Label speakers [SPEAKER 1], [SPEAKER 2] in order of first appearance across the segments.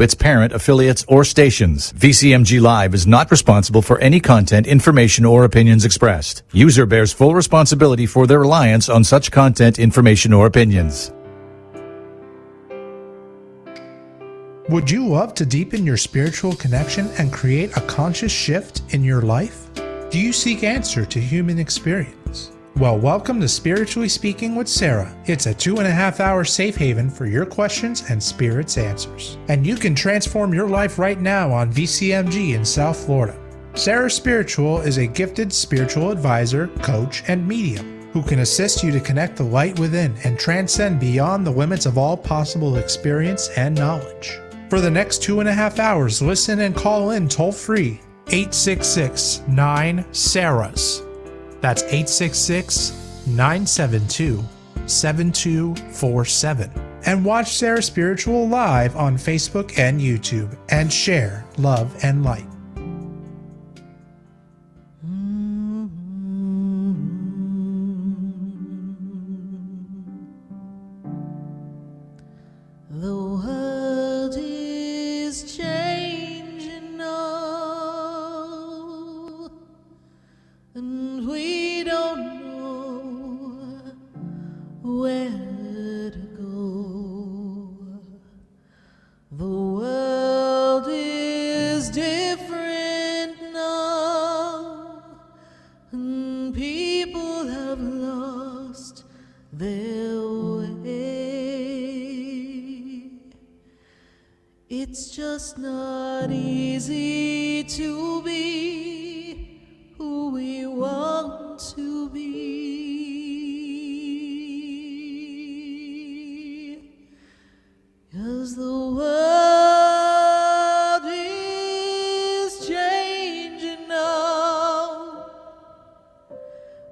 [SPEAKER 1] its parent, affiliates, or stations. VCMG Live is not responsible for any content, information, or opinions expressed. User bears full responsibility for their reliance on such content, information, or opinions.
[SPEAKER 2] Would you love to deepen your spiritual connection and create a conscious shift in your life? Do you seek answer to human experience? Well, welcome to Spiritually Speaking with Sarah. It's a 2.5-hour safe haven for your questions and Spirit's answers. And you can transform your life right now on VCMG in South Florida. SarahSpiritual is a gifted spiritual advisor, coach, and medium who can assist you to connect the light within and transcend beyond the limits of all possible experience and knowledge. For the next 2.5 hours, listen and call in toll-free 866-9-SARAHS. That's 866-972-7247. And watch SarahSpiritual live on Facebook and YouTube and share love and light.
[SPEAKER 3] The world is changing now, and we don't know where to go. The world is different now, and people have lost their way. It's just not easy to be who we want to be, 'cause the world is changing now.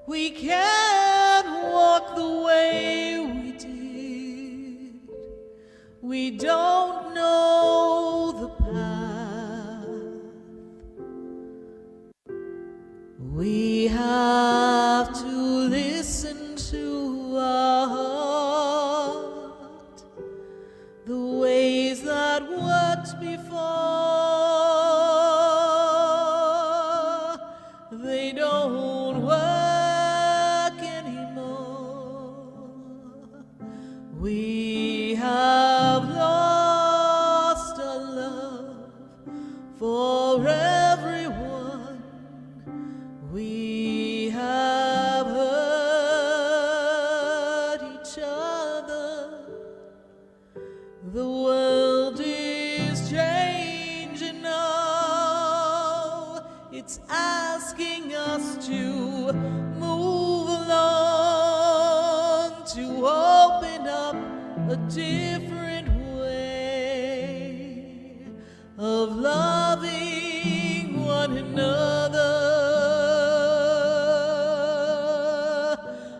[SPEAKER 3] We can't walk the way we did. We don't know the path. We have to listen to our heart, the ways that worked before, they don't work anymore. We have lost our love for everyone. We have hurt each other. The world is changing now. It's asking us to move along, to open up a different way of loving one another.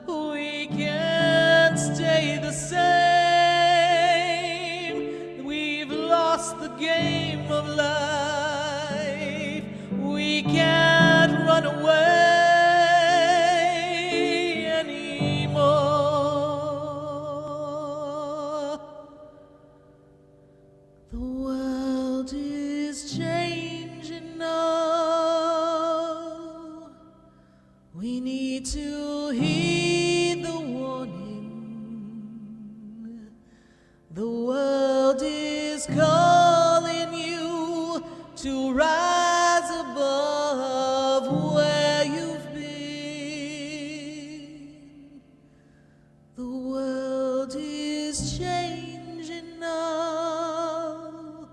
[SPEAKER 3] We can't stay the same. We've lost the game of life. We can't run away anymore. The world is changing now. We need to heed the warning. The world is calling you to rise above where you've been. The world is changing now.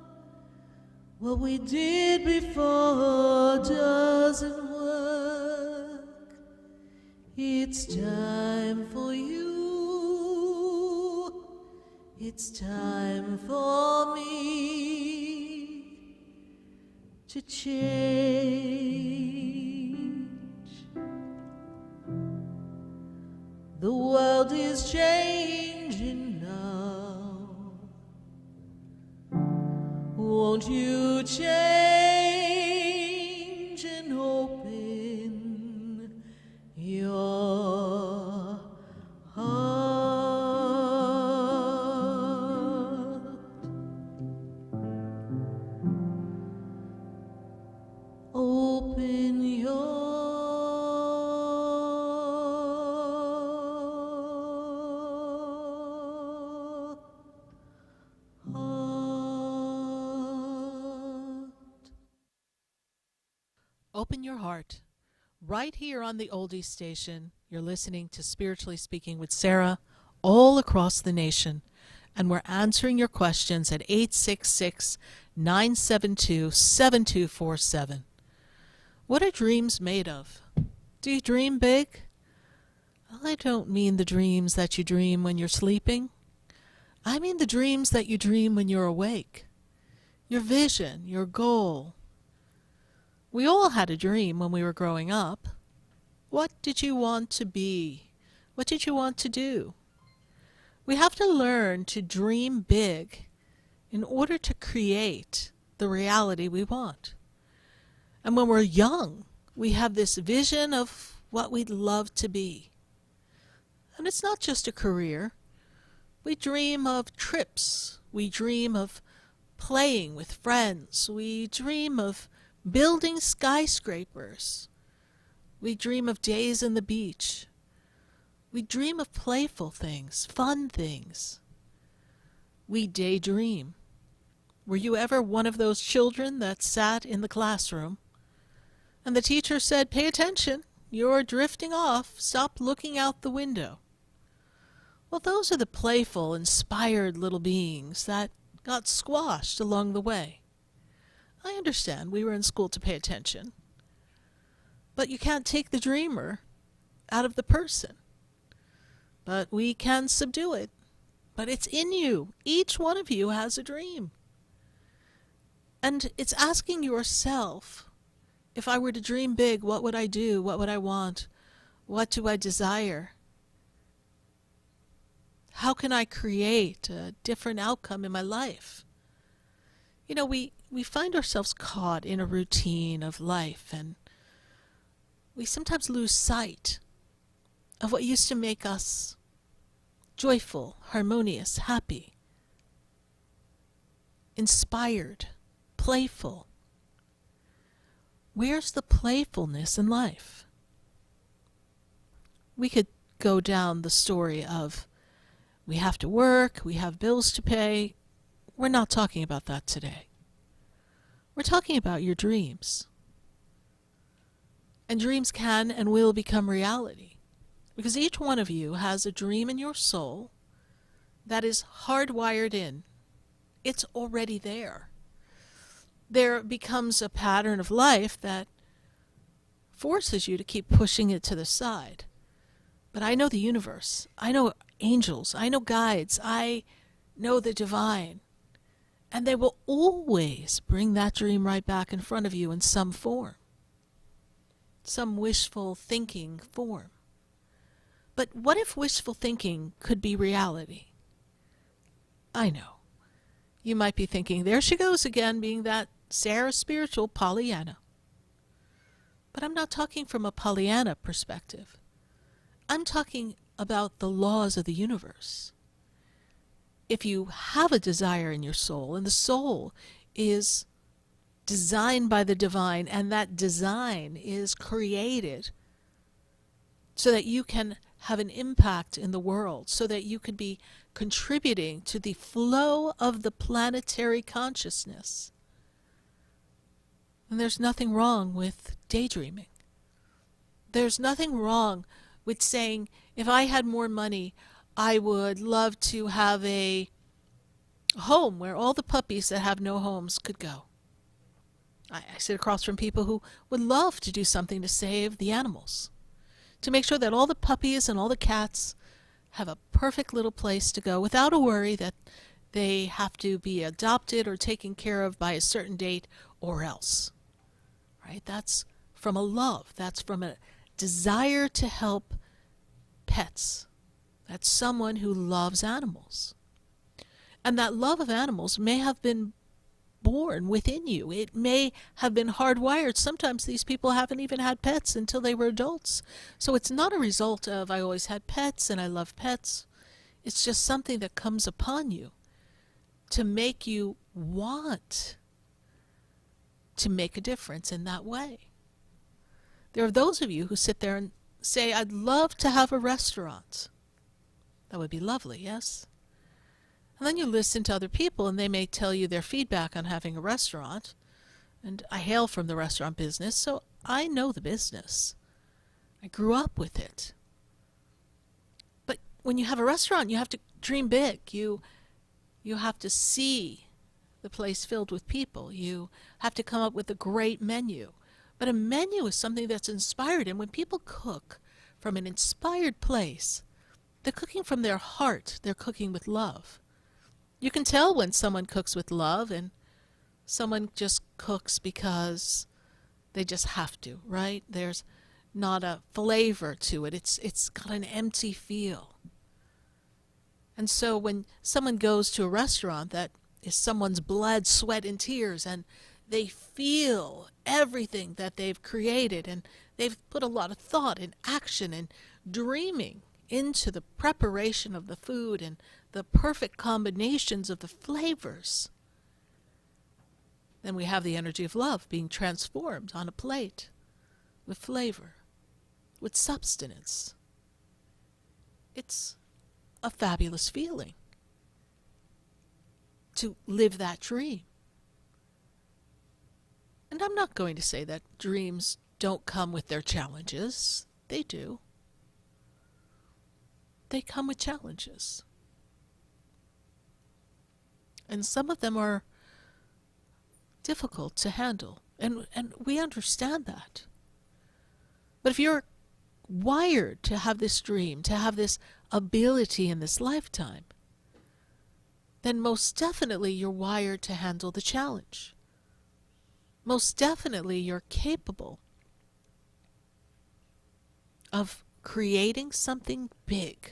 [SPEAKER 3] What we did before doesn't work. It's time for you. It's time for me to change. The world is changing now. Won't you change and open your heart? open your heart. Right here on the Oldie Station, you're listening to Spiritually Speaking with Sarah all across the nation. And we're answering your questions at 866-972-7247. What are dreams made of? Do you dream big? I don't mean the dreams that you dream when you're sleeping. I mean the dreams that you dream when you're awake. Your vision, your goal. We all had a dream when we were growing up. What did you want to be? What did you want to do? We have to learn to dream big in order to create the reality we want. And when we're young, we have this vision of what we'd love to be. And it's not just a career. We dream of trips. We dream of playing with friends. We dream of building skyscrapers. We dream of days on the beach. We dream of playful things, fun things. We daydream. Were you ever one of those children that sat in the classroom and the teacher said, "Pay attention, you're drifting off, stop looking out the window"? Well, those are the playful, inspired little beings that got squashed along the way. I understand we were in school to pay attention, but you can't take the dreamer out of the person. But we can subdue it. But it's in you. Each one of you has a dream. And it's asking yourself, if I were to dream big, what would I do? What would I want? What do I desire? How can I create a different outcome in my life? You know, we find ourselves caught in a routine of life, and we sometimes lose sight of what used to make us joyful, harmonious, happy, inspired, playful. Where's the playfulness in life? We could go down the story of we have to work, we have bills to pay. We're not talking about that today. We're talking about your dreams. And dreams can and will become reality. Because each one of you has a dream in your soul that is hardwired in. It's already there. There becomes a pattern of life that forces you to keep pushing it to the side. But I know the universe. I know angels. I know guides. I know the divine. And they will always bring that dream right back in front of you in some form. Some wishful thinking form. But what if wishful thinking could be reality? I know. You might be thinking, there she goes again, being that SarahSpiritual Pollyanna. But I'm not talking from a Pollyanna perspective. I'm talking about the laws of the universe. If you have a desire in your soul, and the soul is designed by the divine, and that design is created so that you can have an impact in the world, so that you could be contributing to the flow of the planetary consciousness. And there's nothing wrong with daydreaming. There's nothing wrong with saying, if I had more money, I would love to have a home where all the puppies that have no homes could go. I sit across from people who would love to do something to save the animals, to make sure that all the puppies and all the cats have a perfect little place to go without a worry that they have to be adopted or taken care of by a certain date or else. Right? That's from a love. That's from a desire to help pets. That's someone who loves animals. And that love of animals may have been born within you. It may have been hardwired. Sometimes these people haven't even had pets until they were adults. So it's not a result of, I always had pets and I love pets. It's just something that comes upon you to make you want to make a difference in that way. There are those of you who sit there and say, I'd love to have a restaurant. That would be lovely, yes? And then you listen to other people and they may tell you their feedback on having a restaurant. And I hail from the restaurant business, so I know the business. I grew up with it. But when you have a restaurant, you have to dream big. You have to see the place filled with people. You have to come up with a great menu. But a menu is something that's inspired. And when people cook from an inspired place, they're cooking from their heart. They're cooking with love. You can tell when someone cooks with love and someone just cooks because they just have to, right? There's not a flavor to it. It's got an empty feel. And so when someone goes to a restaurant that is someone's blood, sweat, and tears, and they feel everything that they've created, and they've put a lot of thought and action and dreaming into the preparation of the food and the perfect combinations of the flavors, then we have the energy of love being transformed on a plate with flavor, with substance. It's a fabulous feeling to live that dream. And I'm not going to say that dreams don't come with their challenges. They do. They come with challenges. And some of them are difficult to handle. And we understand that. But if you're wired to have this dream, to have this ability in this lifetime, then most definitely you're wired to handle the challenge. Most definitely you're capable of creating something big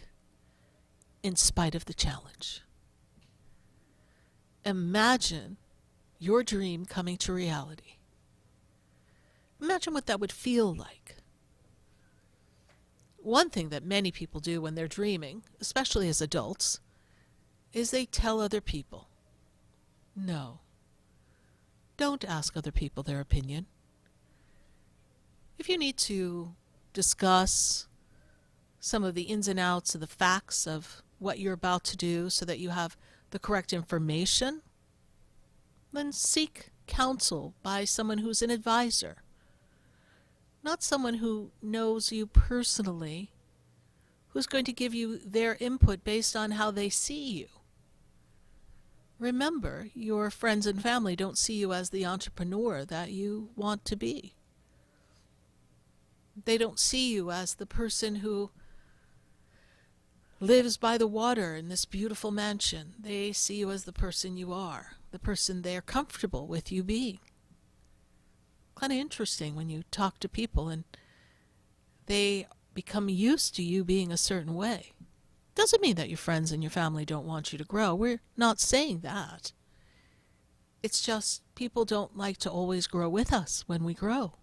[SPEAKER 3] in spite of the challenge. Imagine your dream coming to reality. Imagine what that would feel like. One thing that many people do when they're dreaming, especially as adults, is they tell other people. No. Don't ask other people their opinion. If you need to discuss some of the ins and outs of the facts of what you're about to do so that you have the correct information, then seek counsel by someone who's an advisor. Not someone who knows you personally, who's going to give you their input based on how they see you. Remember, your friends and family don't see you as the entrepreneur that you want to be. They don't see you as the person who lives by the water in this beautiful mansion. They see you as the person you are, the person they're comfortable with you being. Kind of interesting when you talk to people and they become used to you being a certain way. Doesn't mean that your friends and your family don't want you to grow. We're not saying that. It's just people don't like to always grow with us when we grow.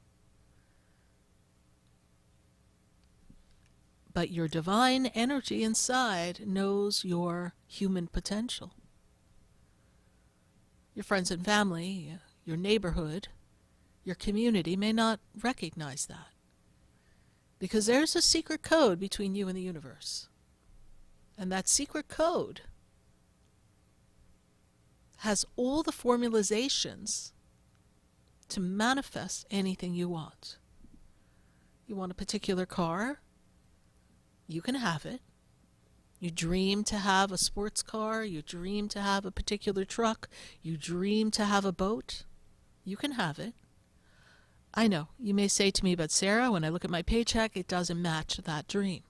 [SPEAKER 3] But your divine energy inside knows your human potential. Your friends and family, your neighborhood, your community may not recognize that. Because there's a secret code between you and the universe. And that secret code has all the formalizations to manifest anything you want. You want a particular car? You can have it. You dream to have a sports car. You dream to have a particular truck. You dream to have a boat. You can have it. I know, you may say to me, but Sarah, when I look at my paycheck, it doesn't match that dream.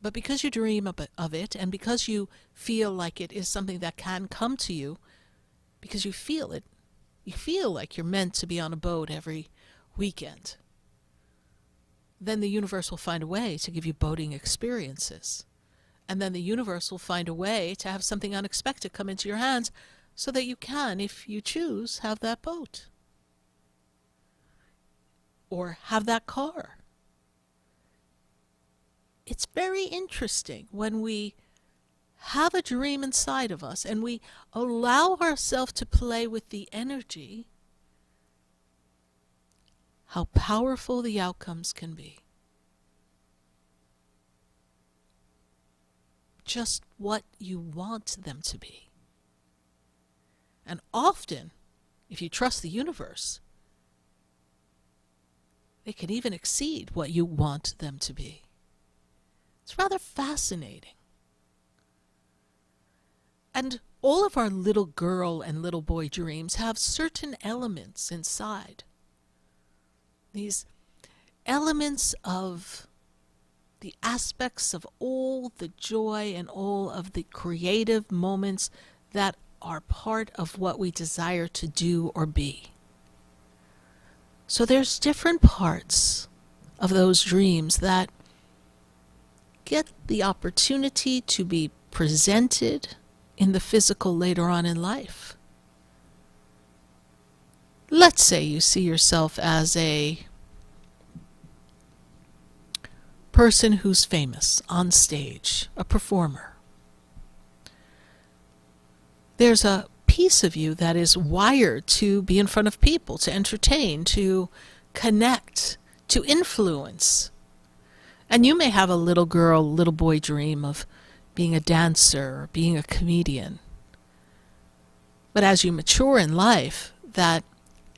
[SPEAKER 3] But because you dream of it, and because you feel like it is something that can come to you, because you feel it, you feel like you're meant to be on a boat every weekend, then the universe will find a way to give you boating experiences. And then the universe will find a way to have something unexpected come into your hands so that you can, if you choose, have that boat. Or have that car. It's very interesting when we have a dream inside of us and we allow ourselves to play with the energy, how powerful the outcomes can be. Just what you want them to be. And often, if you trust the universe, they can even exceed what you want them to be. It's rather fascinating. And all of our little girl and little boy dreams have certain elements inside. These elements of the aspects of all the joy and all of the creative moments that are part of what we desire to do or be. So there's different parts of those dreams that get the opportunity to be presented in the physical later on in life. Let's say you see yourself as a person who's famous on stage, a performer. There's a piece of you that is wired to be in front of people, to entertain, to connect, to influence. And you may have a little girl, little boy dream of being a dancer or being a comedian. But as you mature in life, that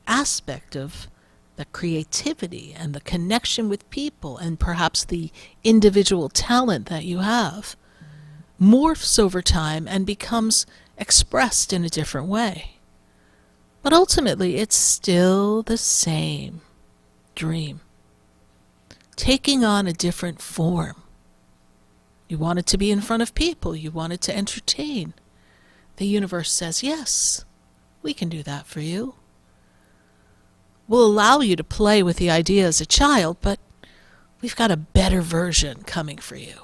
[SPEAKER 3] aspect of the creativity and the connection with people and perhaps the individual talent that you have morphs over time and becomes expressed in a different way. But ultimately, it's still the same dream, taking on a different form. You want it to be in front of people. You want it to entertain. The universe says, yes, we can do that for you. We'll allow you to play with the idea as a child, but we've got a better version coming for you.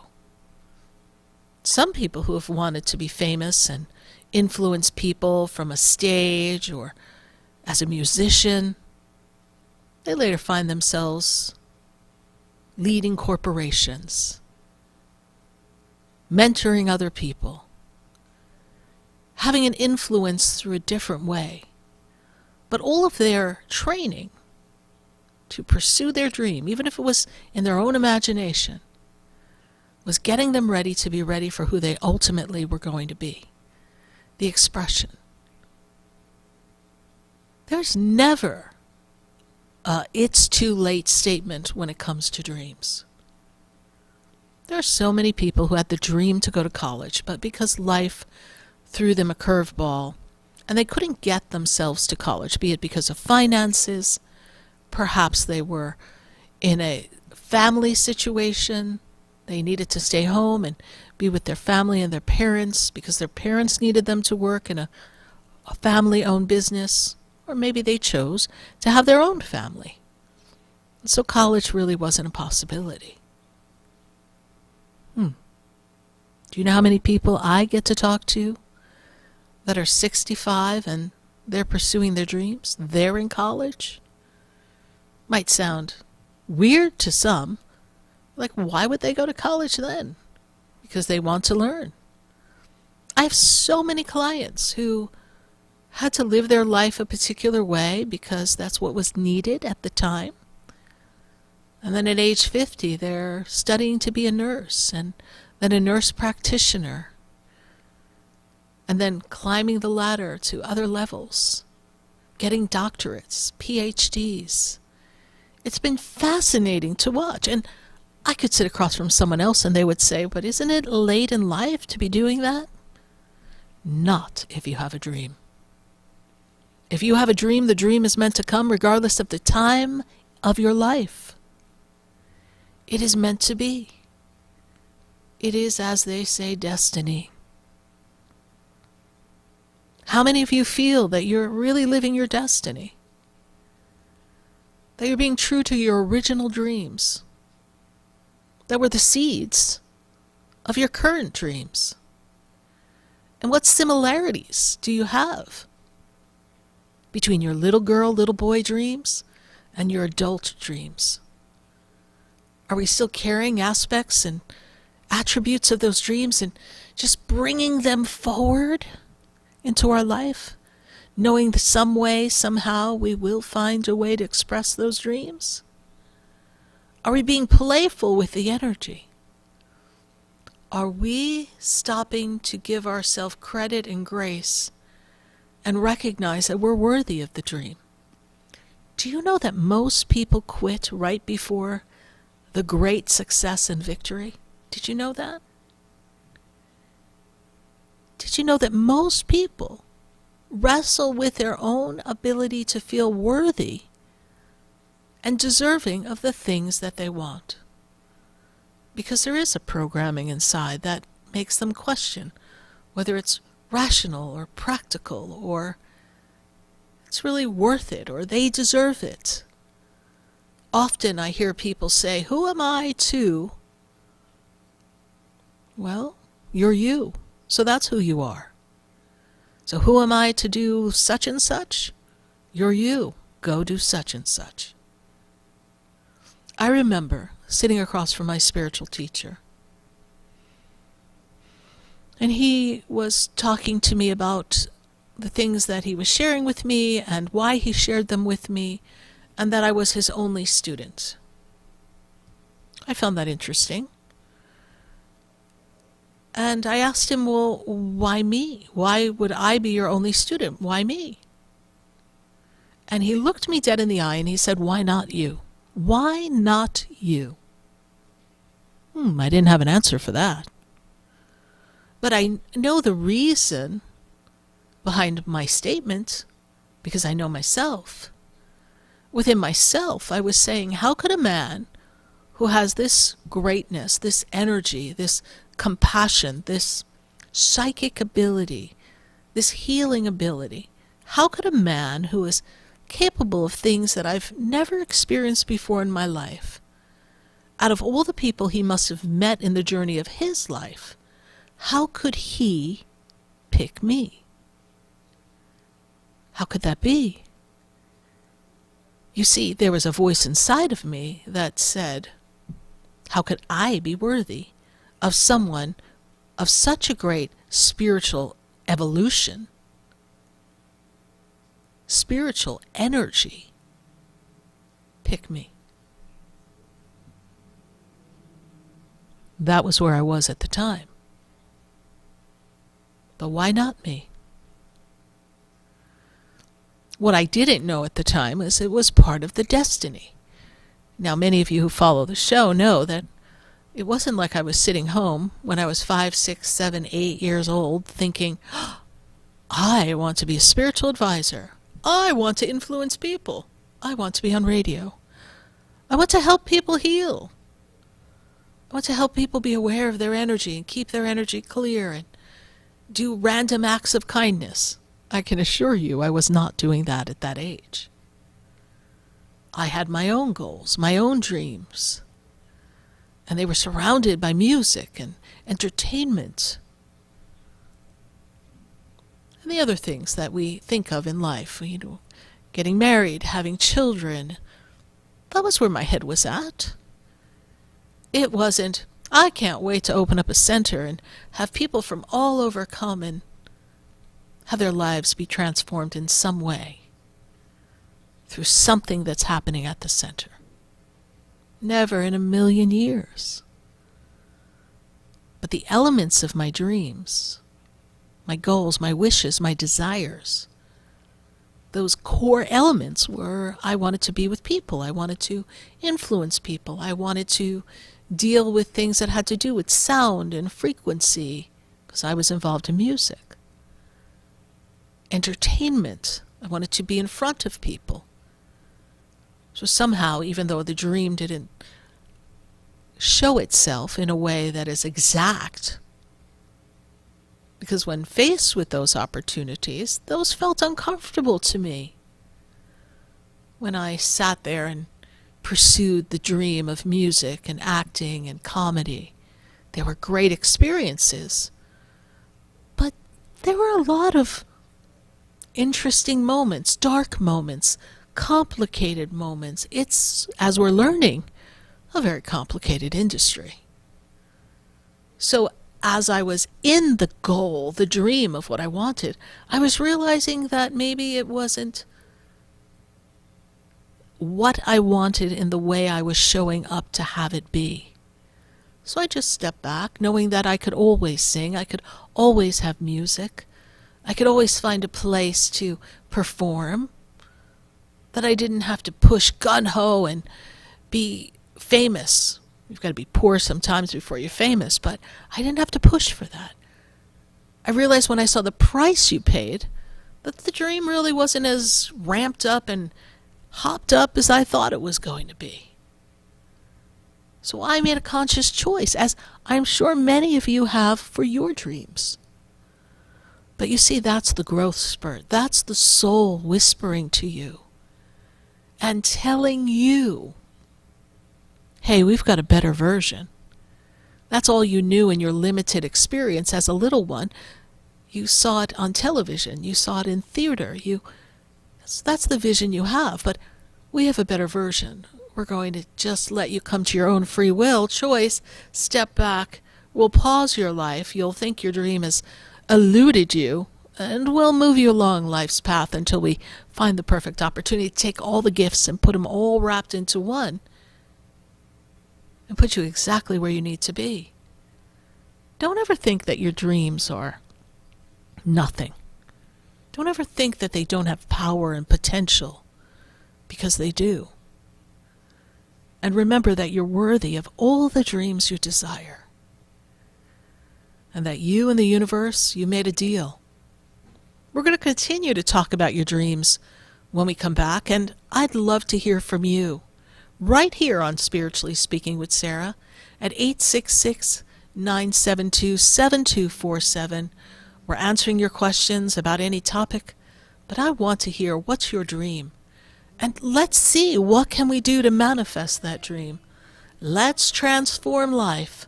[SPEAKER 3] Some people who have wanted to be famous and influence people from a stage or as a musician, they later find themselves leading corporations, mentoring other people, having an influence through a different way. But all of their training to pursue their dream, even if it was in their own imagination, was getting them ready to be ready for who they ultimately were going to be. The expression. There's never a "it's too late" statement when it comes to dreams. There are so many people who had the dream to go to college, but because life threw them a curveball and they couldn't get themselves to college, be it because of finances, perhaps they were in a family situation, they needed to stay home and be with their family and their parents because their parents needed them to work in a family-owned business, or maybe they chose to have their own family. So college really wasn't a possibility. Do you know how many people I get to talk to that are 65 and they're pursuing their dreams? They're in college? Might sound weird to some. Like, why would they go to college then? Because they want to learn. I have so many clients who had to live their life a particular way because that's what was needed at the time. And then at age 50, they're studying to be a nurse, and then a nurse practitioner, and then climbing the ladder to other levels, getting doctorates, PhDs. It's been fascinating to watch. And I could sit across from someone else and they would say, but isn't it late in life to be doing that? Not if you have a dream. If you have a dream, the dream is meant to come regardless of the time of your life. It is meant to be. It is, as they say, destiny. How many of you feel that you're really living your destiny? That you're being true to your original dreams? That were the seeds of your current dreams? And what similarities do you have between your little girl, little boy dreams and your adult dreams? Are we still carrying aspects and attributes of those dreams and just bringing them forward into our life, knowing that some way, somehow, we will find a way to express those dreams? Are we being playful with the energy? Are we stopping to give ourselves credit and grace and recognize that we're worthy of the dream. Do you know that most people quit right before the great success and victory? Did you know that? Did you know that most people wrestle with their own ability to feel worthy and deserving of the things that they want? Because there is a programming inside that makes them question whether it's rational or practical, or it's really worth it, or they deserve it. Often I hear people say, "Who am I to?" Well, you're you, so that's who you are. So who am I to do such and such? You're you. Go do such and such. I remember sitting across from my spiritual teacher, and he was talking to me about the things that he was sharing with me and why he shared them with me, and that I was his only student. I found that interesting. And I asked him, well, why me? Why would I be your only student? Why me? And he looked me dead in the eye and he said, why not you? Why not you? I didn't have an answer for that. But I know the reason behind my statement, because I know myself. Within myself, I was saying, how could a man who has this greatness, this energy, this compassion, this psychic ability, this healing ability, how could a man who is capable of things that I've never experienced before in my life, out of all the people he must have met in the journey of his life, how could he pick me? How could that be? You see, there was a voice inside of me that said, how could I be worthy of someone of such a great spiritual evolution, spiritual energy? Pick me. That was where I was at the time. But why not me? What I didn't know at the time is it was part of the destiny. Now, many of you who follow the show know that it wasn't like I was sitting home when I was 5, 6, 7, 8 years old thinking, I want to be a spiritual advisor. I want to influence people. I want to be on radio. I want to help people heal. I want to help people be aware of their energy and keep their energy clear and do random acts of kindness. I can assure you I was not doing that at that age. I had my own goals, my own dreams, and they were surrounded by music and entertainment and the other things that we think of in life, getting married, having children. That was where my head was at. It wasn't, I can't wait to open up a center and have people from all over come and have their lives be transformed in some way through something that's happening at the center. Never in a million years. But the elements of my dreams, my goals, my wishes, my desires, those core elements were, I wanted to be with people. I wanted to influence people. I wanted to deal with things that had to do with sound and frequency, because I was involved in music. Entertainment. I wanted to be in front of people. So somehow, even though the dream didn't show itself in a way that is exact, because when faced with those opportunities, those felt uncomfortable to me. When I sat there and pursued the dream of music and acting and comedy, they were great experiences. But there were a lot of interesting moments, dark moments, complicated moments. It's, as we're learning, a very complicated industry. So as I was in the goal, the dream of what I wanted, I was realizing that maybe it wasn't what I wanted in the way I was showing up to have it be. So I just stepped back, knowing that I could always sing, I could always have music, I could always find a place to perform, that I didn't have to push gun-ho and be famous. You've got to be poor sometimes before you're famous, but I didn't have to push for that. I realized when I saw the price you paid that the dream really wasn't as ramped up and hopped up as I thought it was going to be. So I made a conscious choice, as I'm sure many of you have for your dreams. But you see, that's the growth spurt. That's the soul whispering to you and telling you, hey, we've got a better version. That's all you knew in your limited experience as a little one. You saw it on television. You saw it in theater. That's the vision you have. But we have a better version. We're going to just let you come to your own free will choice, step back. We'll pause your life. You'll think your dream has eluded you, and we'll move you along life's path until we find the perfect opportunity to take all the gifts and put them all wrapped into one and put you exactly where you need to be. Don't ever think that your dreams are nothing. Don't ever think that they don't have power and potential, because they do. And remember that you're worthy of all the dreams you desire. And that you and the universe, you made a deal. We're going to continue to talk about your dreams when we come back, and I'd love to hear from you right here on Spiritually Speaking with Sarah at 866-972-7247. We're answering your questions about any topic, but I want to hear, what's your dream? And let's see, what can we do to manifest that dream? Let's transform life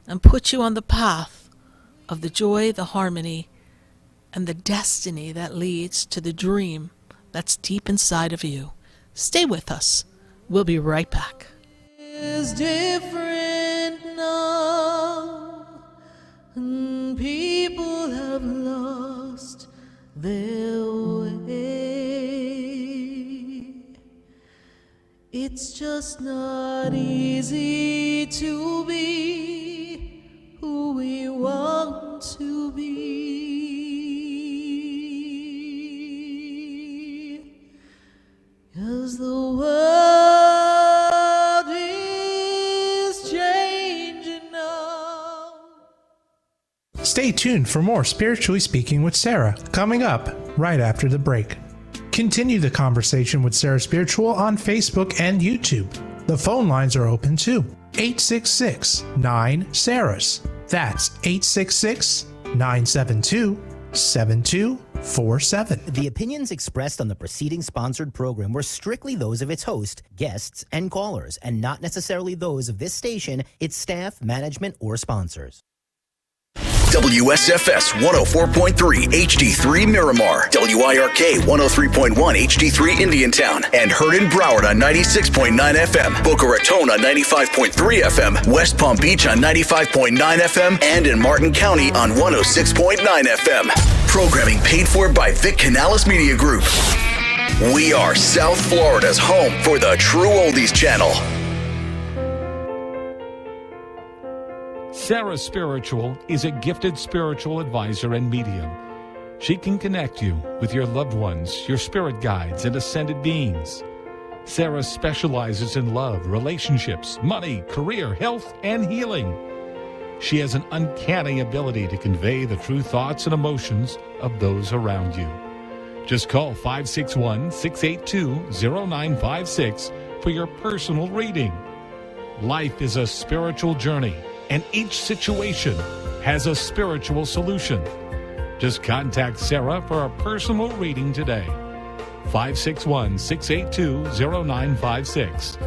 [SPEAKER 3] and put you on the path of the joy, the harmony, and the destiny that leads to the dream that's deep inside of you. Stay with us. We'll be right back.
[SPEAKER 4] It's different now, and people have lost their way. It's just not easy to be who we want to be, 'cause the world is changing now.
[SPEAKER 2] Stay tuned for more Spiritually Speaking with Sarah, coming up right after the break. Continue the conversation with Sarah Spiritual on Facebook and YouTube. The phone lines are open too. 866-9-SARAHS. That's 866-972-7247.
[SPEAKER 5] The opinions expressed on the preceding sponsored program were strictly those of its host, guests, and callers, and not necessarily those of this station, its staff, management, or sponsors.
[SPEAKER 6] WSFS 104.3 HD3 Miramar, WIRK 103.1 HD3 Indiantown, and heard in Broward on 96.9 FM, Boca Raton on 95.3 FM, West Palm Beach on 95.9 FM, and in Martin County on 106.9 FM. Programming paid for by Vic Canales Media Group. We are South Florida's home for the True Oldies Channel.
[SPEAKER 7] SarahSpiritual is a gifted spiritual advisor and medium. She can connect you with your loved ones, your spirit guides, and ascended beings. Sarah specializes in love, relationships, money, career, health, and healing. She has an uncanny ability to convey the true thoughts and emotions of those around you. Just call 561-682-0956 for your personal reading. Life is a spiritual journey, and each situation has a spiritual solution. Just contact Sarah for a personal reading today. 561-682-0956.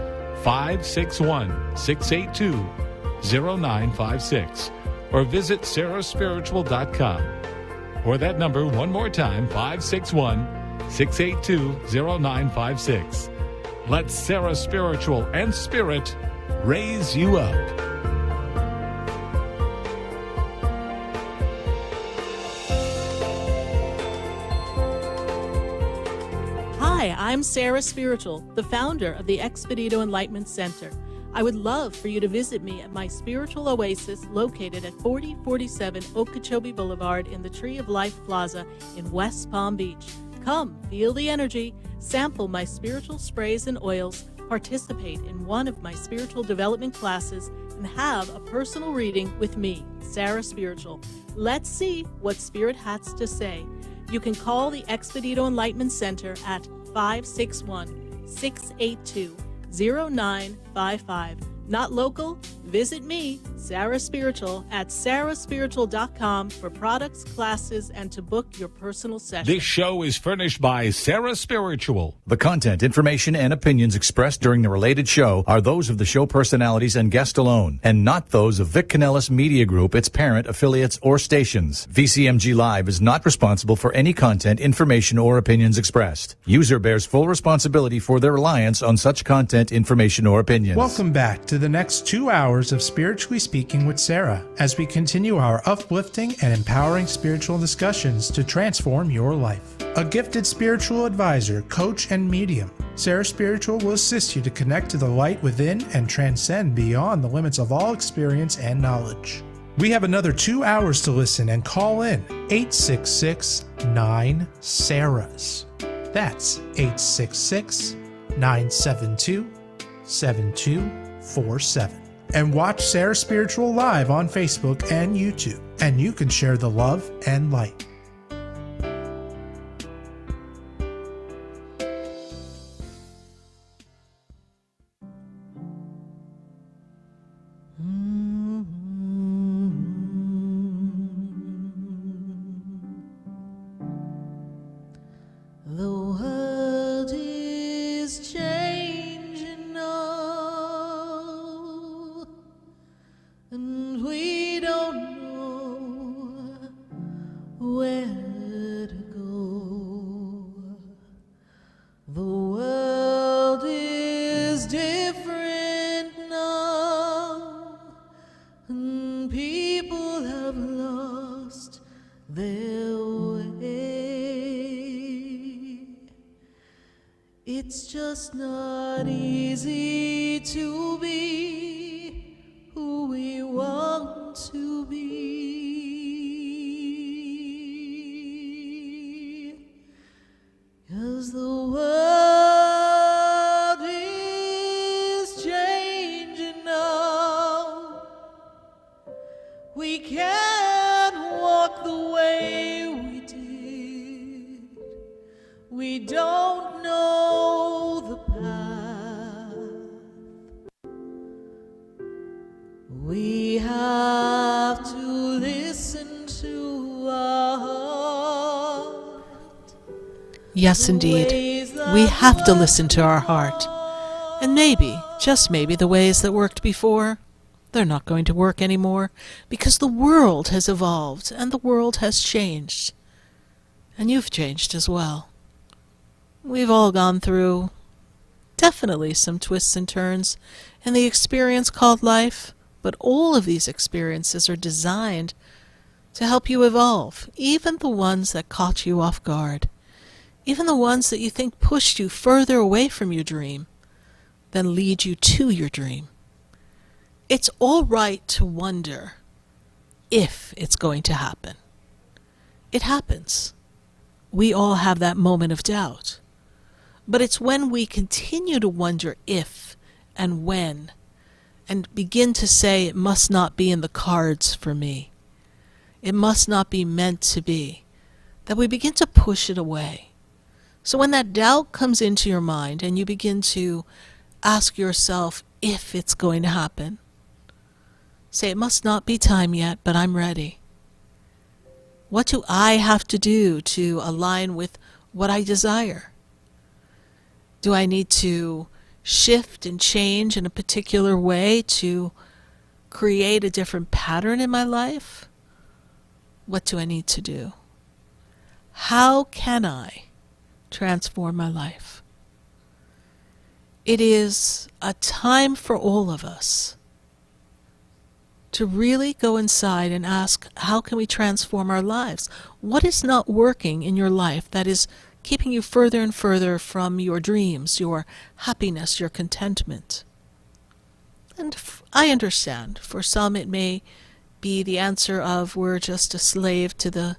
[SPEAKER 7] 561-682-0956. Or visit SarahSpiritual.com. Or that number one more time, 561-682-0956. Let Sarah Spiritual and Spirit raise you up.
[SPEAKER 8] Hi, I'm Sarah Spiritual, the founder of the Expedito Enlightenment Center.
[SPEAKER 3] I would love for you to visit me at my spiritual oasis located at 4047 Okeechobee Boulevard in the Tree of Life Plaza in West Palm Beach. Come, feel the energy, sample my spiritual sprays and oils, participate in one of my spiritual development classes, and have a personal reading with me, Sarah Spiritual. Let's see what Spirit has to say. You can call the Expedito Enlightenment Center at 561-682-0955. Not local? Visit me, Sarah Spiritual, at sarahspiritual.com for products, classes, and to book your personal session.
[SPEAKER 7] This show is furnished by Sarah Spiritual.
[SPEAKER 1] The content, information, and opinions expressed during the related show are those of the show personalities and guest alone, and not those of Vic Canellis Media Group, its parent, affiliates, or stations. VCMG Live is not responsible for any content, information, or opinions expressed. User bears full responsibility for their reliance on such content, information, or opinions.
[SPEAKER 2] Welcome back to the next 2 hours of Spiritually Speaking with Sarah as we continue our uplifting and empowering spiritual discussions to transform your life. A gifted spiritual advisor, coach, and medium, Sarah Spiritual will assist you to connect to the light within and transcend beyond the limits of all experience and knowledge. We have another 2 hours to listen and call in 866-9-SARAHS. That's 866-972-7247. And watch Sarah Spiritual live on Facebook and YouTube, and you can share the love and light.
[SPEAKER 4] The world is changing now, and we don't know where to go. The world is different now, and people have lost their way. It's just not easy to be who we want to be, 'cause the world is changing now. We can't walk the way we did. We don't know the path. We have to listen to our heart.
[SPEAKER 3] Yes, indeed. We have to listen to our heart. And maybe, just maybe, the ways that worked before, they're not going to work anymore, because the world has evolved and the world has changed. And you've changed as well. We've all gone through definitely some twists and turns in the experience called life, but all of these experiences are designed to help you evolve, even the ones that caught you off guard, even the ones that you think pushed you further away from your dream than lead you to your dream. It's all right to wonder if it's going to happen. It happens. We all have that moment of doubt. But it's when we continue to wonder if and when, and begin to say it must not be in the cards for me, it must not be meant to be, that we begin to push it away. So when that doubt comes into your mind and you begin to ask yourself if it's going to happen, say it must not be time yet, but I'm ready. What do I have to do to align with what I desire? Do I need to shift and change in a particular way to create a different pattern in my life? What do I need to do? How can I transform my life? It is a time for all of us to really go inside and ask, how can we transform our lives? What is not working in your life that is keeping you further and further from your dreams, your happiness, your contentment? And I understand. For some it may be the answer of we're just a slave to the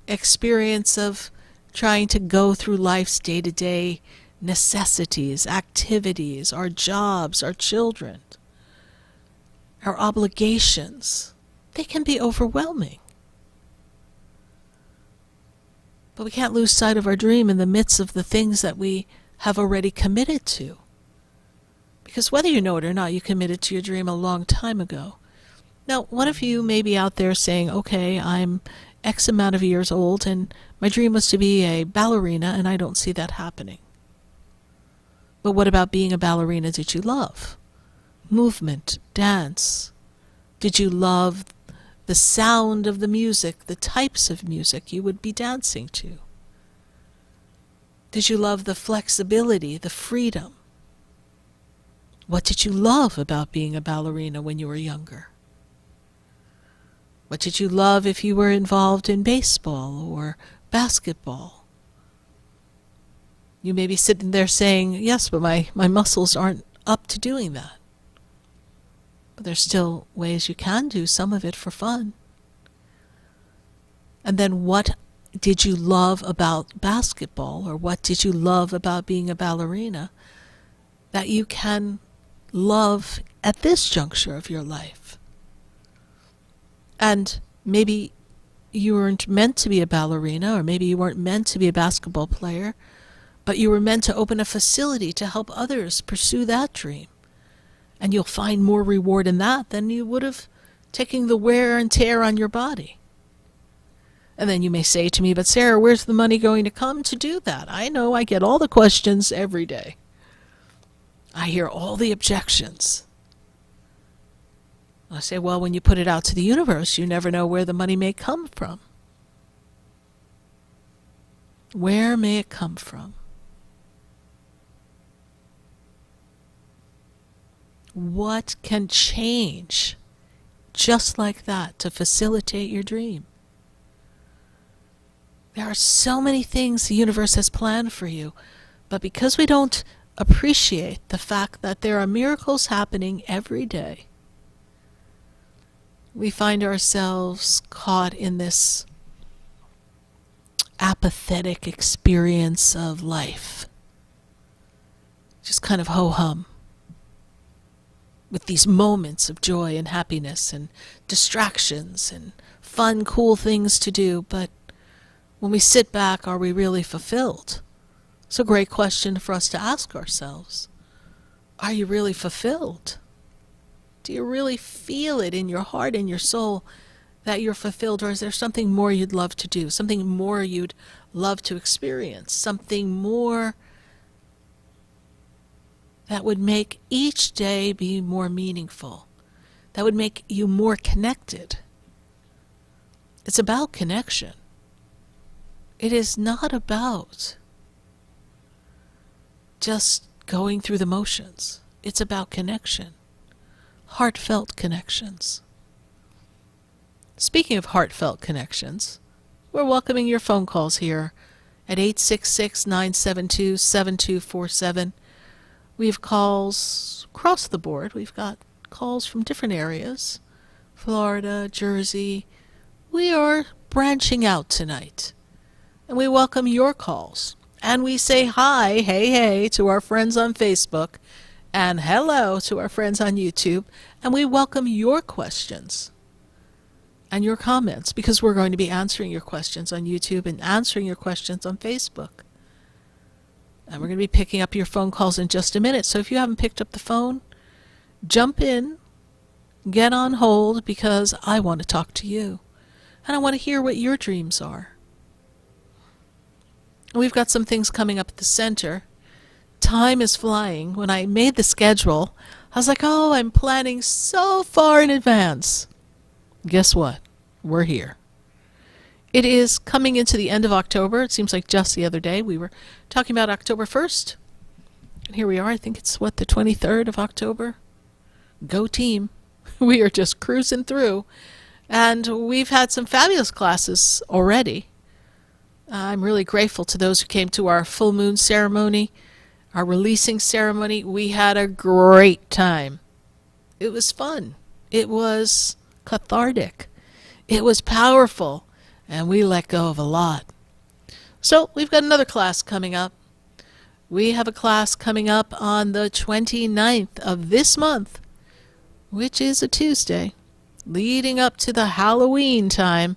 [SPEAKER 3] experience of trying to go through life's day-to-day necessities, activities, our jobs, our children, our obligations. They can be overwhelming. But we can't lose sight of our dream in the midst of the things that we have already committed to. Because whether you know it or not, you committed to your dream a long time ago. Now, one of you may be out there saying, okay, I'm X amount of years old and my dream was to be a ballerina and I don't see that happening. But what about being a ballerina did you love? Movement, dance. Did you love the sound of the music, the types of music you would be dancing to? Did you love the flexibility, the freedom? What did you love about being a ballerina when you were younger? What did you love if you were involved in baseball or basketball? You may be sitting there saying, yes, but my muscles aren't up to doing that. But there's still ways you can do some of it for fun. And then what did you love about basketball, or what did you love about being a ballerina that you can love at this juncture of your life? And maybe you weren't meant to be a ballerina, or maybe you weren't meant to be a basketball player, but you were meant to open a facility to help others pursue that dream. And you'll find more reward in that than you would have taking the wear and tear on your body. And then you may say to me, but Sarah, where's the money going to come to do that? I know, I get all the questions every day. I hear all the objections. I say, well, when you put it out to the universe, you never know where the money may come from. Where may it come from? What can change just like that to facilitate your dream? There are so many things the universe has planned for you, but because we don't appreciate the fact that there are miracles happening every day, we find ourselves caught in this apathetic experience of life. Just kind of ho-hum, with these moments of joy and happiness and distractions and fun, cool things to do. But when we sit back, are we really fulfilled? It's a great question for us to ask ourselves. Are you really fulfilled? Do you really feel it in your heart and your soul that you're fulfilled, or is there something more you'd love to do, something more you'd love to experience, something more that would make each day be more meaningful, that would make you more connected? It's about connection. It is not about just going through the motions. It's about connection, heartfelt connections. Speaking of heartfelt connections, we're welcoming your phone calls here at 866-972-7247. We have calls across the board. We've got calls from different areas, Florida, Jersey. We are branching out tonight, and we welcome your calls. And we say hi, hey, to our friends on Facebook, and hello to our friends on YouTube, and we welcome your questions and your comments, because we're going to be answering your questions on YouTube and answering your questions on Facebook. And we're going to be picking up your phone calls in just a minute. So if you haven't picked up the phone, jump in, get on hold, because I want to talk to you. And I want to hear what your dreams are. We've got some things coming up at the center. Time is flying. When I made the schedule, I was like, oh, I'm planning so far in advance. Guess what? We're here. It is coming into the end of October. It seems like just the other day we were talking about October 1st. And here we are. I think it's, the 23rd of October? Go team. We are just cruising through. And we've had some fabulous classes already. I'm really grateful to those who came to our full moon ceremony, our releasing ceremony. We had a great time. It was fun. It was cathartic. It was powerful. And we let go of a lot. So we've got another class coming up. We have a class coming up on the 29th of this month, which is a Tuesday, leading up to the Halloween time.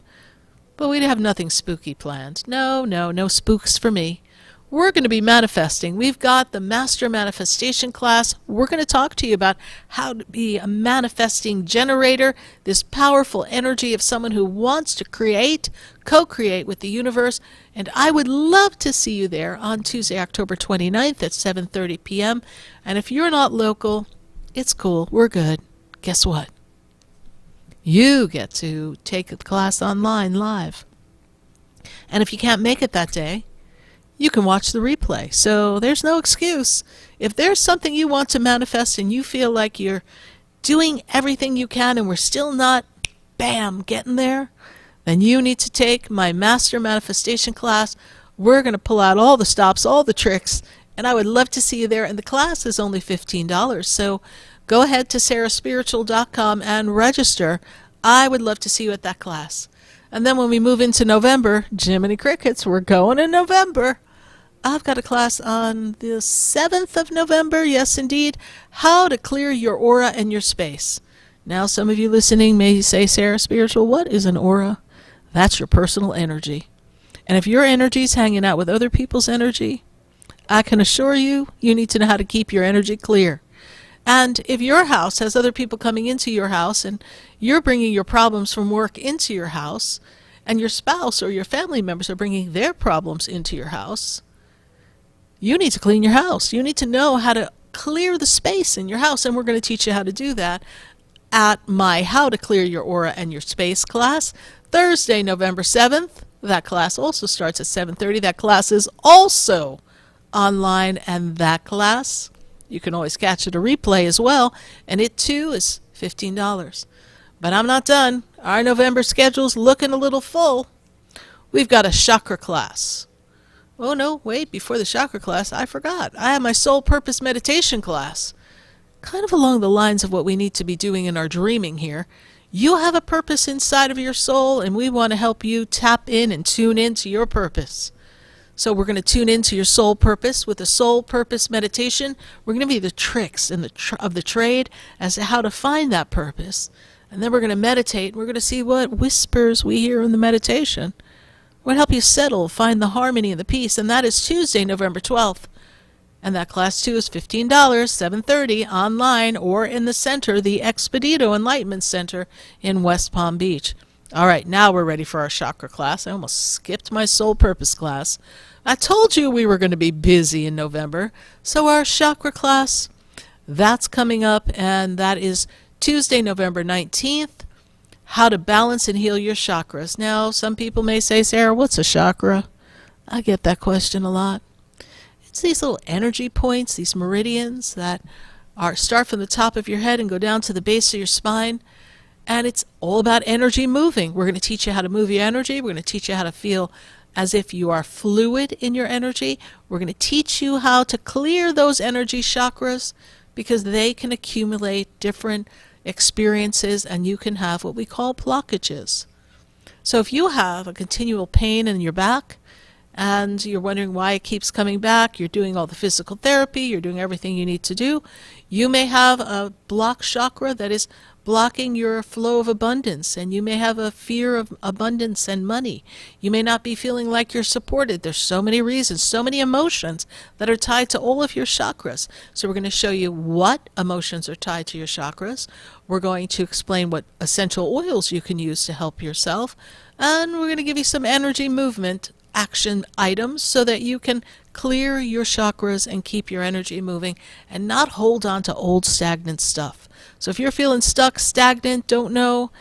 [SPEAKER 3] But we have nothing spooky planned. No spooks for me. We're going to be manifesting. We've got the Master Manifestation class. We're going to talk to you about how to be a manifesting generator, this powerful energy of someone who wants to create, co-create with the universe. And I would love to see you there on Tuesday, October 29th at 7:30 p.m. And if you're not local, it's cool. We're good. Guess what? You get to take the class online live. And if you can't make it that day, you can watch the replay. So there's no excuse. If there's something you want to manifest and you feel like you're doing everything you can and we're still not, bam, getting there, then you need to take my Master Manifestation class. We're going to pull out all the stops, all the tricks, and I would love to see you there. And the class is only $15. So go ahead to SarahSpiritual.com and register. I would love to see you at that class. And then when we move into November, Jiminy Crickets, we're going in November. I've got a class on the 7th of November, yes indeed, how to clear your aura and your space. Now some of you listening may say, Sarah Spiritual, what is an aura? That's your personal energy. And if your energy's hanging out with other people's energy, I can assure you, you need to know how to keep your energy clear. And if your house has other people coming into your house and you're bringing your problems from work into your house, and your spouse or your family members are bringing their problems into your house, you need to clean your house. You need to know how to clear the space in your house, and we're going to teach you how to do that at my How to Clear Your Aura and Your Space class, Thursday, November 7th. That class also starts at 7:30. That class is also online, and that class, you can always catch it a replay as well, and it too is $15. But I'm not done. Our November schedule's looking a little full. We've got a chakra class. Oh no, wait, before the chakra class, I forgot. I have my soul purpose meditation class. Kind of along the lines of what we need to be doing in our dreaming here. You have a purpose inside of your soul, and we want to help you tap in and tune into your purpose. So we're going to tune into your soul purpose with a soul purpose meditation. We're going to be the tricks of the trade as to how to find that purpose. And then we're going to meditate. We're going to see what whispers we hear in the meditation. We're going to help you settle, find the harmony and the peace. And that is Tuesday, November 12th. And that class too is $15, $7:30 online or in the center, the Expedito Enlightenment Center in West Palm Beach. All right, now we're ready for our chakra class. I almost skipped my soul purpose class. I told you we were going to be busy in November. So our chakra class, that's coming up, and that is Tuesday, November 19th, how to balance and heal your chakras. Now, some people may say, Sarah, what's a chakra? I get that question a lot. It's these little energy points, these meridians that start from the top of your head and go down to the base of your spine. And it's all about energy moving. We're going to teach you how to move your energy. We're going to teach you how to feel as if you are fluid in your energy. We're going to teach you how to clear those energy chakras because they can accumulate different experiences and you can have what we call blockages. So if you have a continual pain in your back and you're wondering why it keeps coming back, you're doing all the physical therapy, you're doing everything you need to do, you may have a blocked chakra that is blocking your flow of abundance, and you may have a fear of abundance and money. You may not be feeling like you're supported. There's so many reasons, so many emotions that are tied to all of your chakras. So we're going to show you what emotions are tied to your chakras. We're going to explain what essential oils you can use to help yourself, and we're going to give you some energy movement action items so that you can clear your chakras and keep your energy moving and not hold on to old stagnant stuff. So if you're feeling stuck, stagnant, don't know,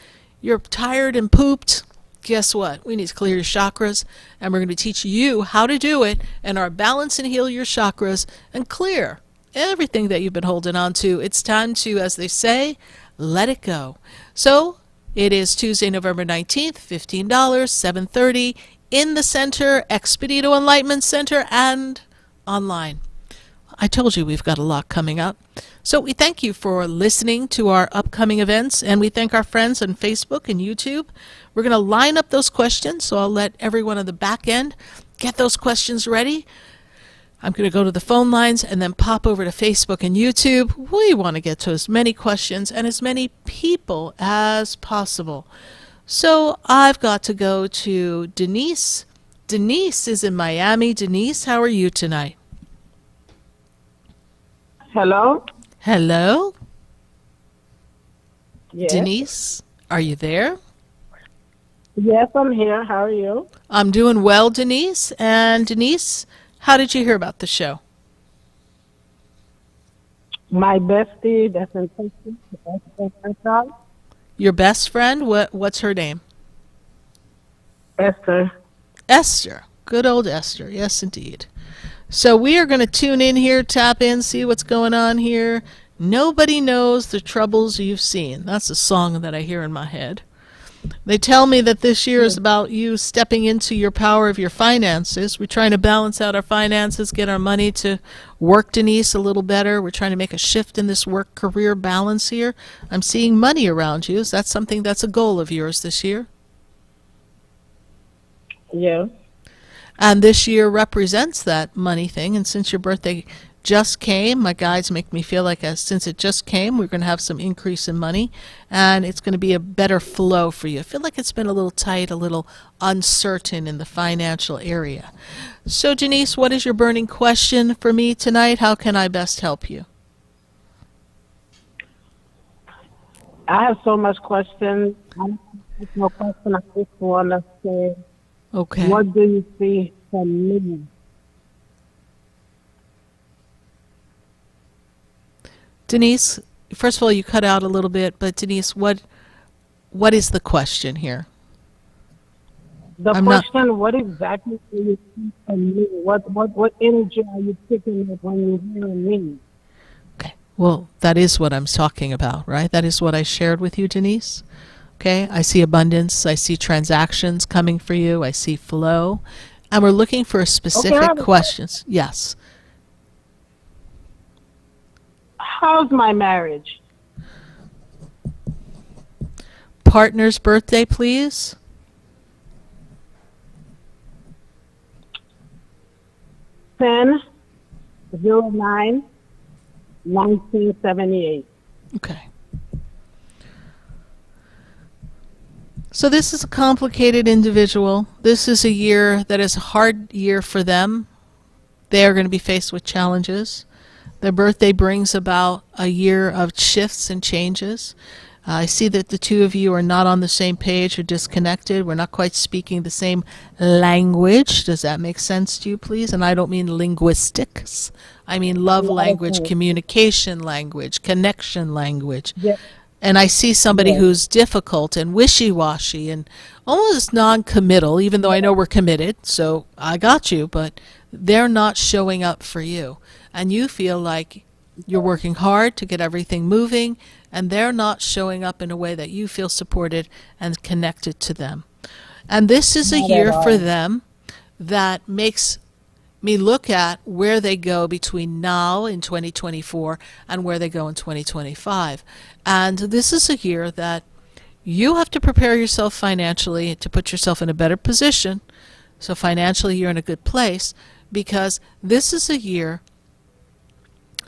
[SPEAKER 3] you're tired and pooped, guess what? We need to clear your chakras, and we're going to teach you how to do it and our balance and heal your chakras and clear everything that you've been holding on to. It's time to, as they say, let it go. So it is Tuesday, November 19th, $15, $7:30 in the center, Expedito Enlightenment Center, and online. I told you we've got a lot coming up. So we thank you for listening to our upcoming events, and we thank our friends on Facebook and YouTube. We're going to line up those questions, so I'll let everyone on the back end get those questions ready. I'm going to go to the phone lines and then pop over to Facebook and YouTube. We want to get to as many questions and as many people as possible. So I've got to go to Denise. Denise is in Miami. Denise, how are you tonight?
[SPEAKER 8] Hello?
[SPEAKER 3] Hello?
[SPEAKER 8] Yes.
[SPEAKER 3] Denise, are you there?
[SPEAKER 8] Yes, I'm here. How are you?
[SPEAKER 3] I'm doing well, Denise. And Denise, how did you hear about the show?
[SPEAKER 8] My bestie that's in Texas.
[SPEAKER 3] Your best friend? What's her name?
[SPEAKER 8] Esther.
[SPEAKER 3] Esther. Good old Esther. Yes, indeed. So we are going to tune in here, tap in, see what's going on here. Nobody knows the troubles you've seen. That's a song that I hear in my head. They tell me that this year is about you stepping into your power of your finances. We're trying to balance out our finances, get our money to work, Denise, a little better. We're trying to make a shift in this work-career balance here. I'm seeing money around you. Is that something that's a goal of yours this year?
[SPEAKER 8] Yes.
[SPEAKER 3] And this year represents that money thing. And since your birthday just came, my guides make me feel like since it just came, we're going to have some increase in money. And it's going to be a better flow for you. I feel like it's been a little tight, a little uncertain in the financial area. So, Denise, what is your burning question for me tonight? How can I best help you?
[SPEAKER 8] I have so much questions. I have no question. I just want to say,
[SPEAKER 3] Okay.
[SPEAKER 8] what do you see for me?
[SPEAKER 3] Denise, first of all, you cut out a little bit, but Denise, what is the question here?
[SPEAKER 8] What exactly do you see from me? What energy are you picking up when you're hearing me?
[SPEAKER 3] Okay. Well, that is what I'm talking about, right? That is what I shared with you, Denise. Okay. I see abundance. I see transactions coming for you. I see flow. And we're looking for specific questions. Yes.
[SPEAKER 8] How's my marriage?
[SPEAKER 3] Partner's birthday, please.
[SPEAKER 8] 10/09/1978.
[SPEAKER 3] Okay. So this is a complicated individual. This is a year that is a hard year for them. They are going to be faced with challenges. Their birthday brings about a year of shifts and changes. I see that the two of you are not on the same page or disconnected. We're not quite speaking the same language. Does that make sense to you, please? And I don't mean linguistics. I mean love language, communication language, connection language.
[SPEAKER 8] Yes.
[SPEAKER 3] And I see somebody who's difficult and wishy-washy and almost non-committal, even though I know we're committed, so I got you, but they're not showing up for you. And you feel like you're working hard to get everything moving, and they're not showing up in a way that you feel supported and connected to them. And this is a year for them that makes me look at where they go between now in 2024 and where they go in 2025. And this is a year that you have to prepare yourself financially to put yourself in a better position. So financially you're in a good place, because this is a year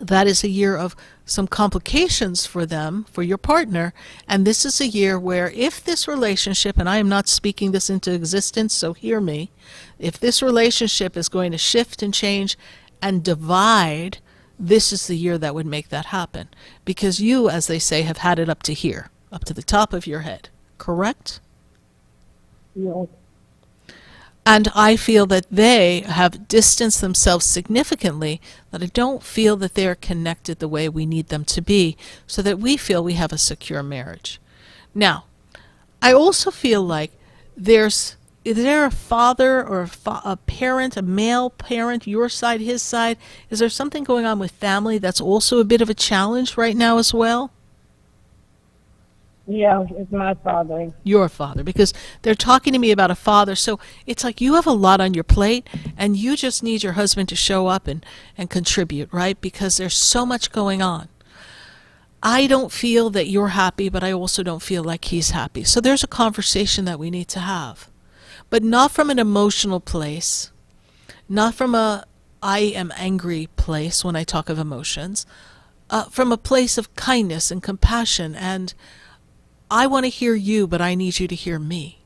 [SPEAKER 3] that is a year of some complications for them, for your partner, and this is a year where if this relationship, and I am not speaking this into existence, so hear me, if this relationship is going to shift and change and divide, this is the year that would make that happen. Because you, as they say, have had it up to here, up to the top of your head, correct?
[SPEAKER 8] Yes.
[SPEAKER 3] And I feel that they have distanced themselves significantly, that I don't feel that they're connected the way we need them to be, so that we feel we have a secure marriage. Now, I also feel like is there a father or a parent, a male parent, your side, his side? Is there something going on with family that's also a bit of a challenge right now as well?
[SPEAKER 8] Yeah, it's my father.
[SPEAKER 3] Your father, because they're talking to me about a father. So it's like you have a lot on your plate and you just need your husband to show up and contribute, right? Because there's so much going on. I don't feel that you're happy, but I also don't feel like he's happy. So there's a conversation that we need to have, but not from an emotional place, not from a I am angry place when I talk of emotions, from a place of kindness and compassion. And I want to hear you, but I need you to hear me.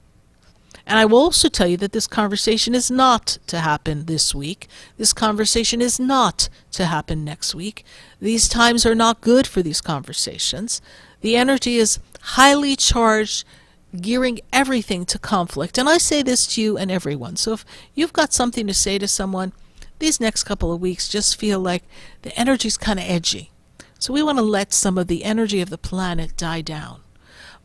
[SPEAKER 3] And I will also tell you that this conversation is not to happen this week. This conversation is not to happen next week. These times are not good for these conversations. The energy is highly charged, gearing everything to conflict. And I say this to you and everyone. So if you've got something to say to someone, these next couple of weeks just feel like the energy's kind of edgy. So we want to let some of the energy of the planet die down.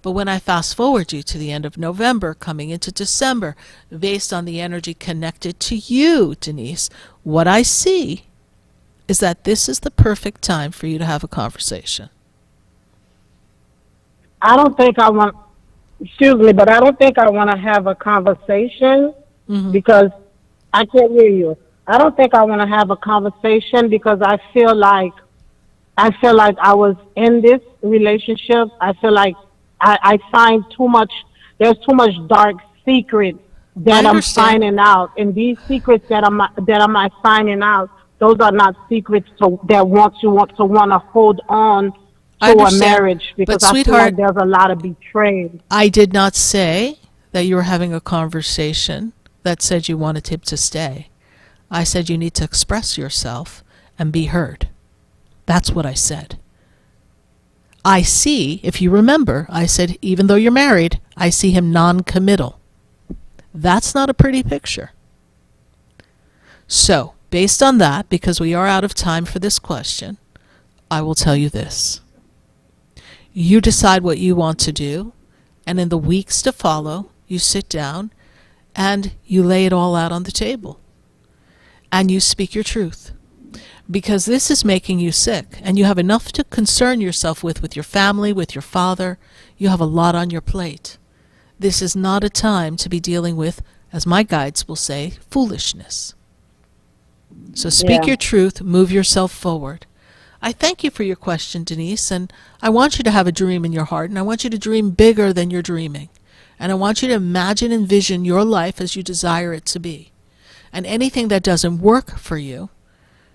[SPEAKER 3] But when I fast forward you to the end of November, coming into December, based on the energy connected to you, Denise, what I see is that this is the perfect time for you to have a conversation.
[SPEAKER 8] I don't think I want, excuse me, but I don't think I want to have a conversation because I can't hear you. I don't think I want to have a conversation because I feel like I was in this relationship. I feel like I find too much, there's too much dark secret that I'm finding out. And these secrets that I'm finding out, those are not secrets that you want to hold on to a marriage, because I feel like there's a lot of betrayal.
[SPEAKER 3] I did not say that you were having a conversation that said you wanted him to stay. I said you need to express yourself and be heard. That's what I said. I see, if you remember, I said, even though you're married, I see him non-committal. That's not a pretty picture. So, based on that, because we are out of time for this question, I will tell you this. You decide what you want to do, and in the weeks to follow, you sit down and you lay it all out on the table. And you speak your truth. Because this is making you sick, and you have enough to concern yourself with your family, with your father. You have a lot on your plate. This is not a time to be dealing with, as my guides will say, foolishness. So speak your truth, move yourself forward. I thank you for your question, Denise, and I want you to have a dream in your heart, and I want you to dream bigger than you're dreaming. And I want you to imagine and envision your life as you desire it to be. And anything that doesn't work for you,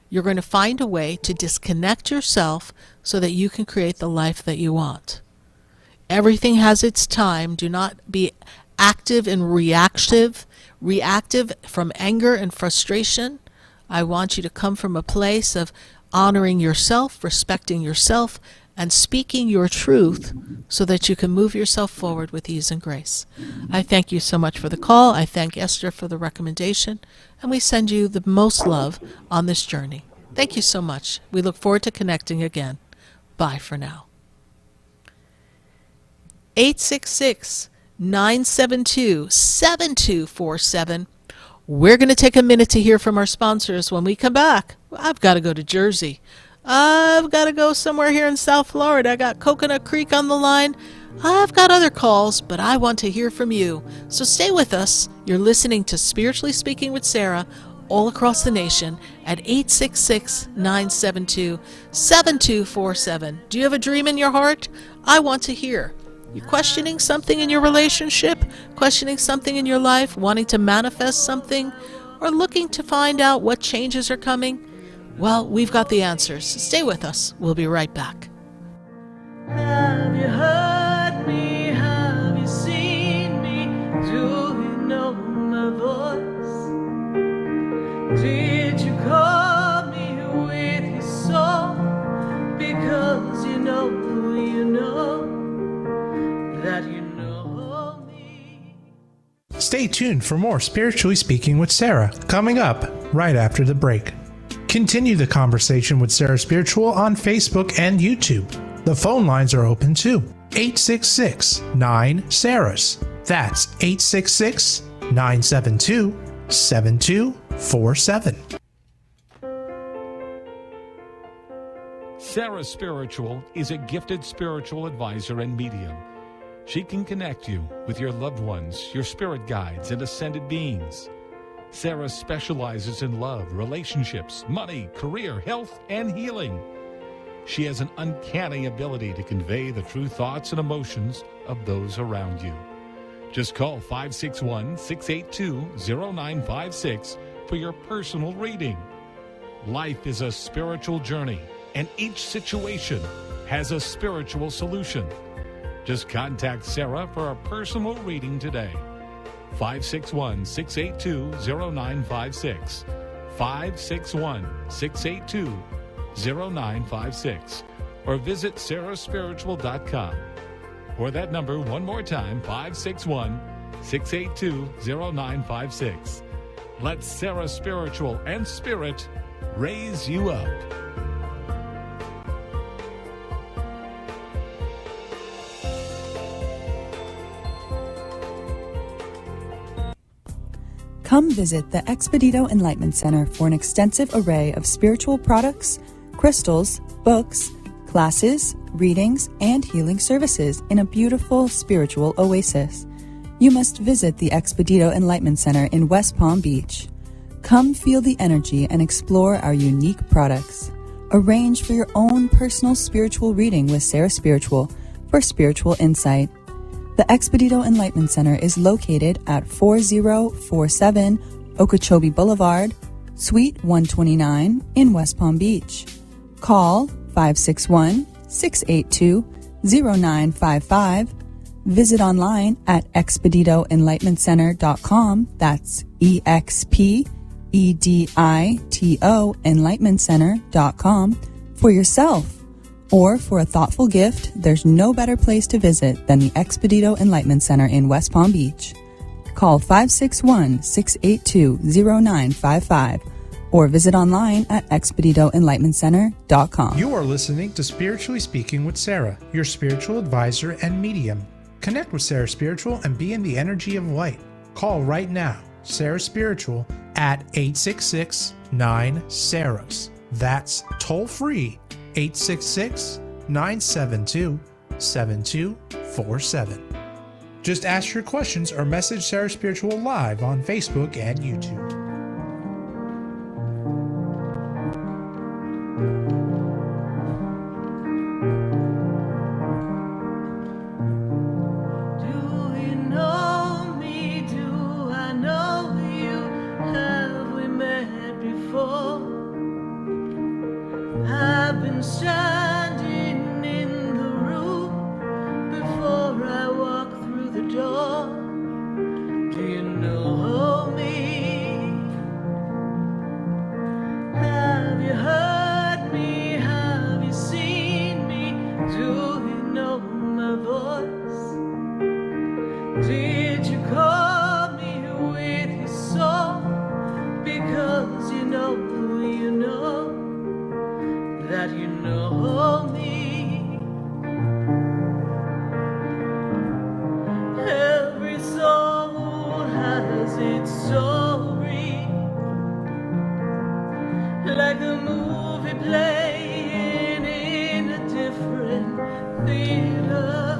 [SPEAKER 3] you're going to find a way to disconnect yourself so that you can create the life that you want. Everything has its time. Do not be active and reactive from anger and frustration. I want you to come from a place of honoring yourself, respecting yourself, and speaking your truth so that you can move yourself forward with ease and grace. I thank you so much for the call. I thank Esther for the recommendation, and we send you the most love on this journey. Thank you so much. We look forward to connecting again. Bye for now. 866-972-7247. We're going to take a minute to hear from our sponsors. When we come back, I've got to go to Jersey. I've got to go somewhere here in South Florida. I got Coconut Creek on the line. I've got other calls, but I want to hear from you. So stay with us. You're listening to Spiritually Speaking with Sarah all across the nation at 866-972-7247. Do you have a dream in your heart? I want to hear. You're questioning something in your relationship, questioning something in your life, wanting to manifest something, or looking to find out what changes are coming? Well, we've got the answers. Stay with us. We'll be right back.
[SPEAKER 4] Have you heard me? Have you seen me? Do you know my voice? Did you call me with your soul? Because you know that you know me.
[SPEAKER 2] Stay tuned for more Spiritually Speaking with Sarah, coming up right after the break. Continue the conversation with Sarah Spiritual on Facebook and YouTube. The phone lines are open too. 866-9-SARAHS. That's 866-972-7247.
[SPEAKER 7] Sarah Spiritual is a gifted spiritual advisor and medium. She can connect you with your loved ones, your spirit guides, and ascended beings. Sarah specializes in love, relationships, money, career, health, and healing. She has an uncanny ability to convey the true thoughts and emotions of those around you. Just call 561-682-0956 for your personal reading. Life is a spiritual journey, and each situation has a spiritual solution. Just contact Sarah for a personal reading today. 561-682-0956. 561-682-0956. Or visit SarahSpiritual.com. Or that number one more time, 561-682-0956. Let Sarah Spiritual and Spirit raise you up.
[SPEAKER 9] Come visit the Expedito Enlightenment Center for an extensive array of spiritual products, crystals, books, classes, readings, and healing services in a beautiful spiritual oasis. You must visit the Expedito Enlightenment Center in West Palm Beach. Come feel the energy and explore our unique products. Arrange for your own personal spiritual reading with Sarah Spiritual for spiritual insight. The Expedito Enlightenment Center is located at 4047 Okeechobee Boulevard, Suite 129 in West Palm Beach. Call 561-682-0955. Visit online at expeditoenlightenmentcenter.com. That's EXPEDITO enlightenmentcenter.com for yourself. Or for a thoughtful gift, there's no better place to visit than the Expedito Enlightenment Center in West Palm Beach. Call 561-682-0955 or visit online at expeditoenlightenmentcenter.com.
[SPEAKER 2] You are listening to Spiritually Speaking with Sarah, your spiritual advisor and medium. Connect with Sarah Spiritual and be in the energy of light. Call right now, Sarah Spiritual, at 866-9-SARAHS. That's toll free, 866-972-7247. Just ask your questions or message Sarah Spiritual live on Facebook and YouTube.
[SPEAKER 4] Standing in the room before I walk through the door. Do you know me? Have you heard me? Have you seen me? Do you know my voice? Did you call me with your song? Because you know that you know me. Every soul has its story, like a movie playing in a different theater.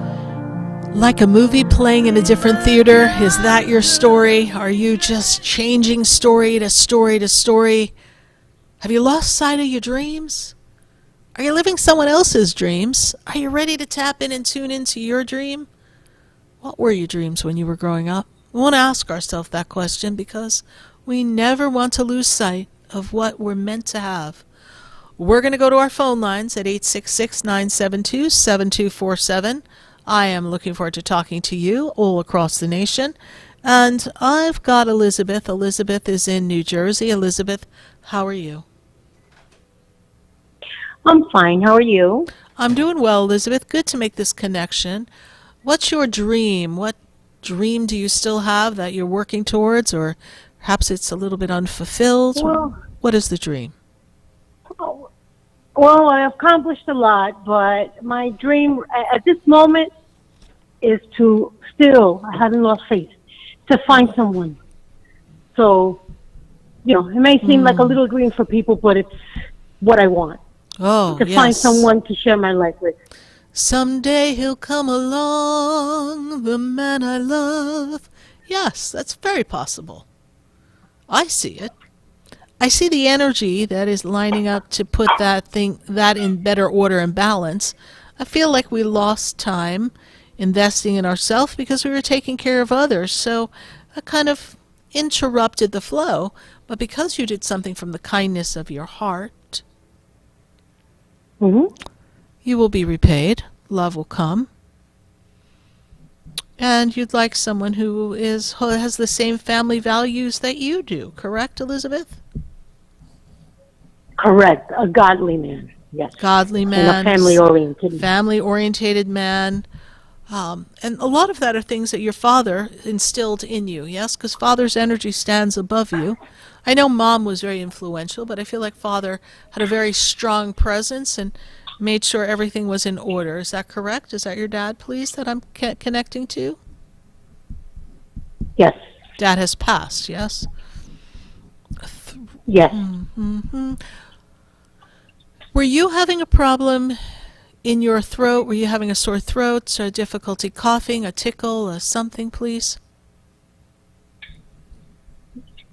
[SPEAKER 3] Like a movie playing in a different theater, is that your story? Are you just changing story to story to story? Have you lost sight of your dreams? Are you living someone else's dreams? Are you ready to tap in and tune into your dream? What were your dreams when you were growing up? We want to ask ourselves that question because we never want to lose sight of what we're meant to have. We're going to go to our phone lines at 866-972-7247. I am looking forward to talking to you all across the nation. And I've got Elizabeth. Elizabeth is in New Jersey. Elizabeth, how are you?
[SPEAKER 10] I'm fine. How are you?
[SPEAKER 3] I'm doing well, Elizabeth. Good to make this connection. What's your dream? What dream do you still have that you're working towards, or perhaps it's a little bit unfulfilled?
[SPEAKER 10] Well,
[SPEAKER 3] what is the dream?
[SPEAKER 10] Well, I've accomplished a lot, but my dream at this moment is to still, I haven't lost faith, to find someone. So, it may seem like a little dream for people, but it's what I want.
[SPEAKER 3] Oh,
[SPEAKER 10] to find someone to share my life with.
[SPEAKER 3] Someday he'll come along, the man I love. Yes, that's very possible. I see it. I see the energy that is lining up to put that in better order and balance. I feel like we lost time investing in ourselves because we were taking care of others. So I kind of interrupted the flow. But because you did something from the kindness of your heart, you will be repaid. Love will come. And you'd like someone who has the same family values that you do, correct, Elizabeth?
[SPEAKER 10] Correct. A godly man. Yes.
[SPEAKER 3] Godly man.
[SPEAKER 10] And a family-oriented man.
[SPEAKER 3] Family-oriented man. And a lot of that are things that your father instilled in you, yes? Because father's energy stands above you. I know mom was very influential, but I feel like father had a very strong presence and made sure everything was in order. Is that correct? Is that your dad, please, that I'm connecting to?
[SPEAKER 10] Yes.
[SPEAKER 3] Dad has passed, yes?
[SPEAKER 10] Yes.
[SPEAKER 3] Were you having a problem in your throat? Were you having a sore throat, or difficulty coughing, a tickle, a something, please?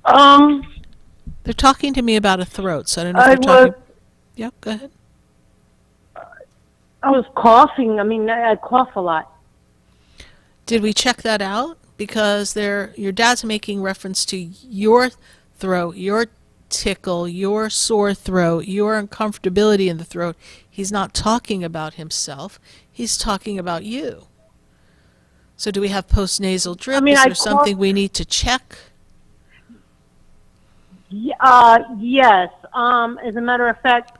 [SPEAKER 3] They're talking to me about a throat, so I don't know if they're talking. Yeah, go ahead.
[SPEAKER 10] I was coughing. I mean, I cough a lot.
[SPEAKER 3] Did we check that out? Because your dad's making reference to your throat, your tickle, your sore throat, your uncomfortability in the throat. He's not talking about himself. He's talking about you. So do we have postnasal drip? Is there something we need to check?
[SPEAKER 10] Yes. As a matter of fact,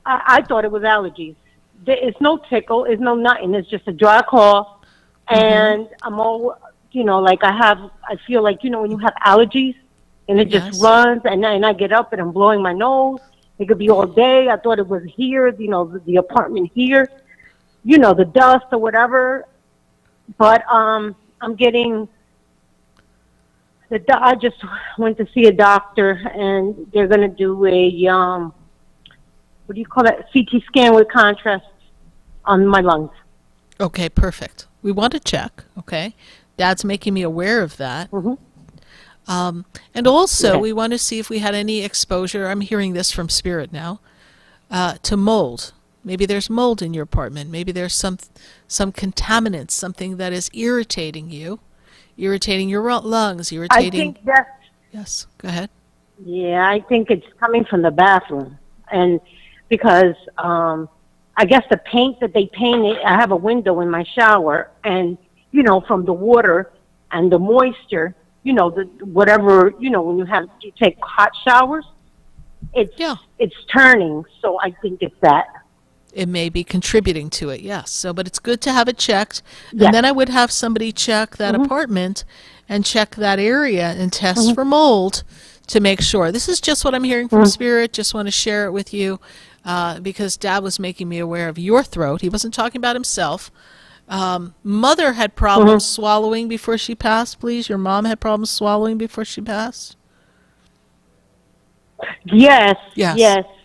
[SPEAKER 10] I thought it was allergies. It's no tickle. It's no nothing. It's just a dry cough. And I'm all, like I feel like, when you have allergies and it just runs and I get up and I'm blowing my nose. It could be all day. I thought it was here, the apartment here, the dust or whatever. But I'm getting I just went to see a doctor and they're going to do a, what do you call that? CT scan with contrast on my lungs.
[SPEAKER 3] Okay, perfect. We want to check, okay? Dad's making me aware of that. And also, we want to see if we had any exposure, I'm hearing this from Spirit now, to mold. Maybe there's mold in your apartment. Maybe there's some contaminants, something that is irritating you, irritating your lungs, irritating...
[SPEAKER 10] I think that's...
[SPEAKER 3] Yes, go ahead.
[SPEAKER 10] Yeah, I think it's coming from the bathroom. And because I guess the paint that they painted, I have a window in my shower, and, from the water and the moisture, whatever, when you take hot showers, it's turning. So I think it's that.
[SPEAKER 3] It may be contributing to it, yes. So, but it's good to have it checked. And then I would have somebody check that apartment and check that area and test for mold to make sure. This is just what I'm hearing from Spirit. Just want to share it with you because Dad was making me aware of your throat. He wasn't talking about himself. Mother had problems swallowing before she passed, please. Your mom had problems swallowing before she passed?
[SPEAKER 10] Yes.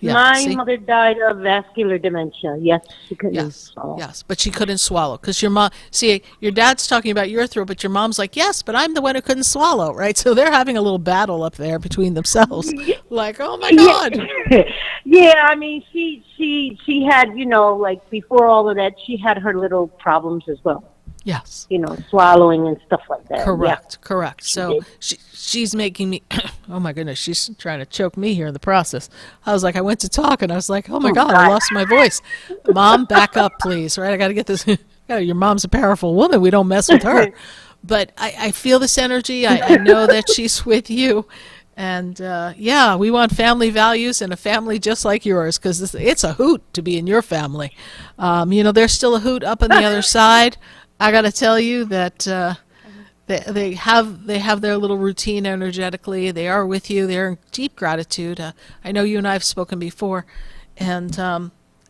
[SPEAKER 10] My mother died of vascular dementia. Yes, she couldn't swallow.
[SPEAKER 3] Yes, but she couldn't swallow because your mom. See, your dad's talking about your throat, but your mom's like, yes, but I'm the one who couldn't swallow, right? So they're having a little battle up there between themselves. Like, oh my God.
[SPEAKER 10] Yeah, I mean, she had, like before all of that, she had her little problems as well.
[SPEAKER 3] Yes.
[SPEAKER 10] Swallowing and stuff like that.
[SPEAKER 3] Correct. So she's making me, oh my goodness, she's trying to choke me here in the process. I was like, I went to talk and I was like, oh my God, I lost my voice. Mom, back up, please, right? I got to get this. Your mom's a powerful woman. We don't mess with her. But I feel this energy. I know that she's with you. And we want family values and a family just like yours because it's a hoot to be in your family. There's still a hoot up on the other side. I got to tell you that they have their little routine energetically. They are with you. They're in deep gratitude. I know you and I have spoken before, and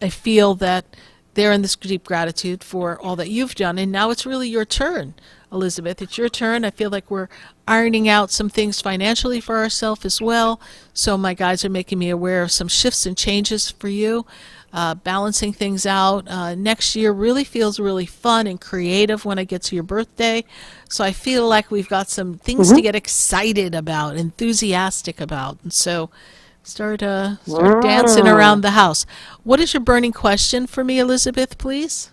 [SPEAKER 3] I feel that they're in this deep gratitude for all that you've done. And now it's really your turn, Elizabeth. It's your turn. I feel like we're ironing out some things financially for ourselves as well. So my guides are making me aware of some shifts and changes for you. Balancing things out. Next year really feels really fun and creative when I get to your birthday. So I feel like we've got some things to get excited about, enthusiastic about. And so Start dancing around the house. What is your burning question for me, Elizabeth, please?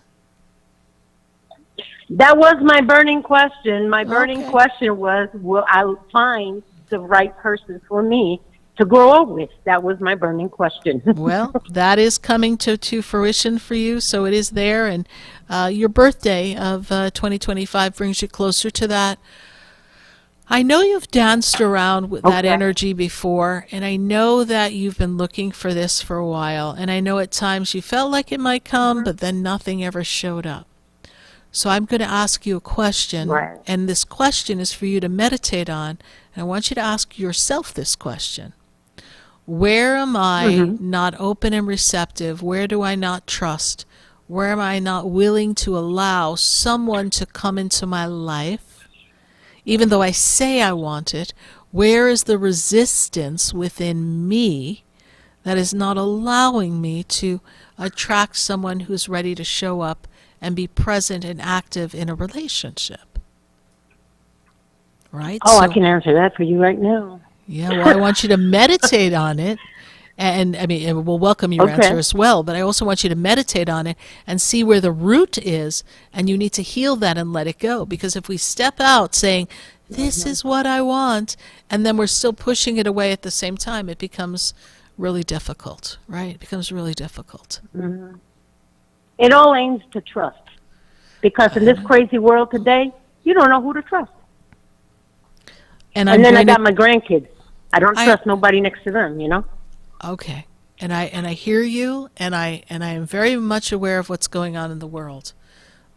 [SPEAKER 10] That was my burning question. My burning
[SPEAKER 3] Okay.
[SPEAKER 10] question was, will I find the right person for me to grow up with? That was my burning question.
[SPEAKER 3] Well, that is coming to fruition for you, so it is there, and your birthday of 2025 brings you closer to that. I know you've danced around with that energy before, and I know that you've been looking for this for a while, and I know at times you felt like it might come, but then nothing ever showed up. So I'm going to ask you a question,
[SPEAKER 10] Right.
[SPEAKER 3] and this question is for you to meditate on, and I want you to ask yourself this question. Where am I not open and receptive? Where do I not trust? Where am I not willing to allow someone to come into my life? Even though I say I want it, where is the resistance within me that is not allowing me to attract someone who's ready to show up and be present and active in a relationship? Right?
[SPEAKER 10] I can answer that for you right now.
[SPEAKER 3] Yeah, well, I want you to meditate on it. And I mean, we'll welcome your answer as well, but I also want you to meditate on it and see where the root is, and you need to heal that and let it go. Because if we step out saying, this is what I want, and then we're still pushing it away at the same time, it becomes really difficult, right? It becomes really difficult.
[SPEAKER 10] It all aims to trust. Because in this crazy world today, you don't know who to trust. And then I got my grandkids. I don't trust nobody next to them, you know?
[SPEAKER 3] Okay. And I hear you, and I am very much aware of what's going on in the world.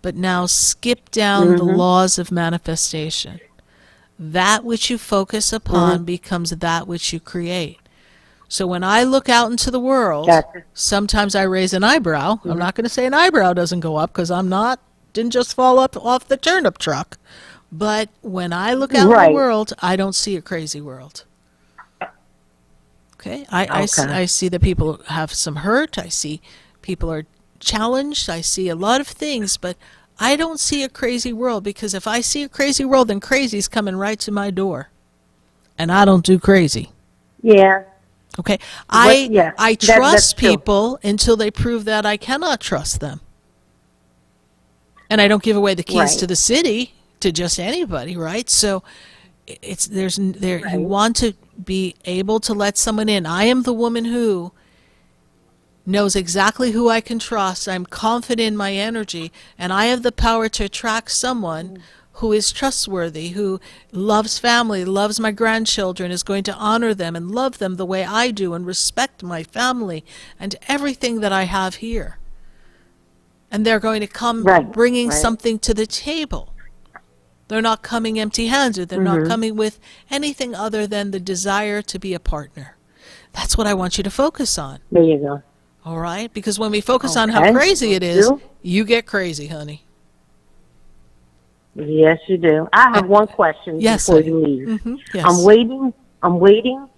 [SPEAKER 3] But now skip down the laws of manifestation. That which you focus upon becomes that which you create. So when I look out into the world, sometimes I raise an eyebrow. I'm not going to say an eyebrow doesn't go up, because didn't just fall up off the turnip truck. But when I look out in the world, I don't see a crazy world. Okay? I see that people have some hurt. I see people are challenged. I see a lot of things, but I don't see a crazy world, because if I see a crazy world, then crazy's coming right to my door. And I don't do crazy.
[SPEAKER 10] Yeah.
[SPEAKER 3] Okay? I trust people until they prove that I cannot trust them. And I don't give away the keys to the city to just anybody, right? So you want to be able to let someone in. I am the woman who knows exactly who I can trust. I'm confident in my energy, and I have the power to attract someone who is trustworthy, who loves family, loves my grandchildren, is going to honor them and love them the way I do, and respect my family and everything that I have here. And they're going to come bringing something to the table. They're not coming empty-handed. They're not coming with anything other than the desire to be a partner. That's what I want you to focus on.
[SPEAKER 10] There you go.
[SPEAKER 3] All right? Because when we focus on how crazy it is, you get crazy, honey.
[SPEAKER 10] Yes, you do. I have one question before you leave.
[SPEAKER 3] Yes.
[SPEAKER 10] I'm waiting.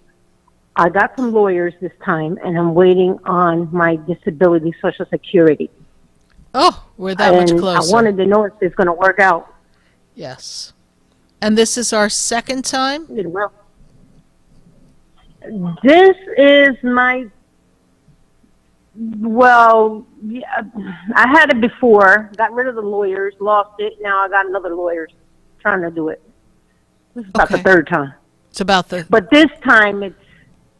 [SPEAKER 10] I got some lawyers this time, and I'm waiting on my disability Social Security.
[SPEAKER 3] Oh, we're that much closer.
[SPEAKER 10] I wanted to know if it's going to work out.
[SPEAKER 3] Yes. And this is our second time?
[SPEAKER 10] Well, this is my... Well, yeah, I had it before, got rid of the lawyers, lost it. Now I got another lawyer trying to do it. This is about the third time.
[SPEAKER 3] It's about the...
[SPEAKER 10] But this time it's,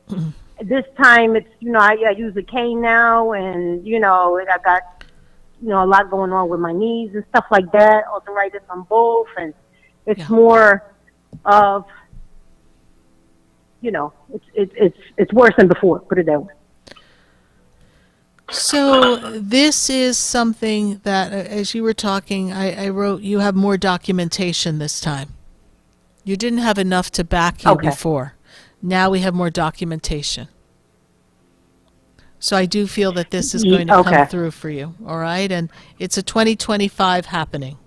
[SPEAKER 10] I use a cane now, and, I got, a lot going on with my knees and stuff like that, arthritis on both, and it's more of, it's worse than before, put it that way.
[SPEAKER 3] So this is something that, as you were talking, I wrote, you have more documentation this time. You didn't have enough to back you before. Now we have more documentation. So I do feel that this is going to come through for you, all right? And it's a 2025 happening.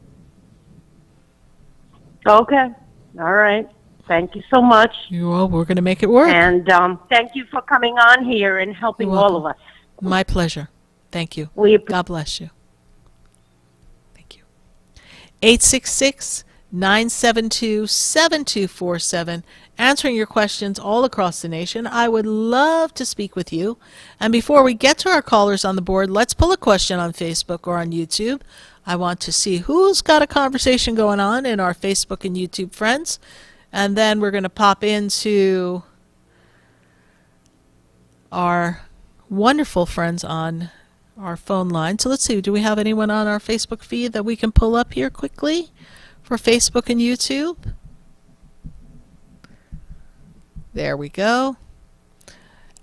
[SPEAKER 10] Okay. All right. Thank you so much.
[SPEAKER 3] We're going to make it work.
[SPEAKER 10] And thank you for coming on here and helping all of us.
[SPEAKER 3] My pleasure. Thank you. God bless you. Thank you. 972-7247, answering your questions all across the nation. I would love to speak with you. And before we get to our callers on the board, let's pull a question on Facebook or on YouTube. I want to see who's got a conversation going on in our Facebook and YouTube friends. And then we're going to pop into our wonderful friends on our phone line. So let's see, do we have anyone on our Facebook feed that we can pull up here quickly for Facebook and YouTube? There we go.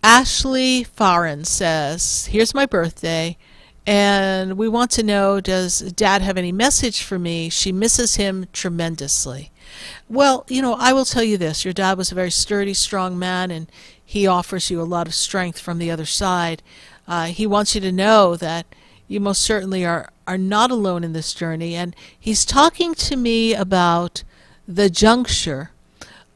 [SPEAKER 3] Ashley Farron says, here's my birthday, and we want to know, does Dad have any message for me? She misses him tremendously. Well, I will tell you this. Your dad was a very sturdy, strong man, and he offers you a lot of strength from the other side. He wants you to know that you most certainly are not alone in this journey. And he's talking to me about the juncture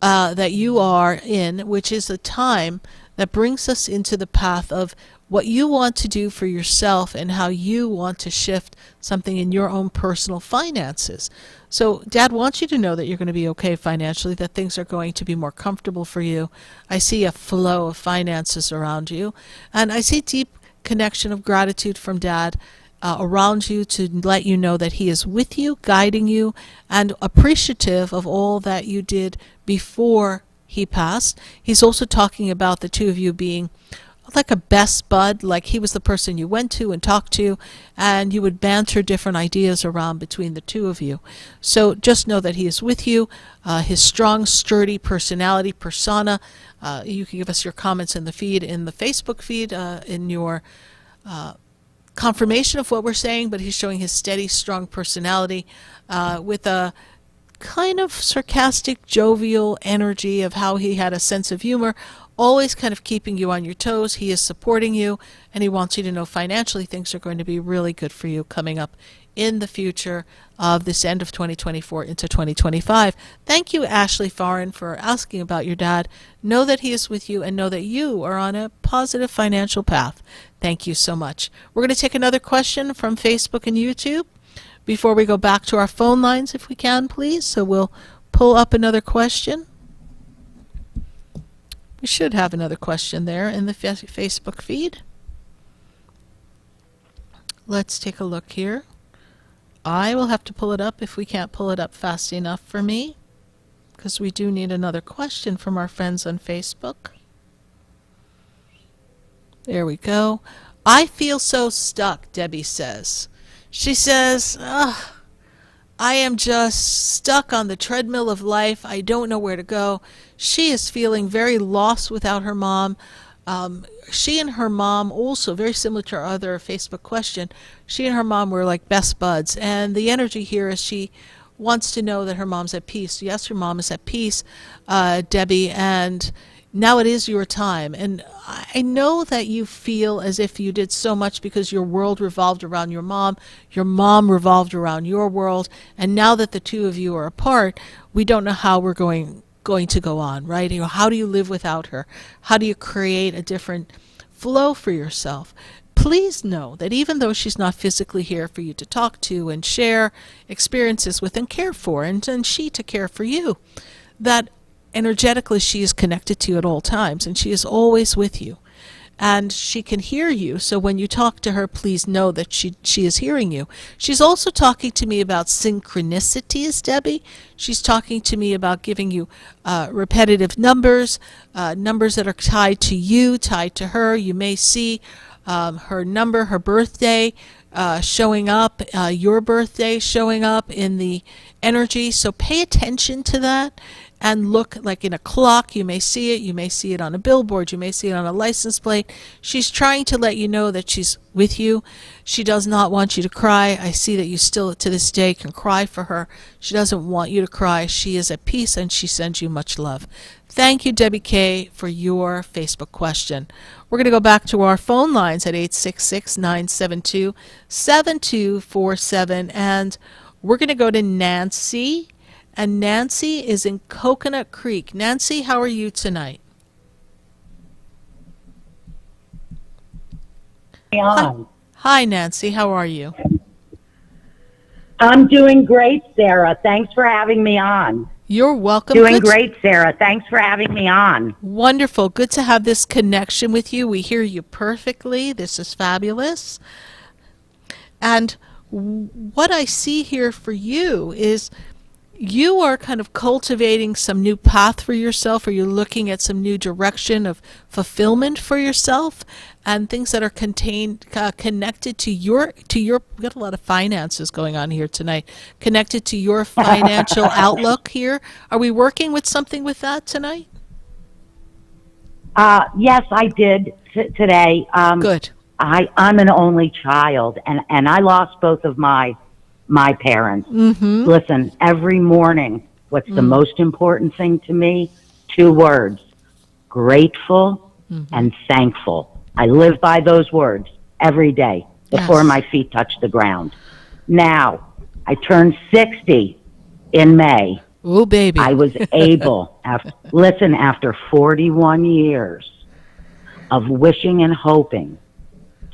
[SPEAKER 3] that you are in, which is a time that brings us into the path of what you want to do for yourself and how you want to shift something in your own personal finances. So Dad wants you to know that you're going to be okay financially, that things are going to be more comfortable for you. I see a flow of finances around you, and I see deep connection of gratitude from Dad around you to let you know that he is with you, guiding you, and appreciative of all that you did before he passed. He's also talking about the two of you being like a best bud, like he was the person you went to and talked to, and you would banter different ideas around between the two of you. So just know that he is with you. His strong, sturdy personality, persona. You can give us your comments in the feed, in the Facebook feed, in your confirmation of what we're saying, but he's showing his steady, strong personality with a kind of sarcastic, jovial energy of how he had a sense of humor, always kind of keeping you on your toes. He is supporting you, and he wants you to know financially things are going to be really good for you coming up in the future of this end of 2024 into 2025. Thank you, Ashley Farron, for asking about your dad. Know that he is with you, and know that you are on a positive financial path. Thank you so much. We're going to take another question from Facebook and YouTube before we go back to our phone lines, if we can, please. So we'll pull up another question. We should have another question there in the Facebook feed. Let's take a look here. I will have to pull it up if we can't pull it up fast enough for me, because we do need another question from our friends on Facebook. There we go. I feel so stuck, Debbie says. She says, I am just stuck on the treadmill of life. I don't know where to go. She is feeling very lost without her mom. She and her mom also, very similar to our other Facebook question, she and her mom were like best buds. And the energy here is she wants to know that her mom's at peace. Yes, her mom is at peace, Debbie, and now it is your time. And I know that you feel as if you did so much because your world revolved around your mom revolved around your world, and now that the two of you are apart, we don't know how we're going to go on, right? How do you live without her? How do you create a different flow for yourself? Please know that even though she's not physically here for you to talk to and share experiences with and care for, and she to care for you, that energetically she is connected to you at all times, and she is always with you, and she can hear you. So when you talk to her, please know that she is hearing you. She's also talking to me about synchronicities, Debbie. She's talking to me about giving you repetitive numbers, numbers that are tied to you, tied to her. You may see her number, her birthday showing up, your birthday showing up in the energy. So pay attention to that. And look, like in a clock, you may see it on a billboard, you may see it on a license plate. She's trying to let you know that she's with you. She does not want you to cry. I see that you still to this day can cry for her. She doesn't want you to cry. She is at peace, and she sends you much love. Thank you, Debbie K., for your Facebook question. We're going to go back to our phone lines at 866-972-7247, and we're going to go to Nancy. And Nancy is in Coconut Creek. Nancy, how are you tonight?
[SPEAKER 8] Hi.
[SPEAKER 3] Hi, Nancy. How are you?
[SPEAKER 11] I'm doing great, Sarah. Thanks for having me on.
[SPEAKER 3] You're welcome.
[SPEAKER 11] Doing great, Sarah. Thanks for having me on.
[SPEAKER 3] Wonderful. Good to have this connection with you. We hear you perfectly. This is fabulous. And what I see here for you is you are kind of cultivating some new path for yourself, or you're looking at some new direction of fulfillment for yourself, and things that are connected to your, we got a lot of finances going on here tonight, connected to your financial outlook here. Are we working with something with that tonight?
[SPEAKER 11] Yes, I did today.
[SPEAKER 3] Good.
[SPEAKER 11] I'm an only child, and I lost both of my parents.
[SPEAKER 3] Mm-hmm.
[SPEAKER 11] Listen, every morning, what's the most important thing to me? 2 words: grateful and thankful. I live by those words every day before my feet touch the ground. Now, I turned 60 in May.
[SPEAKER 3] Oh, baby.
[SPEAKER 11] I was able, after 41 years of wishing and hoping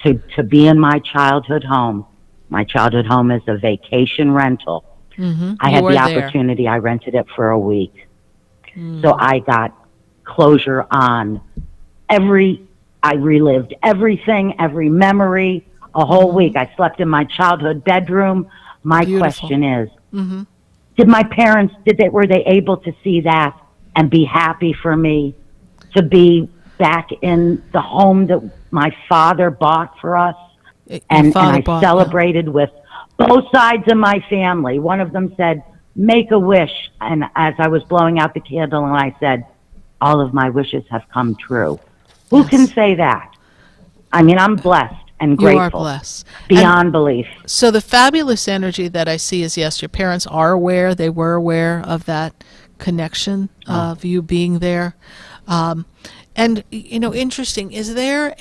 [SPEAKER 11] to be in my childhood home. My childhood home is a vacation rental. I had the opportunity. I rented it for a week. So I got closure on I relived everything, every memory, a whole week. I slept in my childhood bedroom. My question is, did my parents, were they able to see that and be happy for me to be back in the home that my father bought for us? And I celebrated with both sides of my family. One of them said, make a wish. And as I was blowing out the candle, and I said, all of my wishes have come true. Who can say that? I mean, I'm blessed and grateful.
[SPEAKER 3] You are blessed.
[SPEAKER 11] Beyond belief.
[SPEAKER 3] So the fabulous energy that I see is, yes, your parents are aware. They were aware of that connection of you being there. And, interesting, is there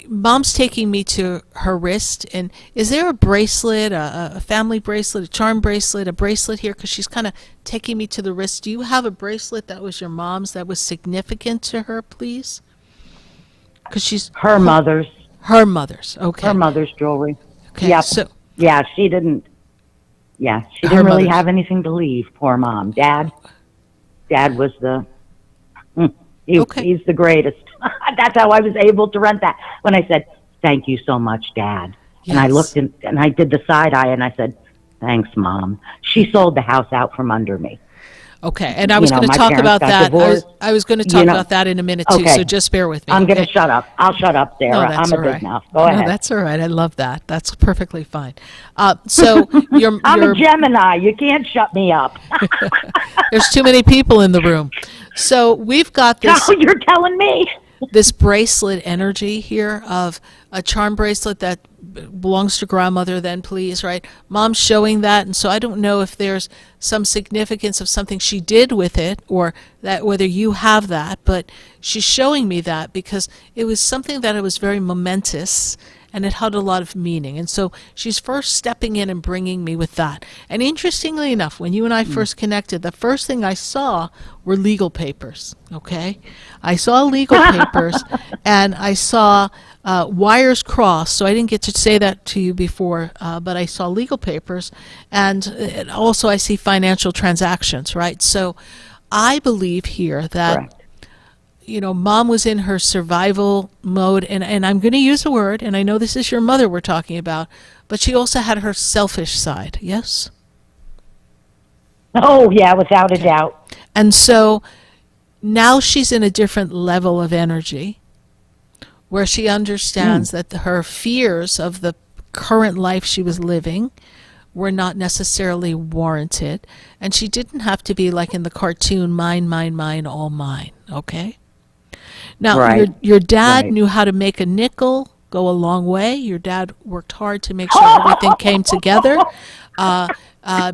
[SPEAKER 3] Mom's taking me to her wrist, and is there a bracelet, a family bracelet, a charm bracelet, a bracelet here? Because she's kind of taking me to the wrist. Do you have a bracelet that was your mom's that was significant to her, please? Because she's
[SPEAKER 11] her mother's.
[SPEAKER 3] Her mother's, okay.
[SPEAKER 11] Her mother's jewelry.
[SPEAKER 3] Okay,
[SPEAKER 11] yep.
[SPEAKER 3] so
[SPEAKER 11] she didn't really have anything to leave. Poor Mom. Dad was he's the greatest. That's how I was able to rent that. When I said, thank you so much, Dad. Yes. And I looked and I did the side eye and I said, thanks, Mom. She sold the house out from under me.
[SPEAKER 3] Okay, and I was going to talk about that. I was going to talk about that in a minute, too, so just bear with me.
[SPEAKER 11] I'm going to shut up. I'll shut up, Sarah. I'm a big mouth. Go ahead.
[SPEAKER 3] No, that's all right. I love that. That's perfectly fine. So
[SPEAKER 11] I'm a Gemini. You can't shut me up.
[SPEAKER 3] There's too many people in the room. So we've got this.
[SPEAKER 11] No, you're telling me.
[SPEAKER 3] This bracelet energy here of a charm bracelet that belongs to grandmother, then please, right? Mom's showing that, and so I don't know if there's some significance of something she did with it, or that whether you have that, but she's showing me that because it was something that it was very momentous, and it had a lot of meaning. And so she's first stepping in and bringing me with that. And interestingly enough, when you and I first connected, the first thing I saw were legal papers, okay? I saw legal papers, and I saw wires crossed, so I didn't get to say that to you before, but I saw legal papers, and also I see financial transactions, right? So I believe here that
[SPEAKER 11] Correct.
[SPEAKER 3] Mom was in her survival mode, and I'm going to use a word, and I know this is your mother we're talking about, but she also had her selfish side, yes?
[SPEAKER 11] Oh, yeah, without a doubt.
[SPEAKER 3] And so now she's in a different level of energy where she understands that her fears of the current life she was living were not necessarily warranted, and she didn't have to be like in the cartoon, mine, mine, mine, all mine, okay? Now, your dad knew how to make a nickel go a long way. Your dad worked hard to make sure everything came together.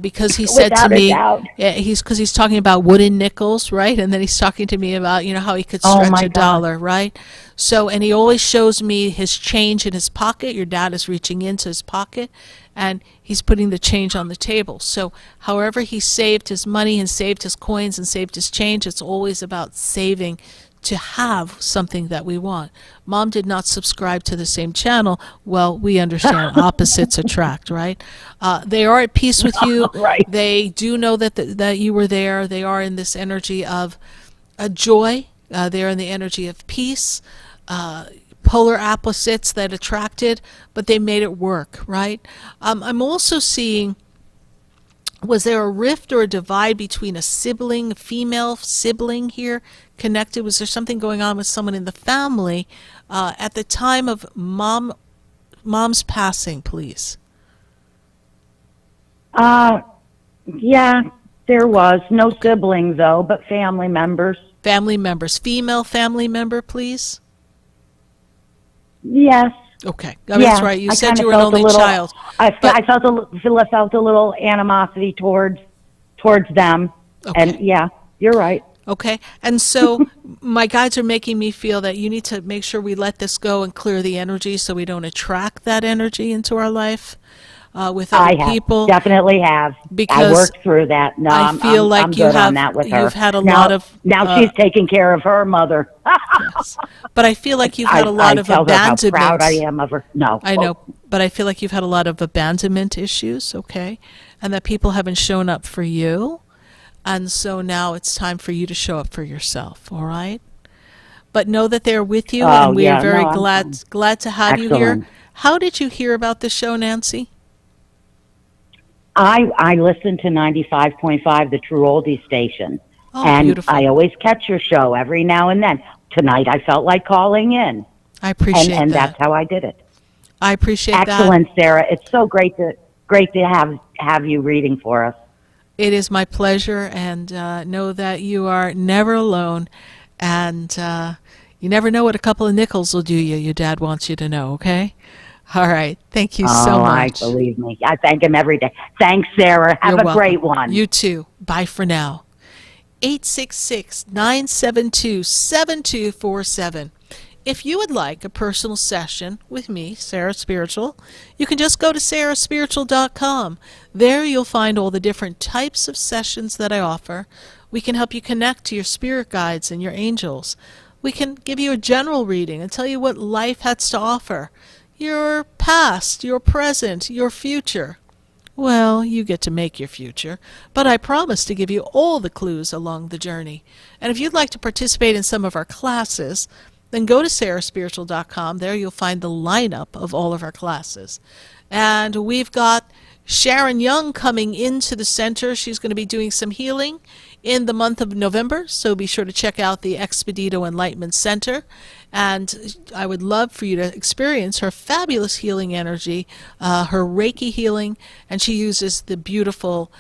[SPEAKER 3] Because he said to me, he's talking about wooden nickels, right? And then he's talking to me about, how he could stretch a dollar, right? So, and he always shows me his change in his pocket. Your dad is reaching into his pocket, and he's putting the change on the table. So, however he saved his money and saved his coins and saved his change, it's always about saving to have something that we want. Mom did not subscribe to the same channel. Well, we understand opposites attract, right? They are at peace with you.
[SPEAKER 11] Right.
[SPEAKER 3] They do know that you were there. They are in this energy of joy. They're in the energy of peace. Polar opposites that attracted, but they made it work, right? I'm also seeing, was there a rift or a divide between a sibling, a female sibling here connected? Was there something going on with someone in the family at the time of mom's passing, please?
[SPEAKER 11] Yeah, there was. No sibling, though, but family members.
[SPEAKER 3] Family members. Female family member, please?
[SPEAKER 11] Yes.
[SPEAKER 3] Okay. Oh, that's right. You said you were an only child.
[SPEAKER 11] I felt a little animosity towards them.
[SPEAKER 3] Okay.
[SPEAKER 11] And yeah, you're right.
[SPEAKER 3] Okay. And so my guides are making me feel that you need to make sure we let this go and clear the energy so we don't attract that energy into our life with other people.
[SPEAKER 11] Definitely have.
[SPEAKER 3] Because
[SPEAKER 11] I worked through that. No,
[SPEAKER 3] I feel like
[SPEAKER 11] I'm
[SPEAKER 3] you
[SPEAKER 11] good
[SPEAKER 3] have,
[SPEAKER 11] on that with her.
[SPEAKER 3] you've had a lot of...
[SPEAKER 11] Now she's taking care of her mother.
[SPEAKER 3] Yes. But I feel like you've had a lot of
[SPEAKER 11] tell her how
[SPEAKER 3] abandonment.
[SPEAKER 11] proud I am of her. No.
[SPEAKER 3] I know, but I feel like you've had a lot of abandonment issues, okay? And that people haven't shown up for you. And so now it's time for you to show up for yourself, all right? But know that they're with you, and we are very glad to have you here. How did you hear about the show, Nancy?
[SPEAKER 11] I listen to 95.5, the True Oldie station.
[SPEAKER 3] Oh,
[SPEAKER 11] and
[SPEAKER 3] beautiful.
[SPEAKER 11] I always catch your show every now and then. Tonight I felt like calling in.
[SPEAKER 3] I appreciate that.
[SPEAKER 11] And that's how I did it.
[SPEAKER 3] I appreciate that.
[SPEAKER 11] Excellent, Sarah. It's so great to have you reading for us.
[SPEAKER 3] It is my pleasure, and know that you are never alone, and you never know what a couple of nickels will do you. Your dad wants you to know, okay? All right. Thank you so much.
[SPEAKER 11] Believe me. I thank him every day. Thanks, Sarah. Have
[SPEAKER 3] You're
[SPEAKER 11] a
[SPEAKER 3] welcome.
[SPEAKER 11] great one.
[SPEAKER 3] You too. Bye for now. 866-972-7247. If you would like a personal session with me, Sarah Spiritual, you can just go to SarahSpiritual.com. There you'll find all the different types of sessions that I offer. We can help you connect to your spirit guides and your angels. We can give you a general reading and tell you what life has to offer. Your past, your present, your future. Well, you get to make your future, but I promise to give you all the clues along the journey. And if you'd like to participate in some of our classes, then go to SarahSpiritual.com. There you'll find the lineup of all of our classes. And we've got Sharon Young coming into the center. She's going to be doing some healing in the month of November, so be sure to check out the Expedito Enlightenment Center. And I would love for you to experience her fabulous healing energy, her Reiki healing, and she uses the beautiful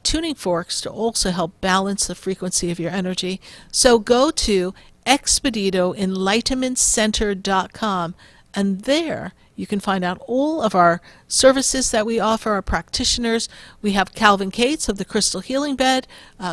[SPEAKER 3] tuning forks to also help balance the frequency of your energy. So go to ExpeditoEnlightenmentCenter.com, and there you can find out all of our services that we offer our practitioners. We have Calvin Cates of the Crystal Healing Bed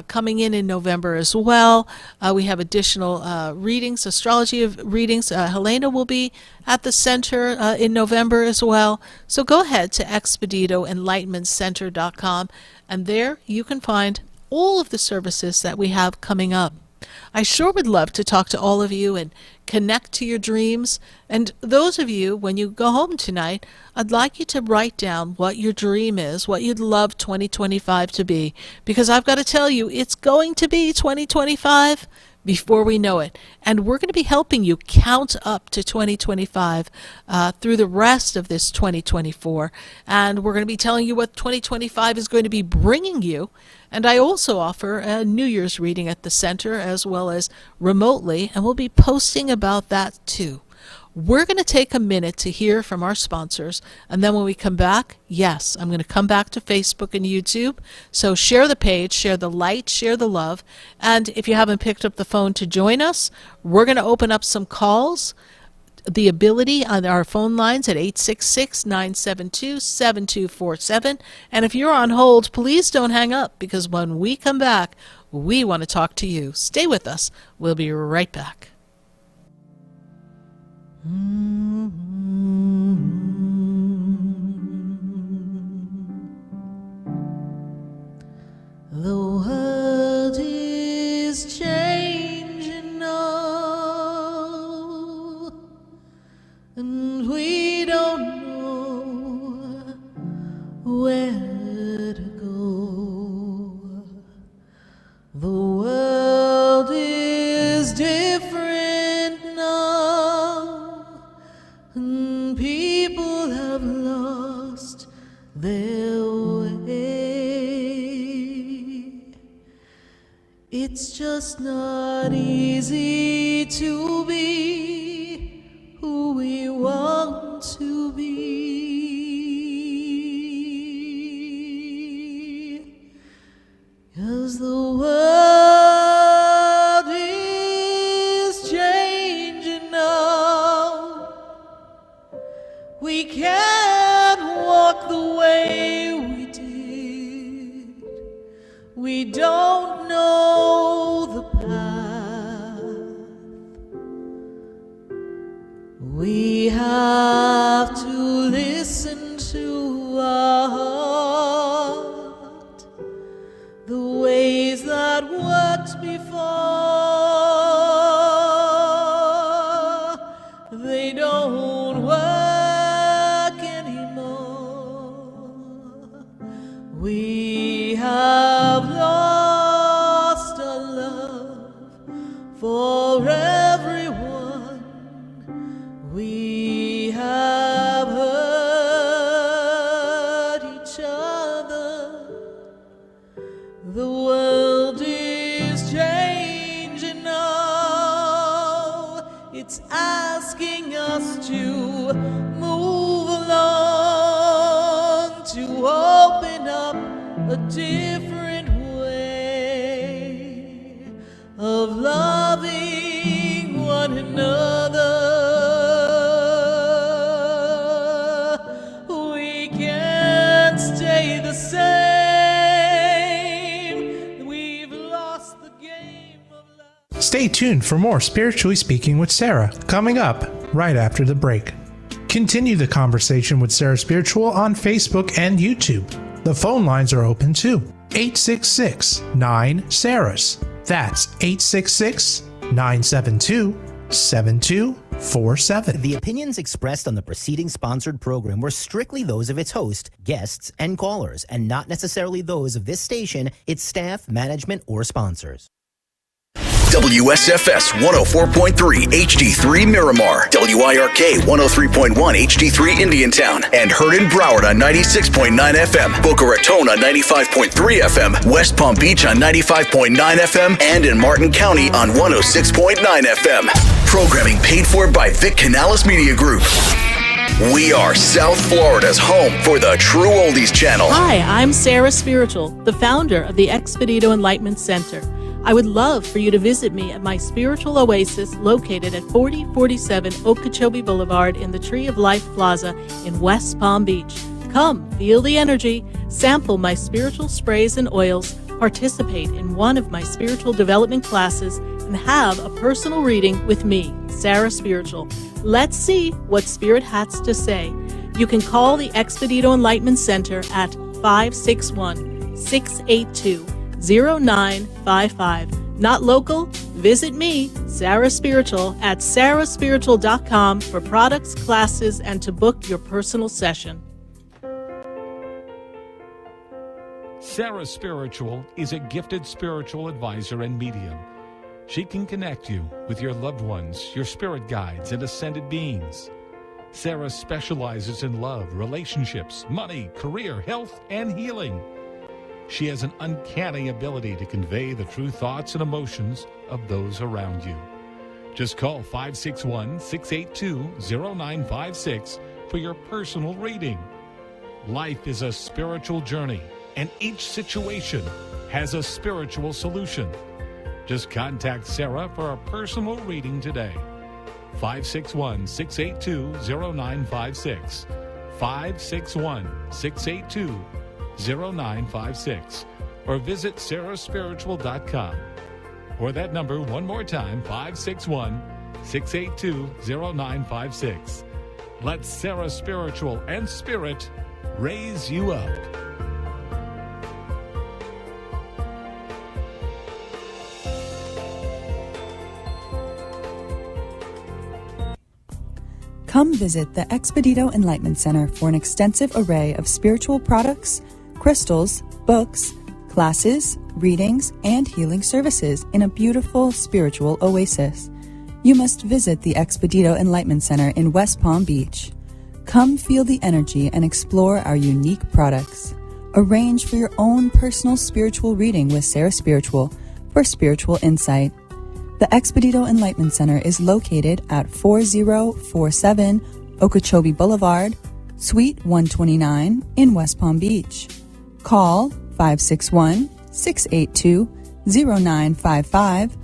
[SPEAKER 3] coming in November as well. We have additional readings, astrology readings. Helena will be at the center in November as well. So go ahead to ExpeditoEnlightenmentCenter.com, and there you can find all of the services that we have coming up. I sure would love to talk to all of you and connect to your dreams. And those of you, when you go home tonight, I'd like you to write down what your dream is, what you'd love 2025 to be. Because I've got to tell you, it's going to be 2025 before we know it. And we're going to be helping you count up to 2025 through the rest of this 2024. And we're going to be telling you what 2025 is going to be bringing you. And I also offer a New Year's reading at the center as well as remotely, and we'll be posting about that too. We're going to take a minute to hear from our sponsors, and then when we come back, yes, I'm going to come back to Facebook and YouTube. So share the page, share the light, share the love. And if you haven't picked up the phone to join us, we're going to open up some calls. The ability on our phone lines at 866-972-7247. And if you're on hold, please don't hang up, because when we come back, we want to talk to you. Stay with us. We'll be right back.
[SPEAKER 4] The world is changing on. and we don't know where to go. The world is different now, and people have lost their way. It's just not easy to be who we want to be, 'cause the world is changing now. We can't walk the way we did. We don't know the path. We have to listen to our heart, the ways that worked before, they don't work anymore. We have lost our love for everyone. We have hurt each other. The world is changing now. It's asking us to move along, to open up a different way of loving one another. We can't stay the same. We've lost the game of love.
[SPEAKER 2] Stay tuned for more Spiritually Speaking with Sarah, coming up right after the break. Continue the conversation with Sarah Spiritual on Facebook and YouTube. The phone lines are open too. 866-9-SARAHS. That's 866-972-7247.
[SPEAKER 5] The opinions expressed on the preceding sponsored program were strictly those of its host, guests, and callers, and not necessarily those of this station, its staff, management, or sponsors.
[SPEAKER 6] WSFS 104.3 HD3 Miramar, WIRK 103.1 HD3 Indiantown, and heard in Broward on 96.9 FM, Boca Raton on 95.3 FM, West Palm Beach on 95.9 FM, and in Martin County on 106.9 FM. Programming paid for by Vic Canales Media Group. We are South Florida's home for the True Oldies channel.
[SPEAKER 3] Hi, I'm Sarah Spiritual, the founder of the Expedito Enlightenment Center. I would love for you to visit me at my spiritual oasis located at 4047 Okeechobee Boulevard in the Tree of Life Plaza in West Palm Beach. Come, feel the energy, sample my spiritual sprays and oils, participate in one of my spiritual development classes, and have a personal reading with me, Sarah Spiritual. Let's see what Spirit has to say. You can call the Expedito Enlightenment Center at 561-682-0955. Not local? Visit me, Sarah Spiritual, at sarahspiritual.com for products, classes, and to book your personal session.
[SPEAKER 7] Sarah Spiritual is a gifted spiritual advisor and medium. She can connect you with your loved ones, your spirit guides, and ascended beings. Sarah specializes in love, relationships, money, career, health, and healing. She has an uncanny ability to convey the true thoughts and emotions of those around you. Just call 561-682-0956 for your personal reading. Life is a spiritual journey, and each situation has a spiritual solution. Just contact Sarah for a personal reading today. 561-682-0956. 561-682-0956. Or visit SarahSpiritual.com. Or that number one more time, 561-682-0956. Let Sarah Spiritual and Spirit raise you up.
[SPEAKER 9] Come visit the Expedito Enlightenment Center for an extensive array of spiritual products, crystals, books, classes, readings, and healing services in a beautiful spiritual oasis. You must visit the Expedito Enlightenment Center in West Palm Beach. Come feel the energy and explore our unique products. Arrange for your own personal spiritual reading with SarahSpiritual for spiritual insight. The Expedito Enlightenment Center is located at 4047 Okeechobee Boulevard, Suite 129 in West Palm Beach. Call 561-682-0955.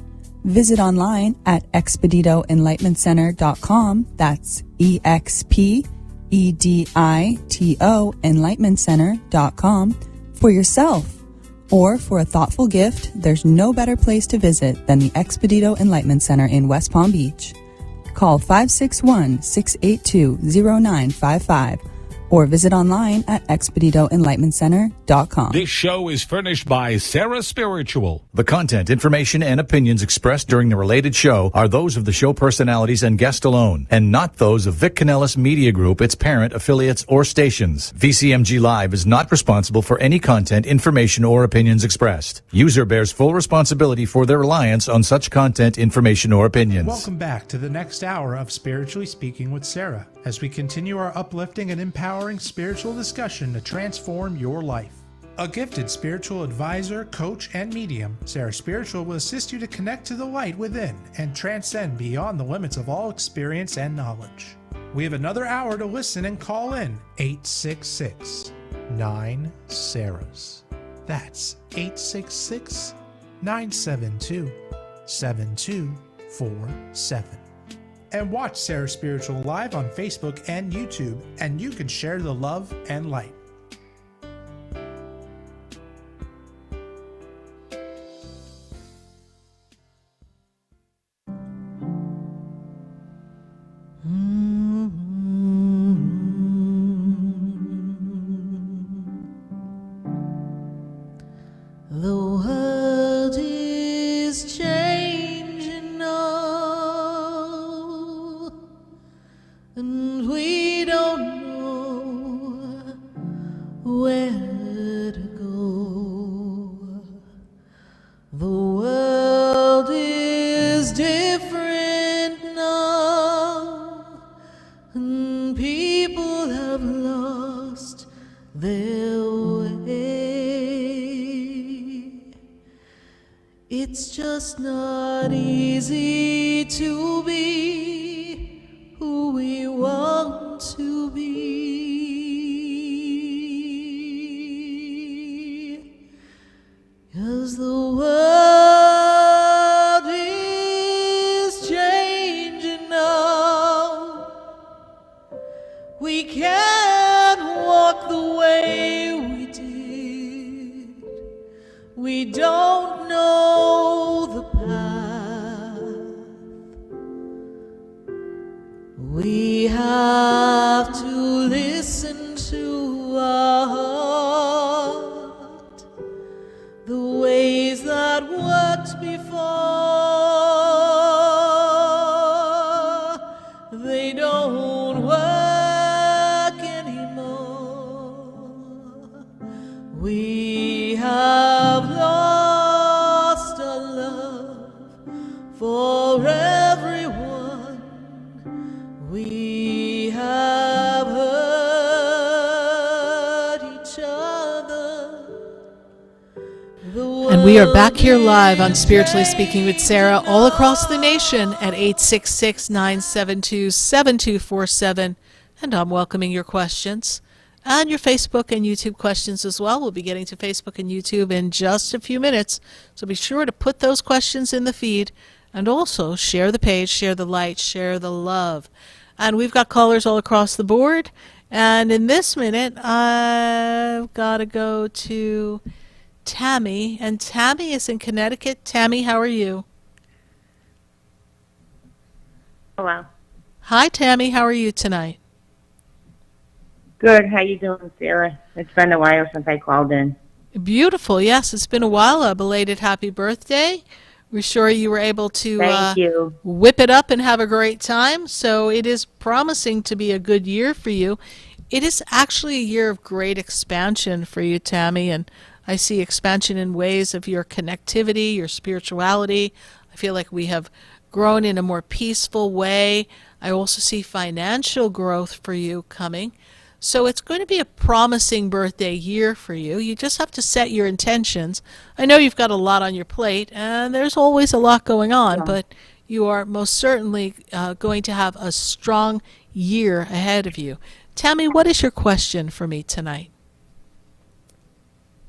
[SPEAKER 9] Visit online at expeditoenlightenmentcenter.com. That's EXPEDITO enlightenmentcenter.com for yourself. Or for a thoughtful gift, there's no better place to visit than the Expedito Enlightenment Center in West Palm Beach. Call 561-682-0955 or visit online at expeditoenlightenmentcenter.com.
[SPEAKER 7] This show is furnished by SarahSpiritual.
[SPEAKER 1] The content, information, and opinions expressed during the related show are those of the show personalities and guest alone, and not those of Vic Canellis Media Group, its parent, affiliates, or stations. VCMG Live is not responsible for any content, information, or opinions expressed. User bears full responsibility for their reliance on such content, information, or opinions.
[SPEAKER 2] Welcome back to the next hour of Spiritually Speaking with Sarah, as we continue our uplifting and empowering spiritual discussion to transform your life. A gifted spiritual advisor, coach, and medium, SarahSpiritual will assist you to connect to the light within and transcend beyond the limits of all experience and knowledge. We have another hour to listen and call in 866-9-SARAHs. That's 866-972-7247. And watch SarahSpiritual live on Facebook and YouTube, and you can share the love and light.
[SPEAKER 4] The world is changing now, and we don't know where to go. The world is different now, and people have lost their way. It's just not easy to be who we want to be, 'cause the world is changing now. We can't walk the way we did. We don't know the path. We have to listen to our heart. The ways that worked before, they don't work anymore. We have lost our love for everyone. We have hurt each other.
[SPEAKER 3] And we are back here live on Spiritually Speaking with Sarah all across the nation at 866-972-7247. And I'm welcoming your questions and your Facebook and YouTube questions as well. We'll be getting to Facebook and YouTube in just a few minutes. So be sure to put those questions in the feed and also share the page, share the light, share the love. And we've got callers all across the board. And in this minute, I've got to go to Tammy. And Tammy is in Connecticut. Tammy, how are you?
[SPEAKER 12] Hello.
[SPEAKER 3] Hi, Tammy. How are you tonight?
[SPEAKER 12] Good. How you doing, Sarah? It's been a while since I called in.
[SPEAKER 3] Beautiful. Yes, it's been a while. A belated happy birthday. We're sure you were able to
[SPEAKER 12] Thank you.
[SPEAKER 3] whip it up and have a great time. So it is promising to be a good year for you. It is actually a year of great expansion for you, Tammy, and I see expansion in ways of your connectivity, your spirituality. I feel like we have grown in a more peaceful way. I also see financial growth for you coming. So it's going to be a promising birthday year for you. You just have to set your intentions. I know you've got a lot on your plate, and there's always a lot going on, but you are most certainly going to have a strong year ahead of you. Tammy, what is your question for me tonight?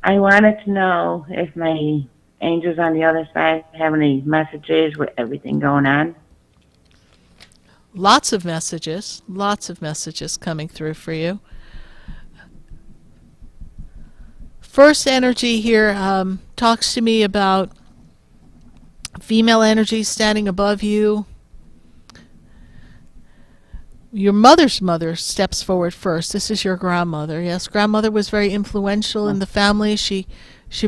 [SPEAKER 12] I wanted to know if my angels on the other side have any messages with everything going on.
[SPEAKER 3] Lots of messages coming through for you. First energy here talks to me about female energy standing above you. Your mother's mother steps forward first. This is your grandmother. Yes, grandmother was very influential in the family. She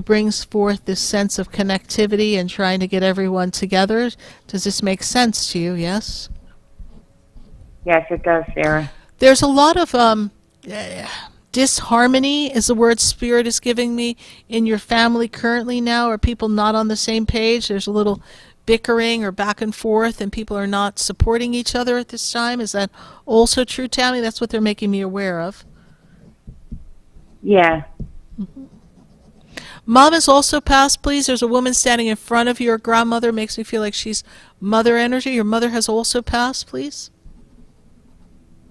[SPEAKER 3] brings forth this sense of connectivity and trying to get everyone together. Does this make sense to you? Yes?
[SPEAKER 12] Yes, it does, Sarah.
[SPEAKER 3] There's a lot of disharmony is the word Spirit is giving me in your family currently now. Are people not on the same page? There's a little bickering or back and forth and people are not supporting each other at this time. Is that also true, Tammy? That's what they're making me aware of.
[SPEAKER 12] Yeah.
[SPEAKER 3] Mm-hmm. Mom has also passed, please. There's a woman standing in front of your grandmother. Makes me feel like she's mother energy. Your mother has also passed, please.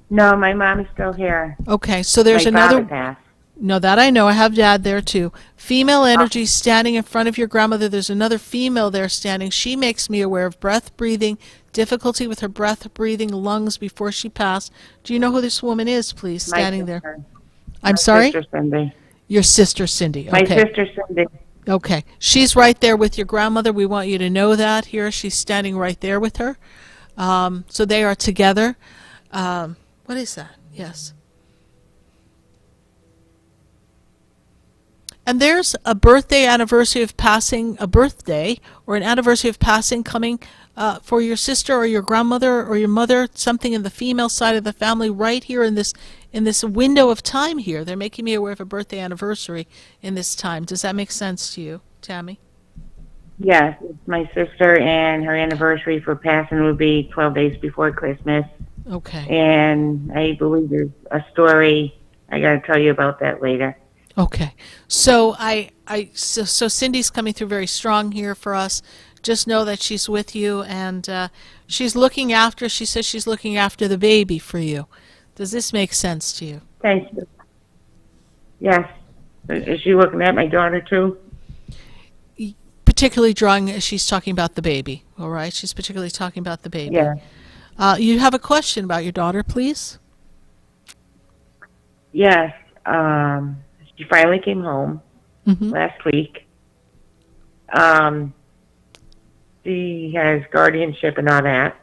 [SPEAKER 12] No, my mom is still here.
[SPEAKER 3] Okay, so there's
[SPEAKER 12] my
[SPEAKER 3] another.
[SPEAKER 12] father passed.
[SPEAKER 3] No, that I know. I have Dad there too. Female energy standing in front of your grandmother. There's another female there standing. She makes me aware of breath breathing, difficulty with her breath breathing, lungs before she passed. Do you know who this woman is, please, standing there? I'm sorry?
[SPEAKER 12] Sister Cindy.
[SPEAKER 3] Your sister Cindy.
[SPEAKER 12] My
[SPEAKER 3] Okay.
[SPEAKER 12] sister Cindy.
[SPEAKER 3] Okay. She's right there with your grandmother. We want you to know that here. She's standing right there with her. So they are together. What is that? Yes. And there's a birthday anniversary of passing, a birthday or an anniversary of passing coming for your sister or your grandmother or your mother, something in the female side of the family right here in this window of time here. They're making me aware of a birthday anniversary in this time. Does that make sense to you, Tammy?
[SPEAKER 12] Yes, my sister, and her anniversary for passing would be 12 days before Christmas.
[SPEAKER 3] Okay.
[SPEAKER 12] And I believe there's a story. I got to tell you about that later.
[SPEAKER 3] Okay. So so Cindy's coming through very strong here for us. Just know that she's with you and she's looking after, she says she's looking after the baby for you. Does this make sense to you?
[SPEAKER 12] Thank you. Yes. Is she looking at my daughter too?
[SPEAKER 3] Particularly drawing, she's talking about the baby, all right? She's particularly talking about the baby.
[SPEAKER 12] Yeah.
[SPEAKER 3] You have a question about your daughter, please?
[SPEAKER 12] Yes. She finally came home last week. She has guardianship and all that.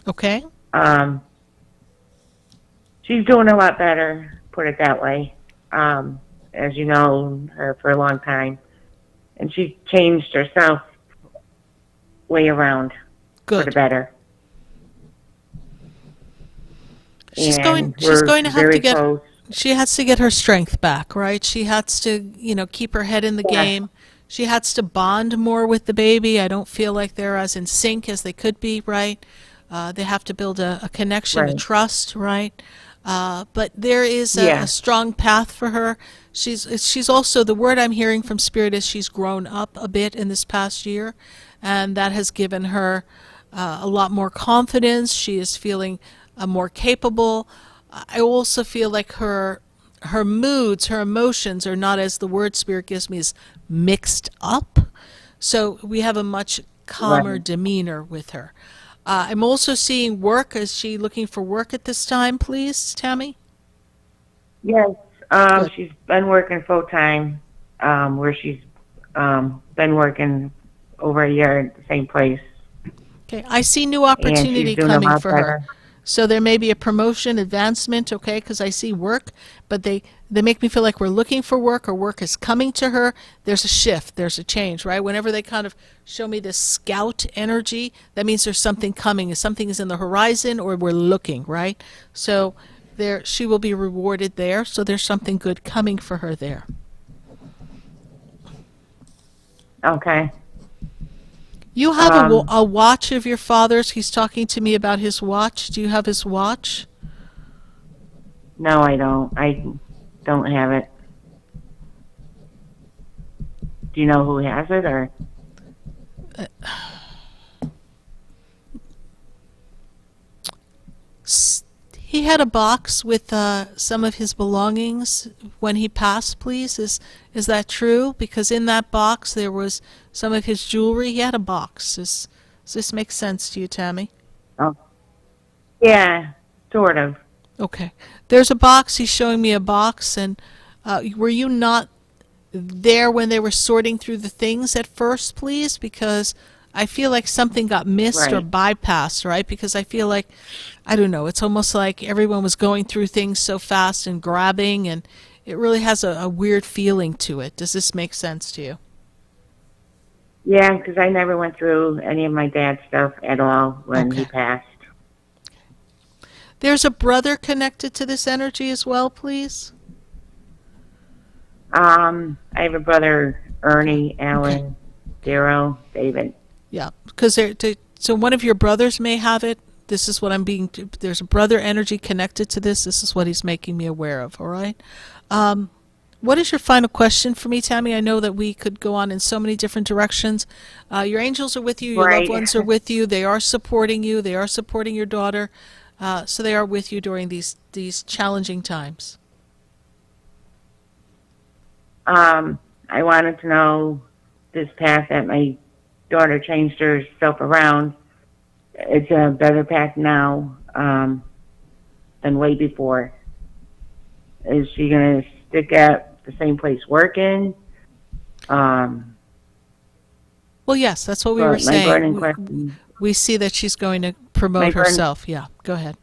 [SPEAKER 3] Okay.
[SPEAKER 12] She's doing a lot better, put it that way. As you know, her for a long time. And she changed herself way around for the better.
[SPEAKER 3] She's going to have to get close. She has to get her strength back, right? She has to, keep her head in the game. She has to bond more with the baby. I don't feel like they're as in sync as they could be, right? They have to build a connection, a trust, right? But there is a strong path for her. She's also, the word I'm hearing from Spirit is she's grown up a bit in this past year, and that has given her a lot more confidence. She is feeling more capable. I also feel like her moods, her emotions are not, as the word Spirit gives me, is mixed up. So we have a much calmer demeanor with her. I'm also seeing work. Is she looking for work at this time, please, Tammy?
[SPEAKER 12] Yes. She's been working full-time, where she's been working over a year at the same place.
[SPEAKER 3] Okay. I see new opportunity coming for her. So there may be a promotion, advancement, okay, because I see work, but they make me feel like we're looking for work or work is coming to her. There's a shift, there's a change, right? Whenever they kind of show me this scout energy, that means there's something coming. Something is in the horizon or we're looking, right? So she will be rewarded there. So there's something good coming for her there.
[SPEAKER 12] Okay.
[SPEAKER 3] You have a watch of your father's. He's talking to me about his watch. Do you have his watch?
[SPEAKER 12] No, I don't. I don't have it. Do you know who has it, or?
[SPEAKER 3] He had a box with some of his belongings when he passed, please. Is that true? Because in that box there was some of his jewelry. He had a box. Does this make sense to you, Tammy?
[SPEAKER 12] Oh, yeah, sort of.
[SPEAKER 3] Okay. There's a box. He's showing me a box. And were you not there when they were sorting through the things at first, please? Because I feel like something got missed or bypassed, right? Because I feel like, I don't know, it's almost like everyone was going through things so fast and grabbing, and it really has a weird feeling to it. Does this make sense to you?
[SPEAKER 12] Yeah, because I never went through any of my dad's stuff at all when he passed.
[SPEAKER 3] There's a brother connected to this energy as well, please?
[SPEAKER 12] I have a brother, Ernie, Alan, Darrow, David.
[SPEAKER 3] Yeah, because so one of your brothers may have it. This is what there's a brother energy connected to this. This is what he's making me aware of, all right? What is your final question for me, Tammy? I know that we could go on in so many different directions. Your angels are with you. Your loved ones are with you. They are supporting you. They are supporting your daughter. So they are with you during these challenging times.
[SPEAKER 12] I wanted to know this path that my daughter changed herself around. It's a better path now than way before. Is she going to stick at the same place working?
[SPEAKER 3] Well, yes, that's what we were saying. We see that she's going to promote herself. Yeah, go ahead.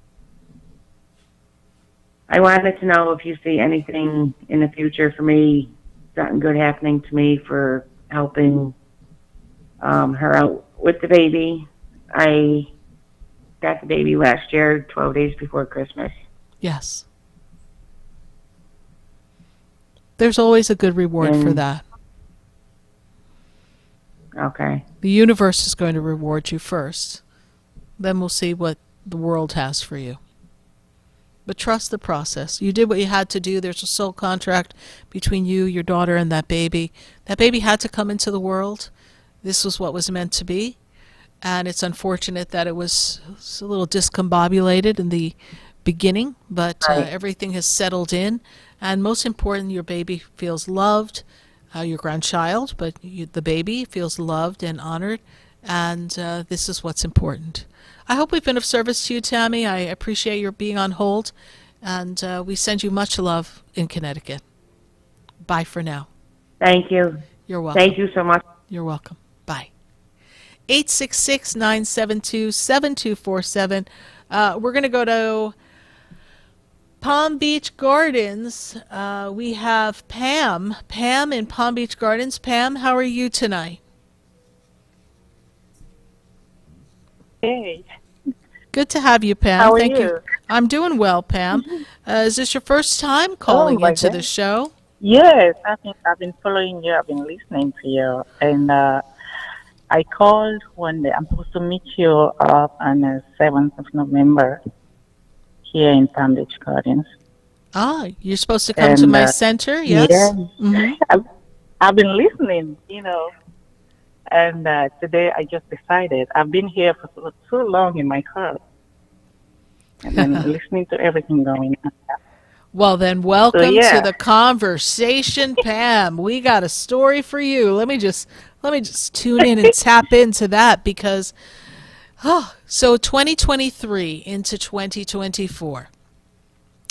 [SPEAKER 12] I wanted to know if you see anything in the future for me, something good happening to me for helping her out with the baby. I got the baby last year, 12 days before Christmas.
[SPEAKER 3] Yes. There's always a good reward for that.
[SPEAKER 12] Okay.
[SPEAKER 3] The universe is going to reward you first. Then we'll see what the world has for you. But trust the process. You did what you had to do. There's a soul contract between you, your daughter, and that baby. That baby had to come into the world. This was what was meant to be. And it's unfortunate that it was a little discombobulated in the beginning, but everything has settled in. And most important, your baby feels loved, your grandchild, but the baby feels loved and honored. And this is what's important. I hope we've been of service to you, Tammy. I appreciate your being on hold. And we send you much love in Connecticut. Bye for now.
[SPEAKER 12] Thank you.
[SPEAKER 3] You're welcome.
[SPEAKER 12] Thank you so much.
[SPEAKER 3] You're welcome. Bye. 866-972-7247. We're going to go to Palm Beach Gardens. We have Pam. Pam in Palm Beach Gardens. Pam, how are you tonight?
[SPEAKER 13] Hey.
[SPEAKER 3] Good to have you, Pam.
[SPEAKER 13] How are
[SPEAKER 3] Thank
[SPEAKER 13] you?
[SPEAKER 3] I'm doing well, Pam. Is this your first time calling into the show?
[SPEAKER 13] Yes, I've been following you. I've been listening to you, and I called one day. I'm supposed to meet you up on the 7th of November here in Palm Beach Gardens.
[SPEAKER 3] Ah, you're supposed to come to my center, yes?
[SPEAKER 13] Yeah.
[SPEAKER 3] Mm-hmm.
[SPEAKER 13] I've been listening, and today I just decided. I've been here for so long in my car, and then listening to everything going on.
[SPEAKER 3] Well, then, welcome to the conversation, Pam. We got a story for you. Let me just tune in and tap into that because, so 2023 into 2024.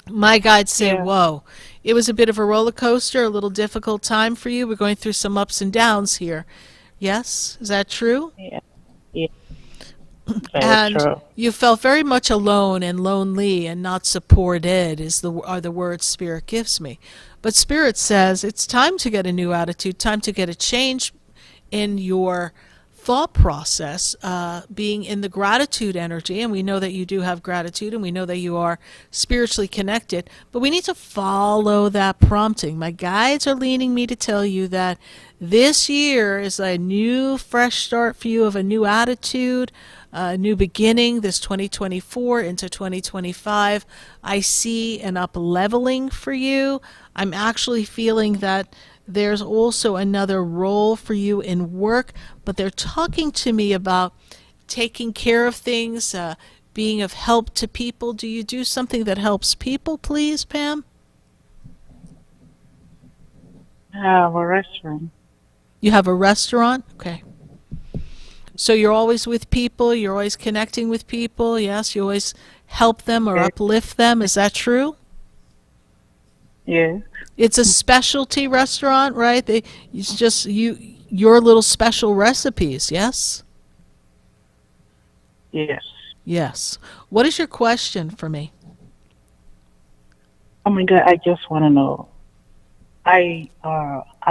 [SPEAKER 3] My guides say, whoa, it was a bit of a roller coaster, a little difficult time for you. We're going through some ups and downs here. Yes? Is that true?
[SPEAKER 13] Yeah.
[SPEAKER 3] And
[SPEAKER 13] true.
[SPEAKER 3] you felt very much alone and lonely and not supported are the words Spirit gives me. But Spirit says it's time to get a new attitude, time to get a change in your thought process, being in the gratitude energy. And we know that you do have gratitude, and we know that you are spiritually connected, but we need to follow that prompting. My guides are leading me to tell you that this year is a new, fresh start for you, of a new attitude, a new beginning, this 2024 into 2025. I see an up-leveling for you. I'm actually feeling that there's also another role for you in work, but they're talking to me about taking care of things, being of help to people. Do you do something that helps people, please, Pam?
[SPEAKER 13] I have a restaurant.
[SPEAKER 3] You have a restaurant? Okay. So you're always with people, you're always connecting with people, yes? You always help them or uplift them, is that true?
[SPEAKER 13] Yes.
[SPEAKER 3] It's a specialty restaurant, right? It's just your little special recipes, yes?
[SPEAKER 13] Yes.
[SPEAKER 3] Yes. What is your question for me?
[SPEAKER 13] Oh my God, I just want to know. I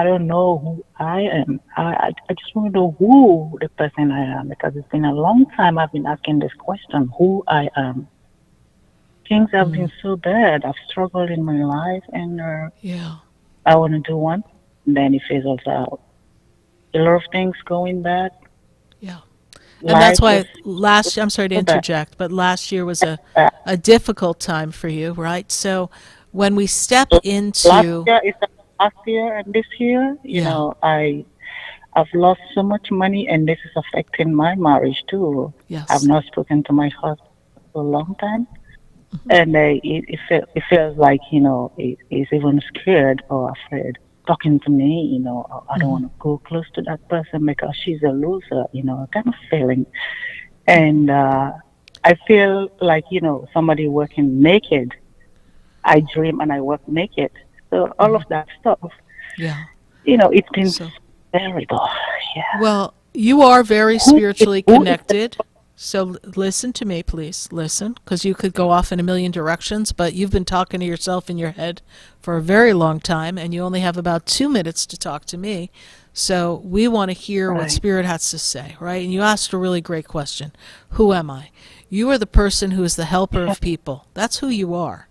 [SPEAKER 13] don't know who I am. I just want to know who the person I am, because it's been a long time I've been asking this question, who I am. Things have been so bad. I've struggled in my life, and I want to do one, and then it fizzles out. A lot of things going bad.
[SPEAKER 3] Yeah. And that's why I'm sorry to interject, but last year was a difficult time for you, right? So when we step into
[SPEAKER 13] last year and this year, you know, I've lost so much money, and this is affecting my marriage too.
[SPEAKER 3] Yes.
[SPEAKER 13] I've not spoken to my husband for a long time, and it feels like, you know, he's even scared or afraid talking to me. You know, I don't want to go close to that person because she's a loser. You know, kind of feeling, and I feel like, you know, somebody working naked. I dream and I work naked. So all of that stuff, you know, it's been terrible. Yeah.
[SPEAKER 3] Well, you are very spiritually connected. So listen to me, please. Listen, because you could go off in a million directions, but you've been talking to yourself in your head for a very long time, and you only have about 2 minutes to talk to me. So we want to hear what Spirit has to say, right? And you asked a really great question. Who am I? You are the person who is the helper of people. That's who you are.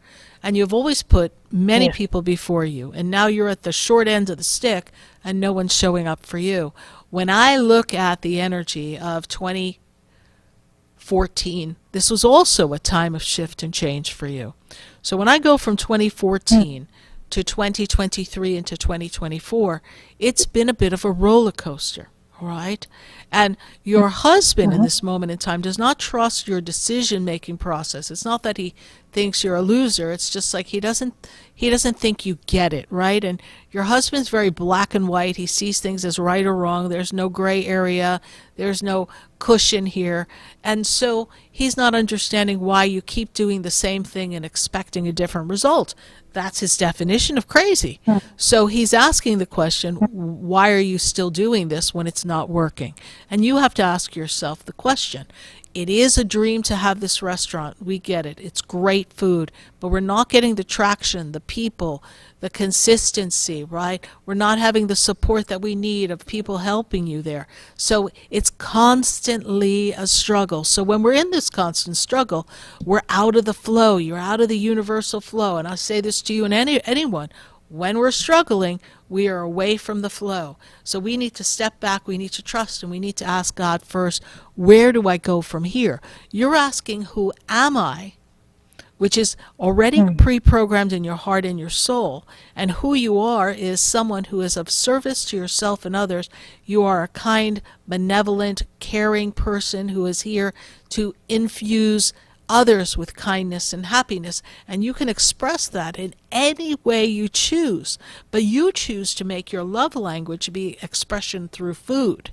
[SPEAKER 3] And you've always put many people before you, and now you're at the short end of the stick, and no one's showing up for you. When I look at the energy of 2014, this was also a time of shift and change for you. So when I go from 2014 to 2023 into 2024, it's been a bit of a roller coaster. All right? And your husband in this moment in time does not trust your decision-making process. It's not that he thinks you're a loser. It's just like he doesn't think you get it, right? And your husband's very black and white. He sees things as right or wrong. There's no gray area. There's no cushion here. And so he's not understanding why you keep doing the same thing and expecting a different result. That's his definition of crazy. So he's asking the question, why are you still doing this when it's not working? And you have to ask yourself the question. It is a dream to have this restaurant. We get it. It's great food, but we're not getting the traction, the people, the consistency, right? We're not having the support that we need of people helping you there. So it's constantly a struggle. So when we're in this constant struggle, we're out of the flow. You're out of the universal flow. And I say this to you and anyone. When we're struggling, we are away from the flow. So we need to step back, we need to trust, and we need to ask God first, where do I go from here? You're asking, who am I? Which is already pre-programmed in your heart and your soul. And who you are is someone who is of service to yourself and others. You are a kind, benevolent, caring person who is here to infuse others with kindness and happiness, and you can express that in any way you choose, but you choose to make your love language be expression through food.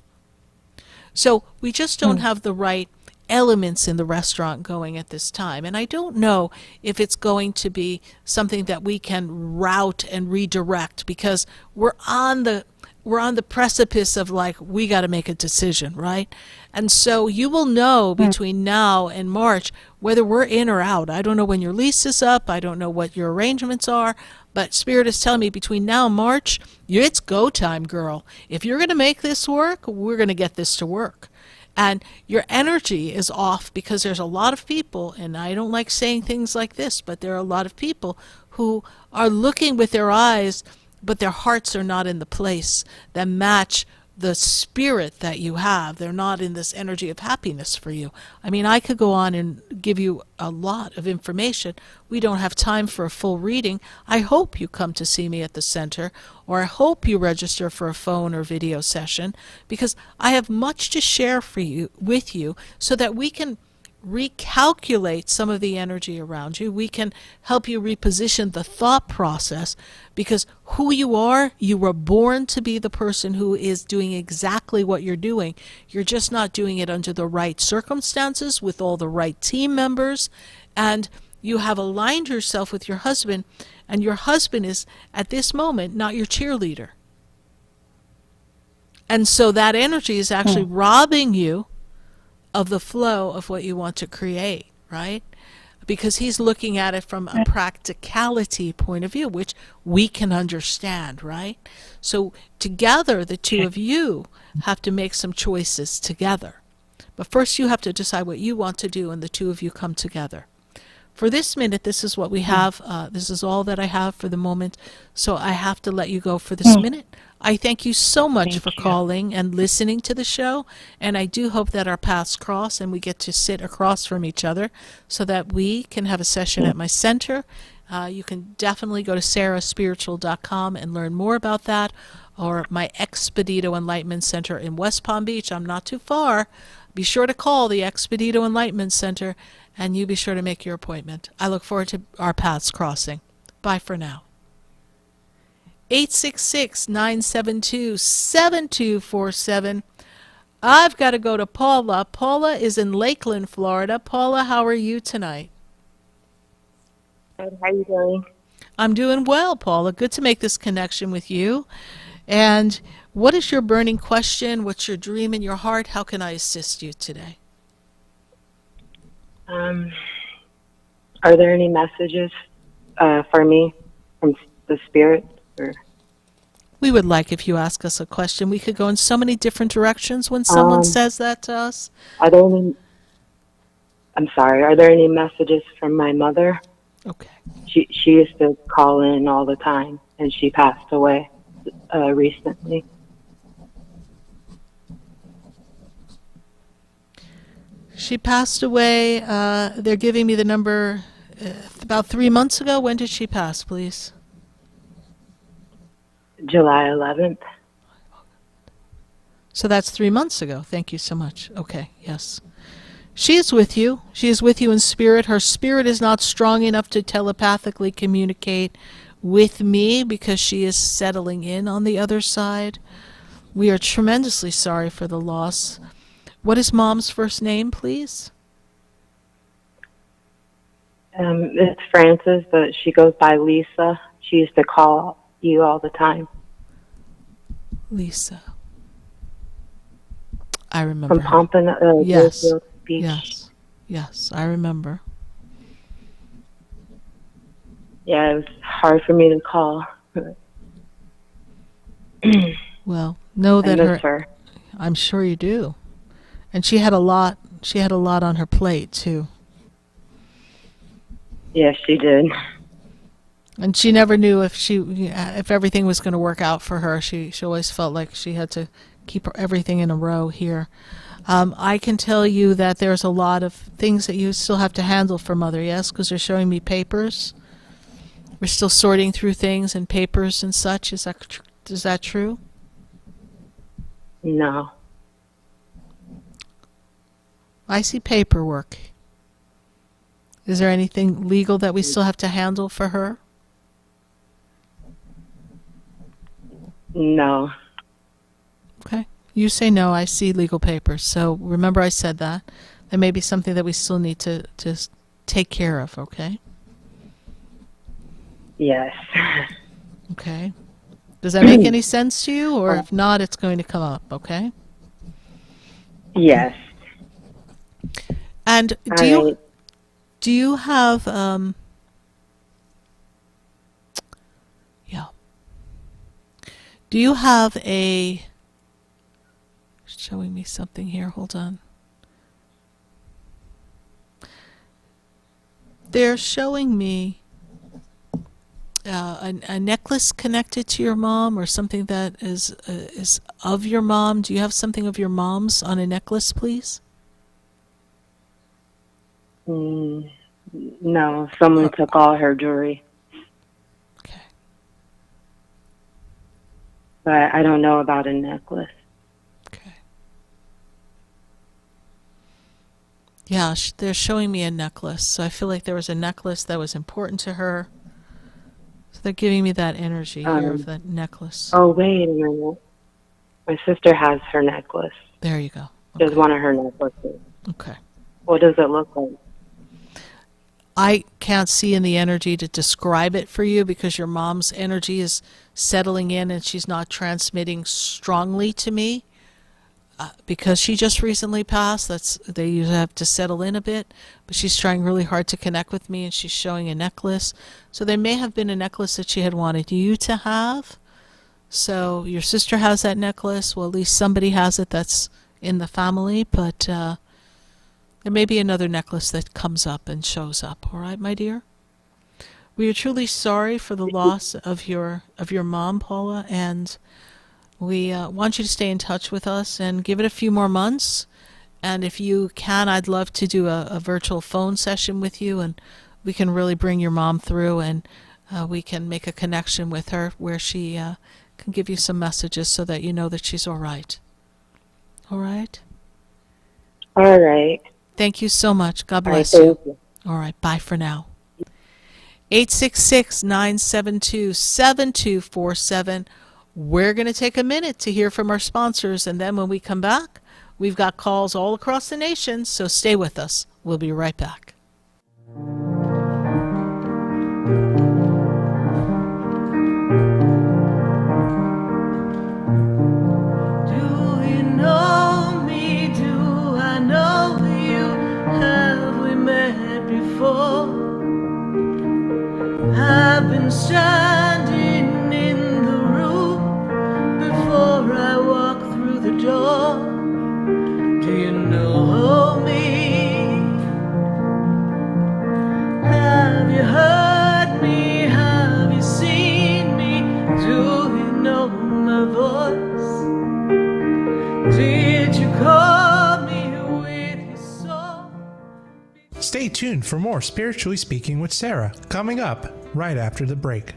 [SPEAKER 3] So we just don't have the right elements in the restaurant going at this time, and I don't know if it's going to be something that we can route and redirect, because we're on the we're on the precipice of like, we got to make a decision, right? And so you will know between now and March whether we're in or out. I don't know when your lease is up. I don't know what your arrangements are, but Spirit is telling me between now and March, it's go time, girl. If you're going to make this work, we're going to get this to work. And your energy is off because there's a lot of people, and I don't like saying things like this, but there are a lot of people who are looking with their eyes, but their hearts are not in the place that match the spirit that you have. They're not in this energy of happiness for you. I mean, I could go on and give you a lot of information. We don't have time for a full reading. I hope you come to see me at the center, or I hope you register for a phone or video session, because I have much to share with you so that we can recalculate some of the energy around you. We can help you reposition the thought process, because who you were born to be the person who is doing exactly what you're doing. You're just not doing it under the right circumstances with all the right team members, and you have aligned yourself with your husband, and your husband is at this moment not your cheerleader. And so that energy is actually robbing you of the flow of what you want to create, right? Because he's looking at it from a practicality point of view, which we can understand, right? So together, the two of you have to make some choices together. But first you have to decide what you want to do, and the two of you come together. For this minute, this is what we have. This is all that I have for the moment. So I have to let you go for this minute. I thank you so much for calling and listening to the show. And I do hope that our paths cross and we get to sit across from each other so that we can have a session at my center. You can definitely go to SarahSpiritual.com and learn more about that, or my Expedito Enlightenment Center in West Palm Beach. I'm not too far. Be sure to call the Expedito Enlightenment Center, and you be sure to make your appointment. I look forward to our paths crossing. Bye for now. 866-972-7247. I've got to go to Paula. Paula is in Lakeland, Florida. Paula, how are you tonight?
[SPEAKER 14] Good. How are you doing?
[SPEAKER 3] I'm doing well, Paula. Good to make this connection with you. And what is your burning question? What's your dream in your heart? How can I assist you today?
[SPEAKER 14] Are there any messages for me from the Spirit? Or?
[SPEAKER 3] We would like if you ask us a question. We could go in so many different directions when someone says that to us.
[SPEAKER 14] Are there any messages from my mother?
[SPEAKER 3] Okay.
[SPEAKER 14] She used to call in all the time, and she passed away recently.
[SPEAKER 3] She passed away. They're giving me the number about 3 months ago. When did she pass, please?
[SPEAKER 14] July 11th.
[SPEAKER 3] So that's 3 months ago. Thank you so much. Okay, yes. She is with you. She is with you in spirit. Her spirit is not strong enough to telepathically communicate with me because she is settling in on the other side. We are tremendously sorry for the loss. What is Mom's first name, please?
[SPEAKER 14] It's Frances, but she goes by Lisa. She used to call you all the time.
[SPEAKER 3] Lisa. I remember.
[SPEAKER 14] From Pompano,
[SPEAKER 3] yes.
[SPEAKER 14] Beach.
[SPEAKER 3] Yes, I remember.
[SPEAKER 14] Yeah, it was hard for me to call.
[SPEAKER 3] Well, know that her. I'm sure you do. And she had a lot on her plate too.
[SPEAKER 14] Yes, she did.
[SPEAKER 3] And she never knew if everything was going to work out for her. She always felt like she had to keep everything in a row here. I can tell you that there's a lot of things that you still have to handle for Mother, yes? Because they're showing me papers. We're still sorting through things and papers and such. Is that true?
[SPEAKER 14] No.
[SPEAKER 3] I see paperwork. Is there anything legal that we still have to handle for her?
[SPEAKER 14] No.
[SPEAKER 3] Okay. You say no, I see legal papers. So remember I said that. There may be something that we still need to take care of, okay?
[SPEAKER 14] Yes.
[SPEAKER 3] Okay. Does that make any sense to you? Or if not, it's going to come up, okay?
[SPEAKER 14] Yes.
[SPEAKER 3] And do you have do you have a showing me something here? Hold on. They're showing me a necklace connected to your mom, or something that is of your mom. Do you have something of your mom's on a necklace, please?
[SPEAKER 14] No, someone took all her jewelry.
[SPEAKER 3] Okay.
[SPEAKER 14] But I don't know about a necklace.
[SPEAKER 3] Yeah, they're showing me a necklace. So I feel like there was a necklace that was important to her. So they're giving me that energy here of that necklace.
[SPEAKER 14] Oh, wait a minute. My sister has her necklace.
[SPEAKER 3] There you go.
[SPEAKER 14] She has one of her necklaces.
[SPEAKER 3] Okay.
[SPEAKER 14] What does it look like?
[SPEAKER 3] I can't see in the energy to describe it for you, because your mom's energy is settling in and she's not transmitting strongly to me. Because she just recently passed, they usually have to settle in a bit, but she's trying really hard to connect with me, and she's showing a necklace. So there may have been a necklace that she had wanted you to have. So your sister has that necklace. Well, at least somebody has it that's in the family, but there may be another necklace that comes up and shows up. All right, my dear? We are truly sorry for the loss of your mom, Paula, and we want you to stay in touch with us and give it a few more months. And if you can, I'd love to do a virtual phone session with you, and we can really bring your mom through, and we can make a connection with her where she can give you some messages so that you know that she's all right. All right?
[SPEAKER 14] All right.
[SPEAKER 3] Thank you so much. God bless
[SPEAKER 14] you.
[SPEAKER 3] All right. Bye for now. 866-972-7247. We're going to take a minute to hear from our sponsors, and then when we come back, we've got calls all across the nation, so stay with us. We'll be right back.
[SPEAKER 4] Do you know me? Do I know you? Have we met before? I've been standing in the room before I walk through the door. Do you know me? Have you heard me? Have you seen me? Do you know my voice? Did you call me with your soul?
[SPEAKER 2] Stay tuned for more Spiritually Speaking with Sarah, coming up right after the break.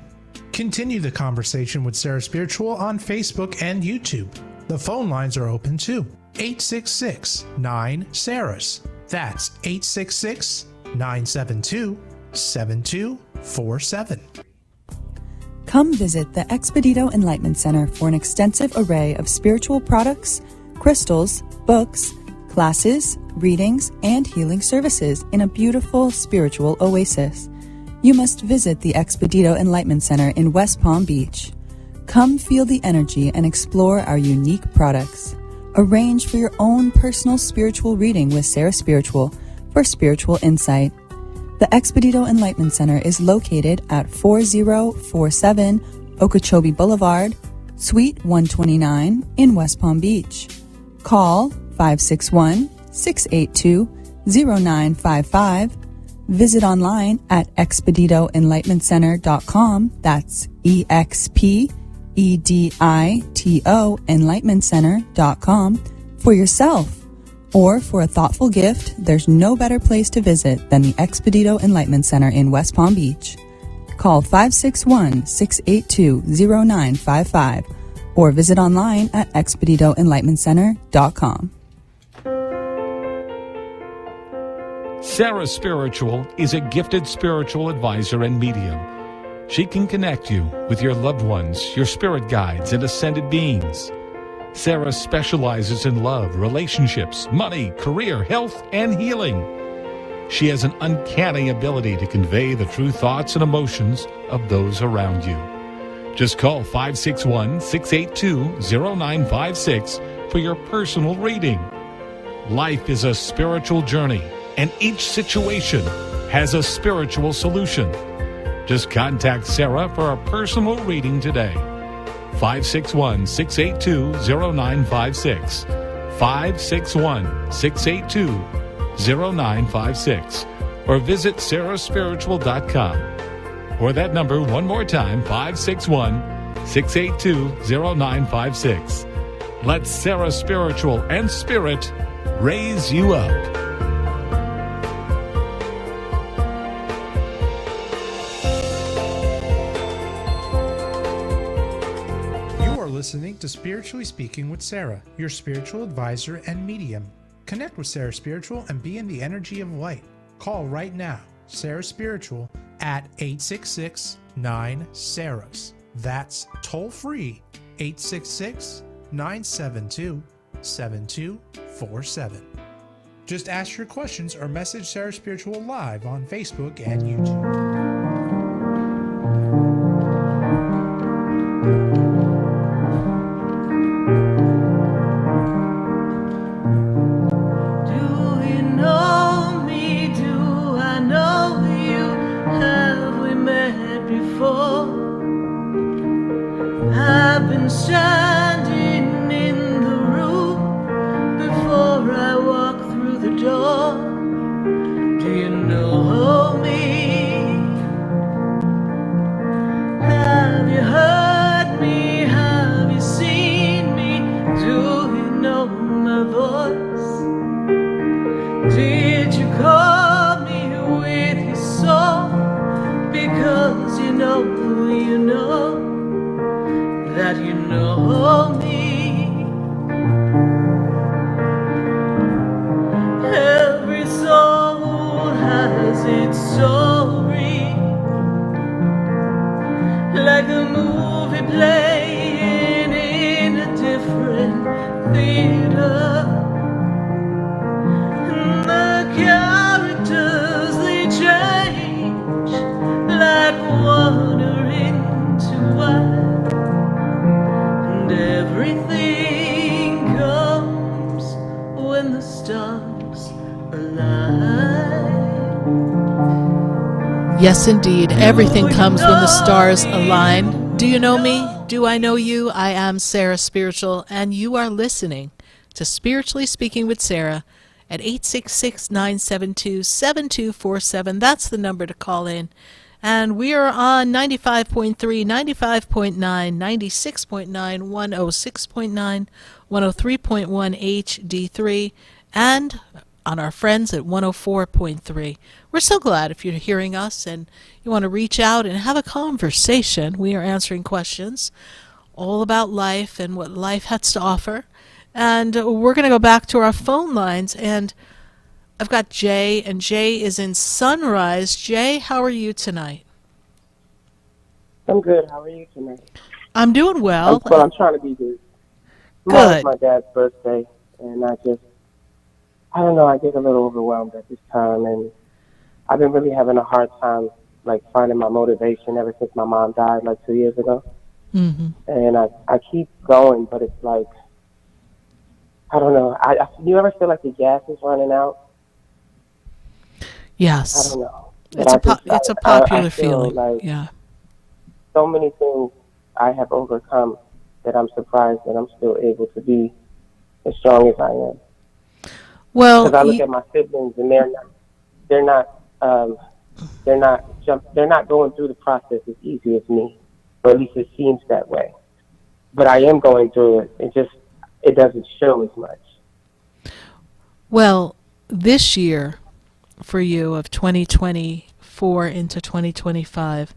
[SPEAKER 2] Continue the conversation with Sarah Spiritual on Facebook and YouTube. The phone lines are open too. 866-9-SARAHS. That's 866-972-7247.
[SPEAKER 9] Come visit the Expedito Enlightenment Center for an extensive array of spiritual products, crystals, books, classes, readings, and healing services in a beautiful spiritual oasis. You must visit the Expedito Enlightenment Center in West Palm Beach. Come feel the energy and explore our unique products. Arrange for your own personal spiritual reading with Sarah Spiritual for spiritual insight. The Expedito Enlightenment Center is located at 4047 Okeechobee Boulevard, Suite 129 in West Palm Beach. Call 561-682-0955. Visit online at expeditoenlightenmentcenter.com. That's EXPEDITO enlightenmentcenter.com for yourself. Or for a thoughtful gift, there's no better place to visit than the Expedito Enlightenment Center in West Palm Beach. Call 561-682-0955 or visit online at expeditoenlightenmentcenter.com.
[SPEAKER 7] Sarah Spiritual is a gifted spiritual advisor and medium. She can connect you with your loved ones, your spirit guides, and ascended beings. Sarah specializes in love, relationships, money, career, health, and healing. She has an uncanny ability to convey the true thoughts and emotions of those around you. Just call 561-682-0956 for your personal reading. Life is a spiritual journey, and each situation has a spiritual solution. Just contact Sarah for a personal reading today. 561-682-0956. 561-682-0956. Or visit SarahSpiritual.com. Or that number one more time, 561-682-0956. Let Sarah Spiritual and Spirit raise you up.
[SPEAKER 2] You are listening to Spiritually Speaking with Sarah, your spiritual advisor and medium. Connect with Sarah Spiritual and be in the energy of light. Call right now, Sarah Spiritual, at 866-9-SARAHS. That's toll free, 866-972-7247. Just ask your questions or message Sarah Spiritual live on Facebook and YouTube.
[SPEAKER 4] I've been standing in the room before I walk through the door. Do you know me? Have you heard me? Have you seen me? Do you know my voice? Did you call me with your soul? Because you know that you know me. Every soul has its story, like a movie playing in a different theater. And the characters, they change like water into wine. Everything comes when the stars align.
[SPEAKER 3] Yes, indeed. Everything comes when the stars align. Do you know me? Do I know you? I am Sarah Spiritual, and you are listening to Spiritually Speaking with Sarah at 866-972-7247. That's the number to call in. And we are on 95.3, 95.9, 96.9, 106.9, 103.1 HD3, and on our friends at 104.3. We're so glad if you're hearing us and you want to reach out and have a conversation. We are answering questions all about life and what life has to offer. And we're going to go back to our phone lines, and I've got Jay, and Jay is in Sunrise. Jay, how are you tonight?
[SPEAKER 15] I'm good. How are you tonight?
[SPEAKER 3] I'm doing well.
[SPEAKER 15] I'm trying to be good. Tomorrow's my dad's birthday, and I don't know, I get a little overwhelmed at this time, and I've been really having a hard time, like, finding my motivation ever since my mom died, like, 2 years ago.
[SPEAKER 3] Mm-hmm.
[SPEAKER 15] And I keep going, but it's like, I don't know. You ever feel like the gas is running out?
[SPEAKER 3] Yes.
[SPEAKER 15] I don't know.
[SPEAKER 3] It's a popular feeling.
[SPEAKER 15] Like
[SPEAKER 3] yeah.
[SPEAKER 15] So many things I have overcome that I'm surprised that I'm still able to be as strong as I am.
[SPEAKER 3] Well,
[SPEAKER 15] because I look at my siblings and they're not going through the process as easy as me, or at least it seems that way. But I am going through it. It doesn't show as much.
[SPEAKER 3] Well, this year for you of 2024 into 2025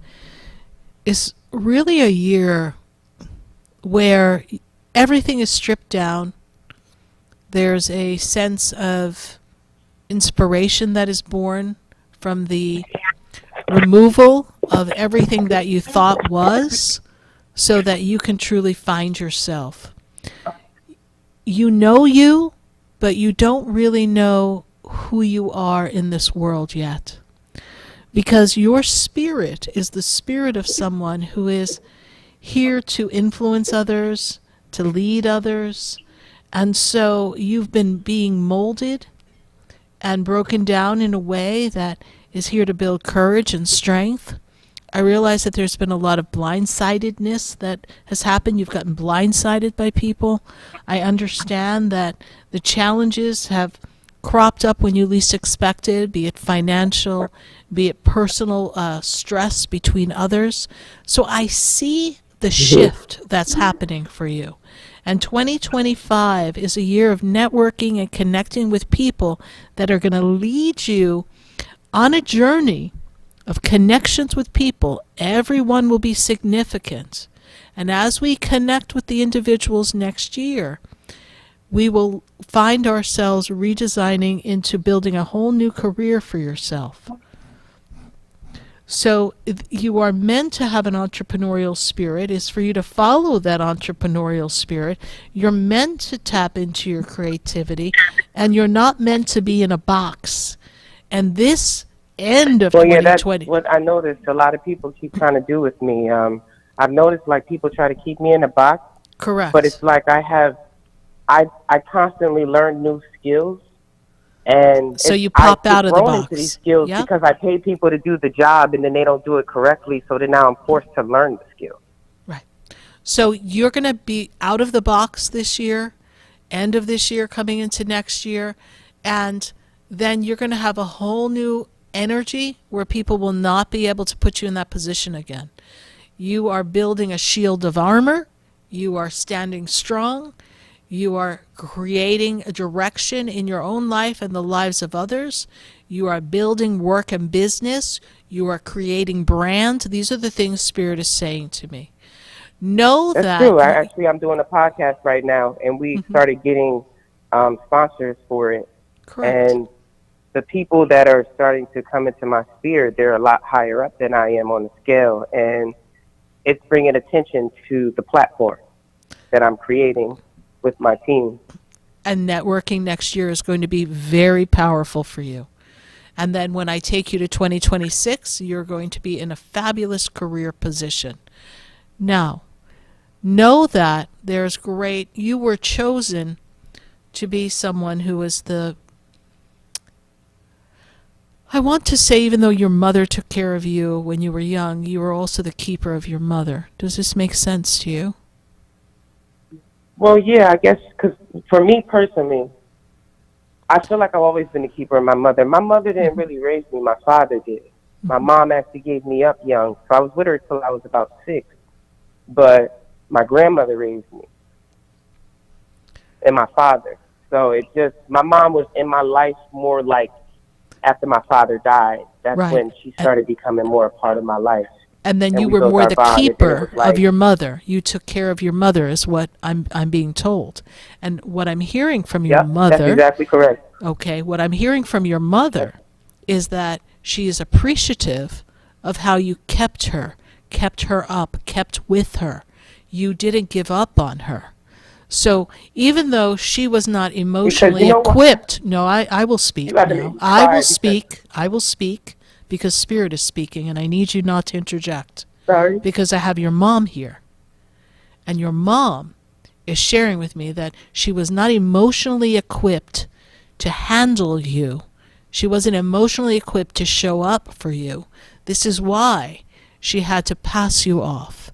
[SPEAKER 3] is really a year where everything is stripped down. There's a sense of inspiration that is born from the removal of everything that you thought was, so that you can truly find yourself. You know you, but you don't really know who you are in this world yet. Because your spirit is the spirit of someone who is here to influence others, to lead others. And so you've been being molded and broken down in a way that is here to build courage and strength. I realize that there's been a lot of blindsidedness that has happened. You've gotten blindsided by people. I understand that the challenges have cropped up when you least expected, be it financial, be it personal stress between others. So I see the shift that's happening for you. And 2025 is a year of networking and connecting with people that are going to lead you on a journey of connections with people. Everyone will be significant. And as we connect with the individuals next year, we will find ourselves redesigning into building a whole new career for yourself. So you are meant to have an entrepreneurial spirit. It's for you to follow that entrepreneurial spirit. You're meant to tap into your creativity, and you're not meant to be in a box. And this end of 2020...
[SPEAKER 15] that's what I noticed a lot of people keep trying to do with me. I've noticed like people try to keep me in a box.
[SPEAKER 3] Correct.
[SPEAKER 15] But it's like I constantly learn new skills. And
[SPEAKER 3] so you pop out of the box.
[SPEAKER 15] Into these skills because I pay people to do the job, and then they don't do it correctly. So then now I'm forced to learn the skill.
[SPEAKER 3] Right. So you're going to be out of the box this year, end of this year, coming into next year, and then you're going to have a whole new energy where people will not be able to put you in that position again. You are building a shield of armor. You are standing strong. You are creating a direction in your own life and the lives of others. You are building work and business. You are creating brand. These are the things Spirit is saying to me. Know
[SPEAKER 15] That's
[SPEAKER 3] that...
[SPEAKER 15] That's true. I'm doing a podcast right now, and we started getting sponsors for it.
[SPEAKER 3] Correct.
[SPEAKER 15] And the people that are starting to come into my sphere, they're a lot higher up than I am on the scale. And it's bringing attention to the platform that I'm creating with my team.
[SPEAKER 3] And networking next year is going to be very powerful for you. And then when I take you to 2026, you're going to be in a fabulous career position. Now, know that there's great... You were chosen to be someone who is the... I want to say, even though your mother took care of you when you were young, you were also the keeper of your mother. Does this make sense to you?
[SPEAKER 15] Well, yeah, I guess, because for me personally, I feel like I've always been the keeper of my mother. My mother didn't really raise me. My father did. My mom actually gave me up young, so I was with her until I was about 6. But my grandmother raised me, and my father. So it just, my mom was in my life more like after my father died. That's when she started becoming more a part of my life.
[SPEAKER 3] And then you were more the keeper of your mother. You took care of your mother, is what I'm being told. And what I'm hearing from your mother...
[SPEAKER 15] That's exactly correct.
[SPEAKER 3] Okay, what I'm hearing from your mother is that she is appreciative of how you kept her up, kept with her. You didn't give up on her. So even though she was not emotionally equipped... No, I will speak now. I will speak. Because Spirit is speaking, and I need you not to interject.
[SPEAKER 15] Sorry.
[SPEAKER 3] Because I have your mom here. And your mom is sharing with me that she was not emotionally equipped to handle you. She wasn't emotionally equipped to show up for you. This is why she had to pass you off.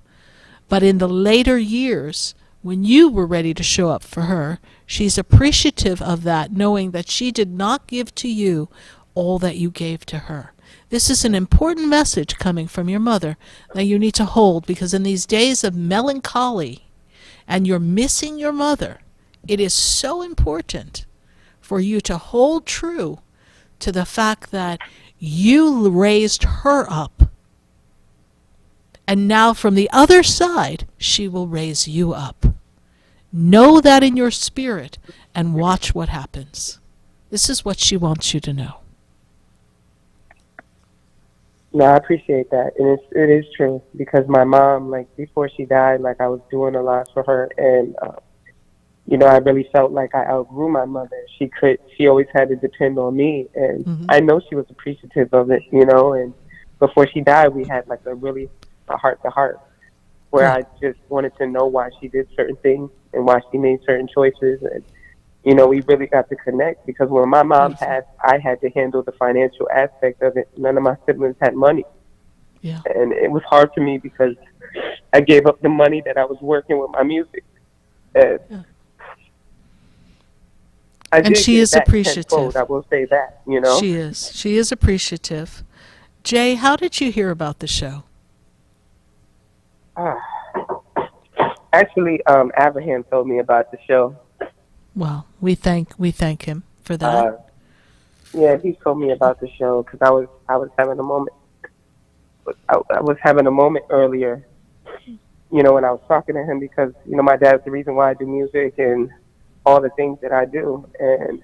[SPEAKER 3] But in the later years, when you were ready to show up for her, she's appreciative of that, knowing that she did not give to you all that you gave to her. This is an important message coming from your mother that you need to hold, because in these days of melancholy and you're missing your mother, it is so important for you to hold true to the fact that you raised her up. And now from the other side, she will raise you up. Know that in your spirit and watch what happens. This is what she wants you to know.
[SPEAKER 15] No, I appreciate that, and it is true, because my mom, like, before she died, like, I was doing a lot for her, and I really felt like I outgrew my mother. She always had to depend on me, and I know she was appreciative of it, and before she died, we had like a heart to heart, where I just wanted to know why she did certain things and why she made certain choices. And, you know, we really got to connect because when my mom passed, I had to handle the financial aspect of it. None of my siblings had money.
[SPEAKER 3] Yeah.
[SPEAKER 15] And it was hard for me because I gave up the money that I was working with my music.
[SPEAKER 3] And she is appreciative.
[SPEAKER 15] Tenfold, I will say that, you know.
[SPEAKER 3] She is. She is appreciative. Jay, how did you hear about the show?
[SPEAKER 15] Actually, Abraham told me about the show.
[SPEAKER 3] Well, we thank him for that.
[SPEAKER 15] Yeah, he told me about the show because I was having a moment. I was having a moment earlier, you know, when I was talking to him because, you know, my dad's the reason why I do music and all the things that I do. And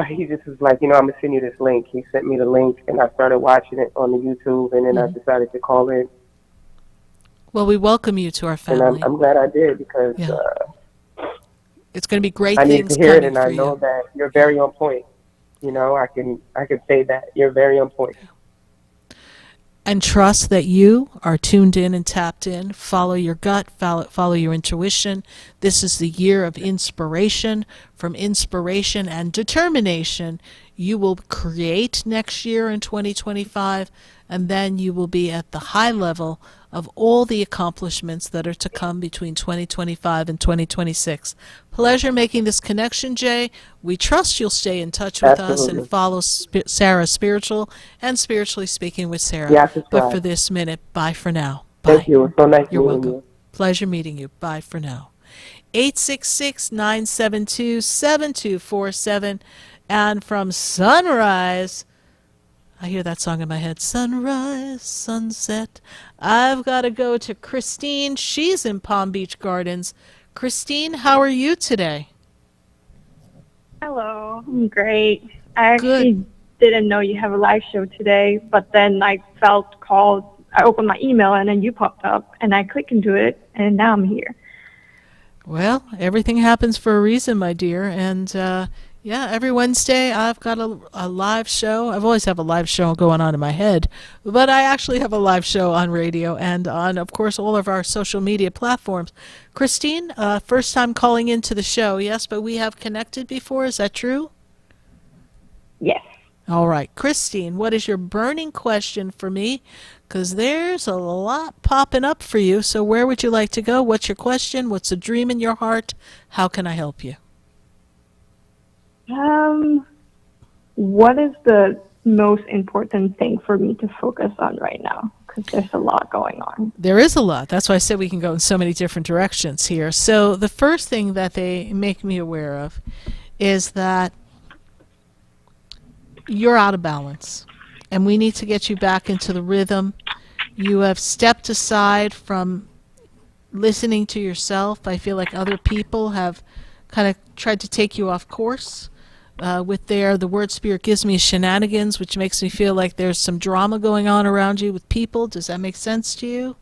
[SPEAKER 15] he just was like, you know, I'm going to send you this link. He sent me the link, and I started watching it on the YouTube, and then I decided to call in.
[SPEAKER 3] Well, we welcome you to our family.
[SPEAKER 15] And I'm glad I did because
[SPEAKER 3] it's going to be great
[SPEAKER 15] I
[SPEAKER 3] things
[SPEAKER 15] need to hear it, and I
[SPEAKER 3] for
[SPEAKER 15] know
[SPEAKER 3] you.
[SPEAKER 15] that you're very on point. You know, I can say that you're very on point.
[SPEAKER 3] And trust that you are tuned in and tapped in. Follow your gut, follow your intuition. This is the year of inspiration. From inspiration and determination, you will create next year in 2025, and then you will be at the high level of all the accomplishments that are to come between 2025 and 2026. Pleasure making this connection, Jay. We trust you'll stay in touch with us and follow Sarah Spiritual and Spiritually Speaking with Sarah.
[SPEAKER 15] Yes, that's
[SPEAKER 3] but
[SPEAKER 15] right.
[SPEAKER 3] for this minute, bye for now. Bye.
[SPEAKER 15] Thank you. It's so nice
[SPEAKER 3] You're
[SPEAKER 15] meeting
[SPEAKER 3] welcome.
[SPEAKER 15] you.
[SPEAKER 3] Pleasure meeting you. Bye for now. 866-972-7247. And from Sunrise, I hear that song in my head, sunrise, sunset. I've got to go to Christine. She's in Palm Beach Gardens. Christine, how are you today?
[SPEAKER 16] Hello, I'm great. I actually didn't know you have a live show today, but then I felt called. I opened my email and then you popped up and I clicked into it and now I'm here.
[SPEAKER 3] Well, everything happens for a reason, my dear. And every Wednesday I've got a live show. I've always have a live show going on in my head, but I actually have a live show on radio and on, of course, all of our social media platforms. Christine, first time calling into the show, yes, but we have connected before. Is that true?
[SPEAKER 16] Yes.
[SPEAKER 3] All right. Christine, what is your burning question for me? Because there's a lot popping up for you. So where would you like to go? What's your question? What's the dream in your heart? How can I help you?
[SPEAKER 16] What is the most important thing for me to focus on right now? Because there's a lot going on.
[SPEAKER 3] There is a lot. That's why I said we can go in so many different directions here. So the first thing that they make me aware of is that you're out of balance, and we need to get you back into the rhythm. You have stepped aside from listening to yourself. I feel like other people have kind of tried to take you off course with the word spirit gives me shenanigans, which makes me feel like there's some drama going on around you with people. Does that make sense to you?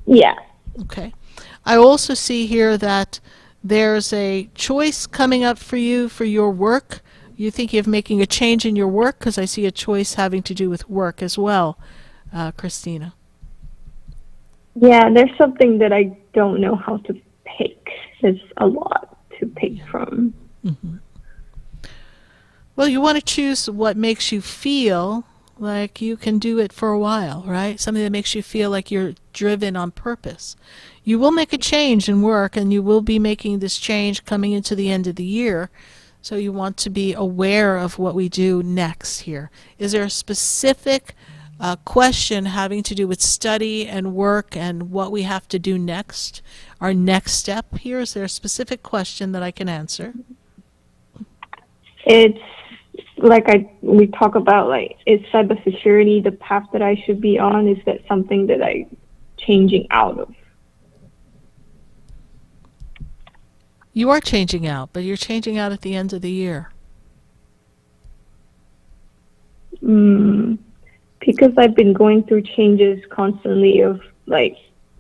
[SPEAKER 16] Yeah.
[SPEAKER 3] Okay. I also see here that there's a choice coming up for you for your work. You think of making a change in your work because I see a choice having to do with work as well, Christina.
[SPEAKER 16] Yeah, there's something that I don't know how to pick. There's a lot to pick from.
[SPEAKER 3] Mm-hmm. Well, you want to choose what makes you feel like you can do it for a while, right? Something that makes you feel like you're driven on purpose. You will make a change in work, and you will be making this change coming into the end of the year. So you want to be aware of what we do next here. Is there a specific question having to do with study and work and what we have to do next? Our next step here, is there a specific question that I can answer?
[SPEAKER 16] It's like we talk about, like, is cybersecurity the path that I should be on? Is that something that I'm changing out of?
[SPEAKER 3] You are changing out, but you're changing out at the end of the year.
[SPEAKER 16] Because I've been going through changes constantly of, like,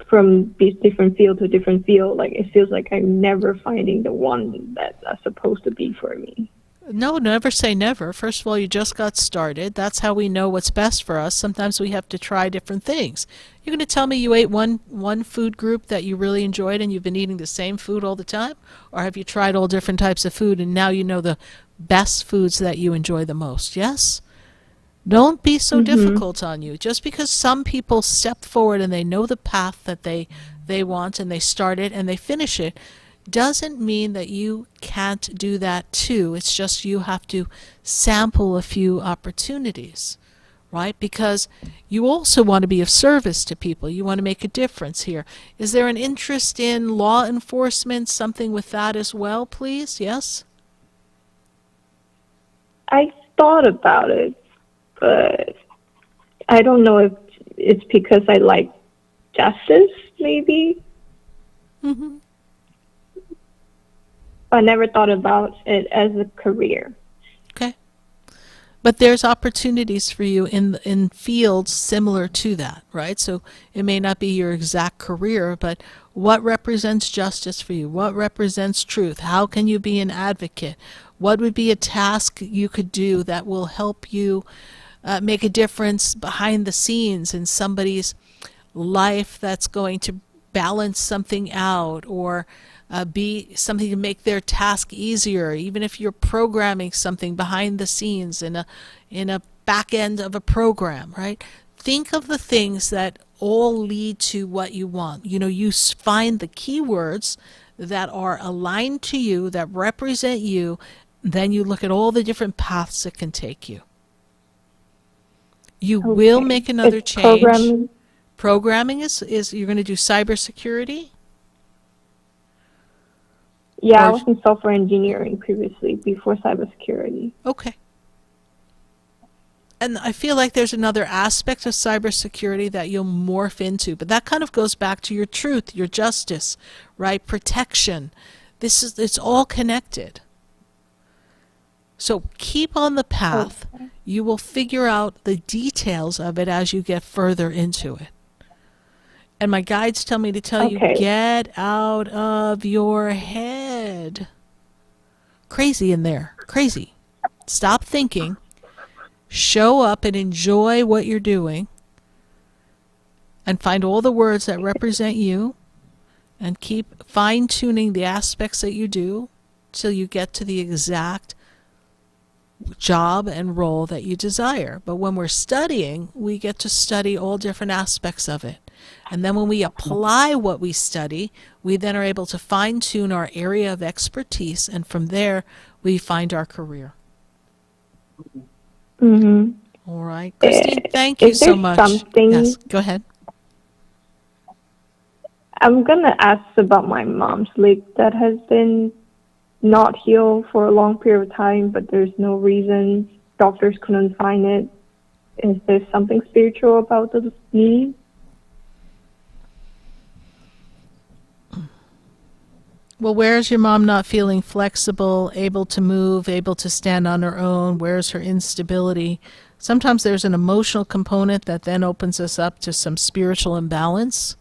[SPEAKER 16] from different field to different field. Like, it feels like I'm never finding the one that's supposed to be for me.
[SPEAKER 3] No, never say never. First of all, you just got started. That's how we know what's best for us. Sometimes we have to try different things. You're going to tell me you ate one food group that you really enjoyed and you've been eating the same food all the time? Or have you tried all different types of food and now you know the best foods that you enjoy the most? Yes? Don't be so difficult on you. Just because some people step forward and they know the path that they want and they start it and they finish it, doesn't mean that you can't do that too. It's just you have to sample a few opportunities, right? Because you also want to be of service to people. You want to make a difference here. Is there an interest in law enforcement, something with that as well, please? Yes?
[SPEAKER 16] I thought about it, but I don't know if it's because I like justice, maybe.
[SPEAKER 3] Mm-hmm.
[SPEAKER 16] I never thought about it as a career.
[SPEAKER 3] Okay. But there's opportunities for you in fields similar to that, right? So it may not be your exact career, but what represents justice for you? What represents truth? How can you be an advocate? What would be a task you could do that will help you make a difference behind the scenes in somebody's life that's going to balance something out or be something to make their task easier, even if you're programming something behind the scenes in a back end of a program, right? Think of the things that all lead to what you want. You know, you find the keywords that are aligned to you, that represent you, then you look at all the different paths it can take you. You will make another change. Programming is you're going to do cybersecurity?
[SPEAKER 16] Yeah, I was in software engineering previously, before cybersecurity.
[SPEAKER 3] Okay. And I feel like there's another aspect of cybersecurity that you'll morph into, but that kind of goes back to your truth, your justice, right? Protection. It's all connected. So keep on the path. Okay. You will figure out the details of it as you get further into it. And my guides tell me to tell you, get out of your head. Crazy in there. Crazy. Stop thinking. Show up and enjoy what you're doing. And find all the words that represent you. And keep fine-tuning the aspects that you do till you get to the exact job and role that you desire. But when we're studying, we get to study all different aspects of it. And then when we apply what we study, we then are able to fine-tune our area of expertise, and from there, we find our career.
[SPEAKER 16] Mm-hmm.
[SPEAKER 3] All right. Christine, thank you so much. Yes, go ahead.
[SPEAKER 16] I'm going to ask about my mom's leg that has been not healed for a long period of time, but there's no reason. Doctors couldn't find it. Is there something spiritual about the knee?
[SPEAKER 3] Well, where's your mom not feeling flexible, able to move, able to stand on her own? Where's her instability? Sometimes there's an emotional component that then opens us up to some spiritual imbalance.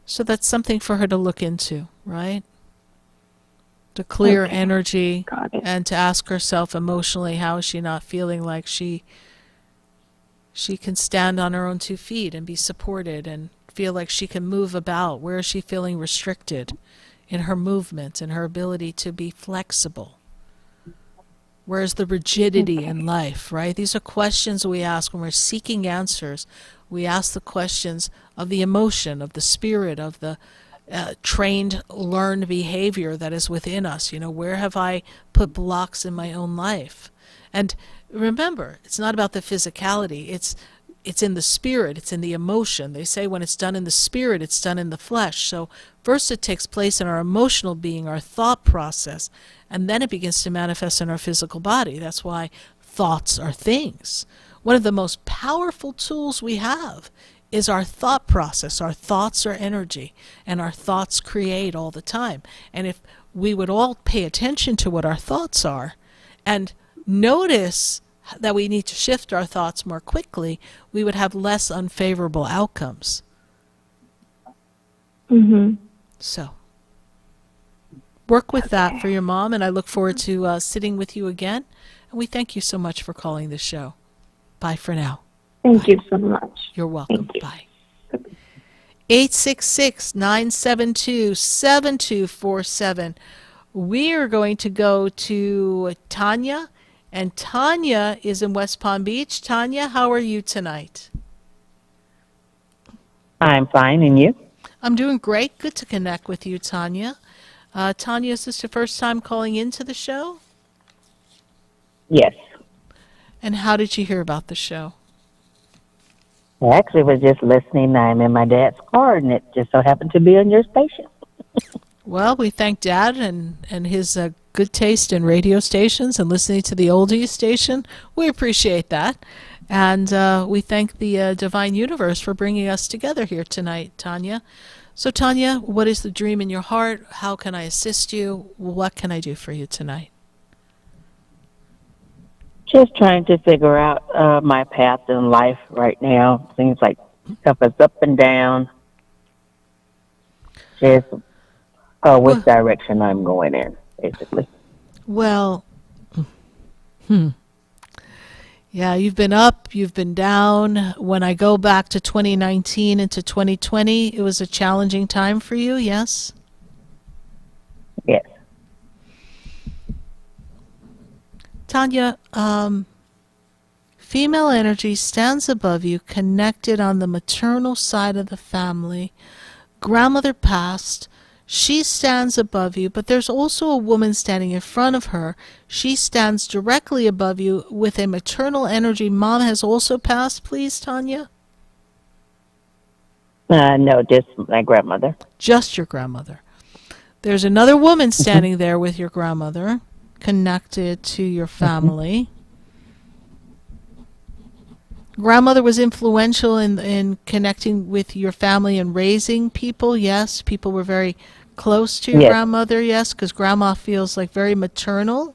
[SPEAKER 3] So that's something for her to look into, right? To clear energy and to ask herself emotionally, how is she not feeling like she can stand on her own 2 feet and be supported and feel like she can move about? Where is she feeling restricted in her movement and her ability to be flexible? Where's the rigidity in life, right? These are questions we ask when we're seeking answers. We ask the questions of the emotion, of the spirit, of the trained, learned behavior that is within us. You know, where have I put blocks in my own life? And remember, it's not about the physicality. It's in the spirit. It's in the emotion. They say when it's done in the spirit, it's done in the flesh. So first it takes place in our emotional being, our thought process, and then it begins to manifest in our physical body. That's why thoughts are things. One of the most powerful tools we have is our thought process. Our thoughts are energy, and our thoughts create all the time. And if we would all pay attention to what our thoughts are and notice that we need to shift our thoughts more quickly, we would have less unfavorable outcomes.
[SPEAKER 16] Mm-hmm.
[SPEAKER 3] So, work with that for your mom, and I look forward to sitting with you again. And we thank you so much for calling the show. Bye for now.
[SPEAKER 16] Thank you so much.
[SPEAKER 3] You're welcome.
[SPEAKER 16] Thank you.
[SPEAKER 3] Bye. 866-972-7247. We are going to go to Tanya, and Tanya is in West Palm Beach. Tanya, how are you tonight?
[SPEAKER 17] I'm fine, and you?
[SPEAKER 3] I'm doing great. Good to connect with you, Tanya. Tanya, is this your first time calling into the show?
[SPEAKER 17] Yes.
[SPEAKER 3] And how did you hear about the show?
[SPEAKER 17] I actually was just listening. I'm in my dad's car, and it just so happened to be on your station.
[SPEAKER 3] Well, we thank Dad and his good taste in radio stations and listening to the oldies station. We appreciate that. And we thank the Divine Universe for bringing us together here tonight, Tanya. So, Tanya, what is the dream in your heart? How can I assist you? What can I do for you tonight?
[SPEAKER 17] Just trying to figure out my path in life right now. Seems like stuff is up and down. Just which direction I'm going in, basically.
[SPEAKER 3] Well, yeah, you've been up, you've been down. When I go back to 2019 into 2020, it was a challenging time for you, yes?
[SPEAKER 17] Yes.
[SPEAKER 3] Tanya, female energy stands above you, connected on the maternal side of the family. Grandmother passed. She stands above you, but there's also a woman standing in front of her. She stands directly above you with a maternal energy. Mom has also passed, please, Tanya?
[SPEAKER 17] No, just my grandmother.
[SPEAKER 3] Just your grandmother. There's another woman standing there with your grandmother, connected to your family. Grandmother was influential in connecting with your family and raising people, yes. People were very close to your grandmother, yes, because grandma feels like very maternal.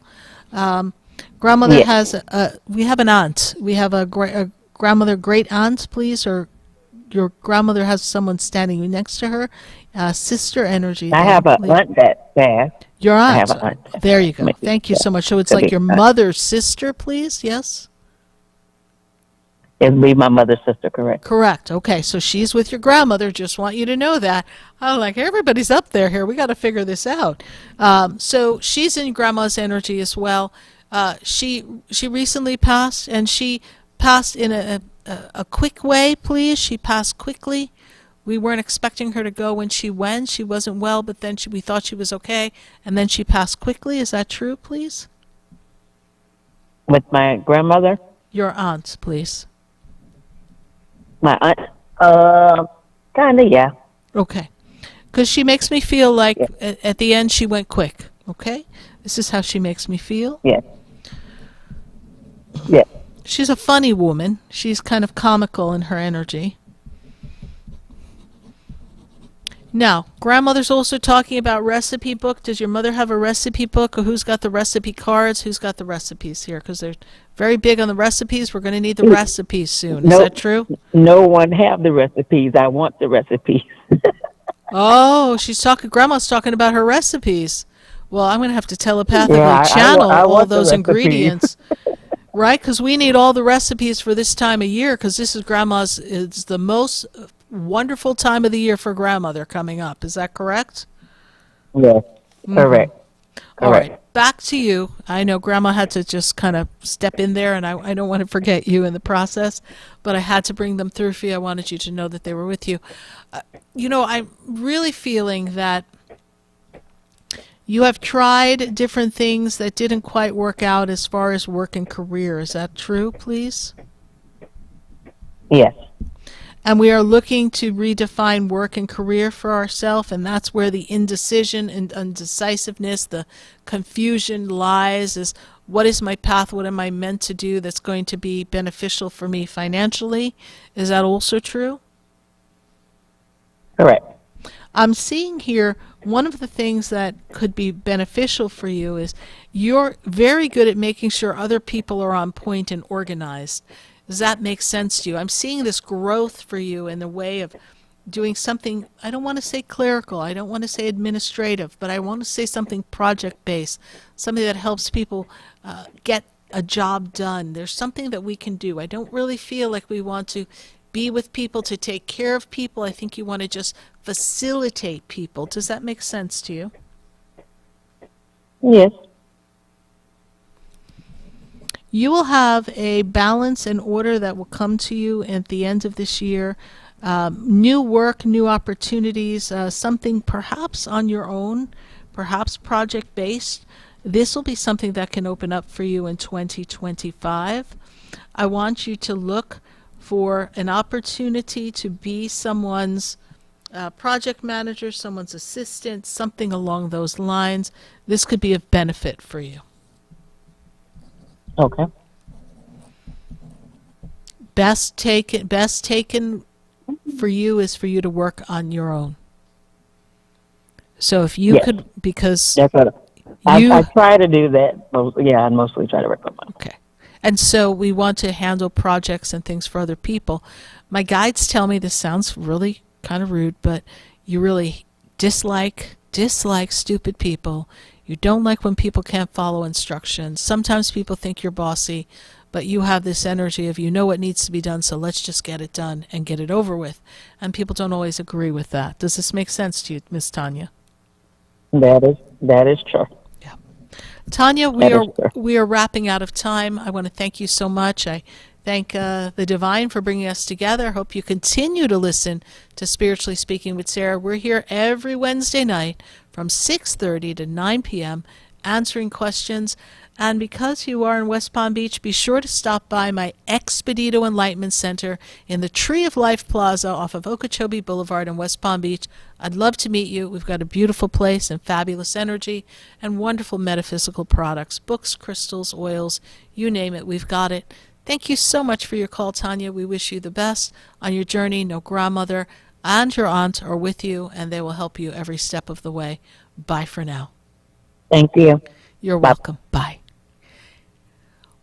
[SPEAKER 3] Grandmother has we have an aunt. We have a grandmother, great aunt, please, or your grandmother has someone standing next to her. Sister energy.
[SPEAKER 17] I have an aunt that passed.
[SPEAKER 3] Your aunt.
[SPEAKER 17] I have an aunt.
[SPEAKER 3] There you go. Thank you so much. So it's like your mother's sister, please, yes?
[SPEAKER 17] It'd be my mother's sister, correct?
[SPEAKER 3] Correct. Okay, so she's with your grandmother. Just want you to know that. I'm like, everybody's up there here. We got to figure this out. So she's in grandma's energy as well. She recently passed, and she passed in a quick way, please. She passed quickly. We weren't expecting her to go when she went. She wasn't well, but then we thought she was okay, and then she passed quickly. Is that true, please?
[SPEAKER 17] With my grandmother?
[SPEAKER 3] Your aunt, please.
[SPEAKER 17] My aunt? Kind of, yeah.
[SPEAKER 3] Okay. Because she makes me feel like at the end she went quick, okay? This is how she makes me feel.
[SPEAKER 17] Yes. Yes.
[SPEAKER 3] She's a funny woman. She's kind of comical in her energy. Now, grandmother's also talking about recipe book. Does your mother have a recipe book, or who's got the recipe cards? Who's got the recipes here? Because they're very big on the recipes. We're going to need the recipes soon. Is that true?
[SPEAKER 17] No one have the recipes. I want the recipes.
[SPEAKER 3] Oh, grandma's talking about her recipes. Well, I'm going to have to telepathically channel all those ingredients. Right? Because we need all the recipes for this time of year, because this is it's the most wonderful time of the year for grandmother coming up. Is that correct?
[SPEAKER 17] Yes, correct.
[SPEAKER 3] All right, back to you. I know grandma had to just kind of step in there, and I don't want to forget you in the process, but I had to bring them through for you. I wanted you to know that they were with you. I'm really feeling that you have tried different things that didn't quite work out as far as work and career. Is that true, please?
[SPEAKER 17] Yes.
[SPEAKER 3] And we are looking to redefine work and career for ourselves, and that's where the indecision and undecisiveness, the confusion lies, is what is my path, what am I meant to do that's going to be beneficial for me financially? Is that also true?
[SPEAKER 17] Correct.
[SPEAKER 3] I'm seeing here one of the things that could be beneficial for you is you're very good at making sure other people are on point and organized. Does that make sense to you? I'm seeing this growth for you in the way of doing something, I don't want to say clerical, I don't want to say administrative, but I want to say something project-based, something that helps people get a job done. There's something that we can do. I don't really feel like we want to be with people to take care of people. I think you want to just facilitate people. Does that make sense to you?
[SPEAKER 17] Yes.
[SPEAKER 3] You will have a balance and order that will come to you at the end of this year. New work, new opportunities, something perhaps on your own, perhaps project-based. This will be something that can open up for you in 2025. I want you to look for an opportunity to be someone's project manager, someone's assistant, something along those lines. This could be of benefit for you.
[SPEAKER 17] Okay.
[SPEAKER 3] Best taken for you is for you to work on your own. So if you could, because
[SPEAKER 17] that's what I try to do that. I mostly try to work on my own.
[SPEAKER 3] Okay. And so we want to handle projects and things for other people. My guides tell me this sounds really kind of rude, but you really dislike stupid people. You don't like when people can't follow instructions. Sometimes people think you're bossy, but you have this energy of you know what needs to be done, so let's just get it done and get it over with. And people don't always agree with that. Does this make sense to you, Miss Tanya?
[SPEAKER 17] That is true.
[SPEAKER 3] Yeah. Tanya, we are wrapping out of time. I want to thank you so much. I thank the Divine for bringing us together. I hope you continue to listen to Spiritually Speaking with Sarah. We're here every Wednesday night from 6:30 to 9 p.m. answering questions. And because you are in West Palm Beach, be sure to stop by my Expedito Enlightenment Center in the Tree of Life Plaza off of Okeechobee Boulevard in West Palm Beach. I'd love to meet you. We've got a beautiful place and fabulous energy and wonderful metaphysical products, books, crystals, oils, you name it, we've got it. Thank you so much for your call, Tanya. We wish you the best on your journey. No grandmother and your aunt are with you, and they will help you every step of the way. Bye for now.
[SPEAKER 17] Thank you.
[SPEAKER 3] You're welcome. Bye.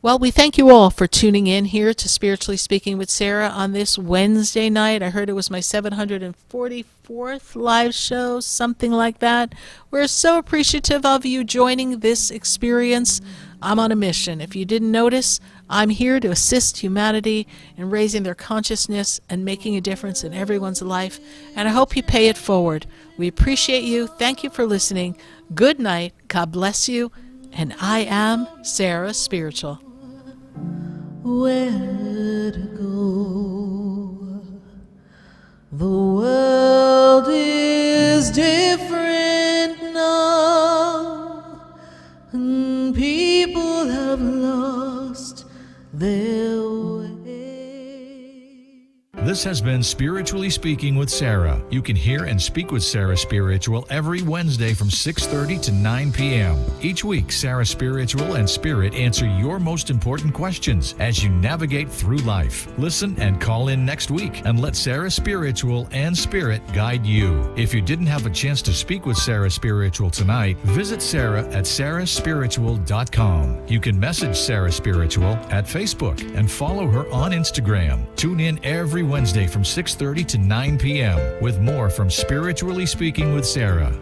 [SPEAKER 3] Well, we thank you all for tuning in here to Spiritually Speaking with Sarah on this Wednesday night. I heard it was my 744th live show, something like that. We're so appreciative of you joining this experience. I'm on a mission. If you didn't notice, I'm here to assist humanity in raising their consciousness and making a difference in everyone's life, and I hope you pay it forward. We appreciate you. Thank you for listening. Good night. God bless you. And I am Sarah Spiritual.
[SPEAKER 4] Where to go? The world is different now, and people have lost their way.
[SPEAKER 1] This has been Spiritually Speaking with Sarah. You can hear and speak with Sarah Spiritual every Wednesday from 6:30 to 9 p.m. Each week, Sarah Spiritual and Spirit answer your most important questions as you navigate through life. Listen and call in next week and let Sarah Spiritual and Spirit guide you. If you didn't have a chance to speak with Sarah Spiritual tonight, visit Sarah at SarahSpiritual.com. You can message Sarah Spiritual at Facebook and follow her on Instagram. Tune in every Wednesday from 6:30 to 9 p.m. with more from Spiritually Speaking with Sarah.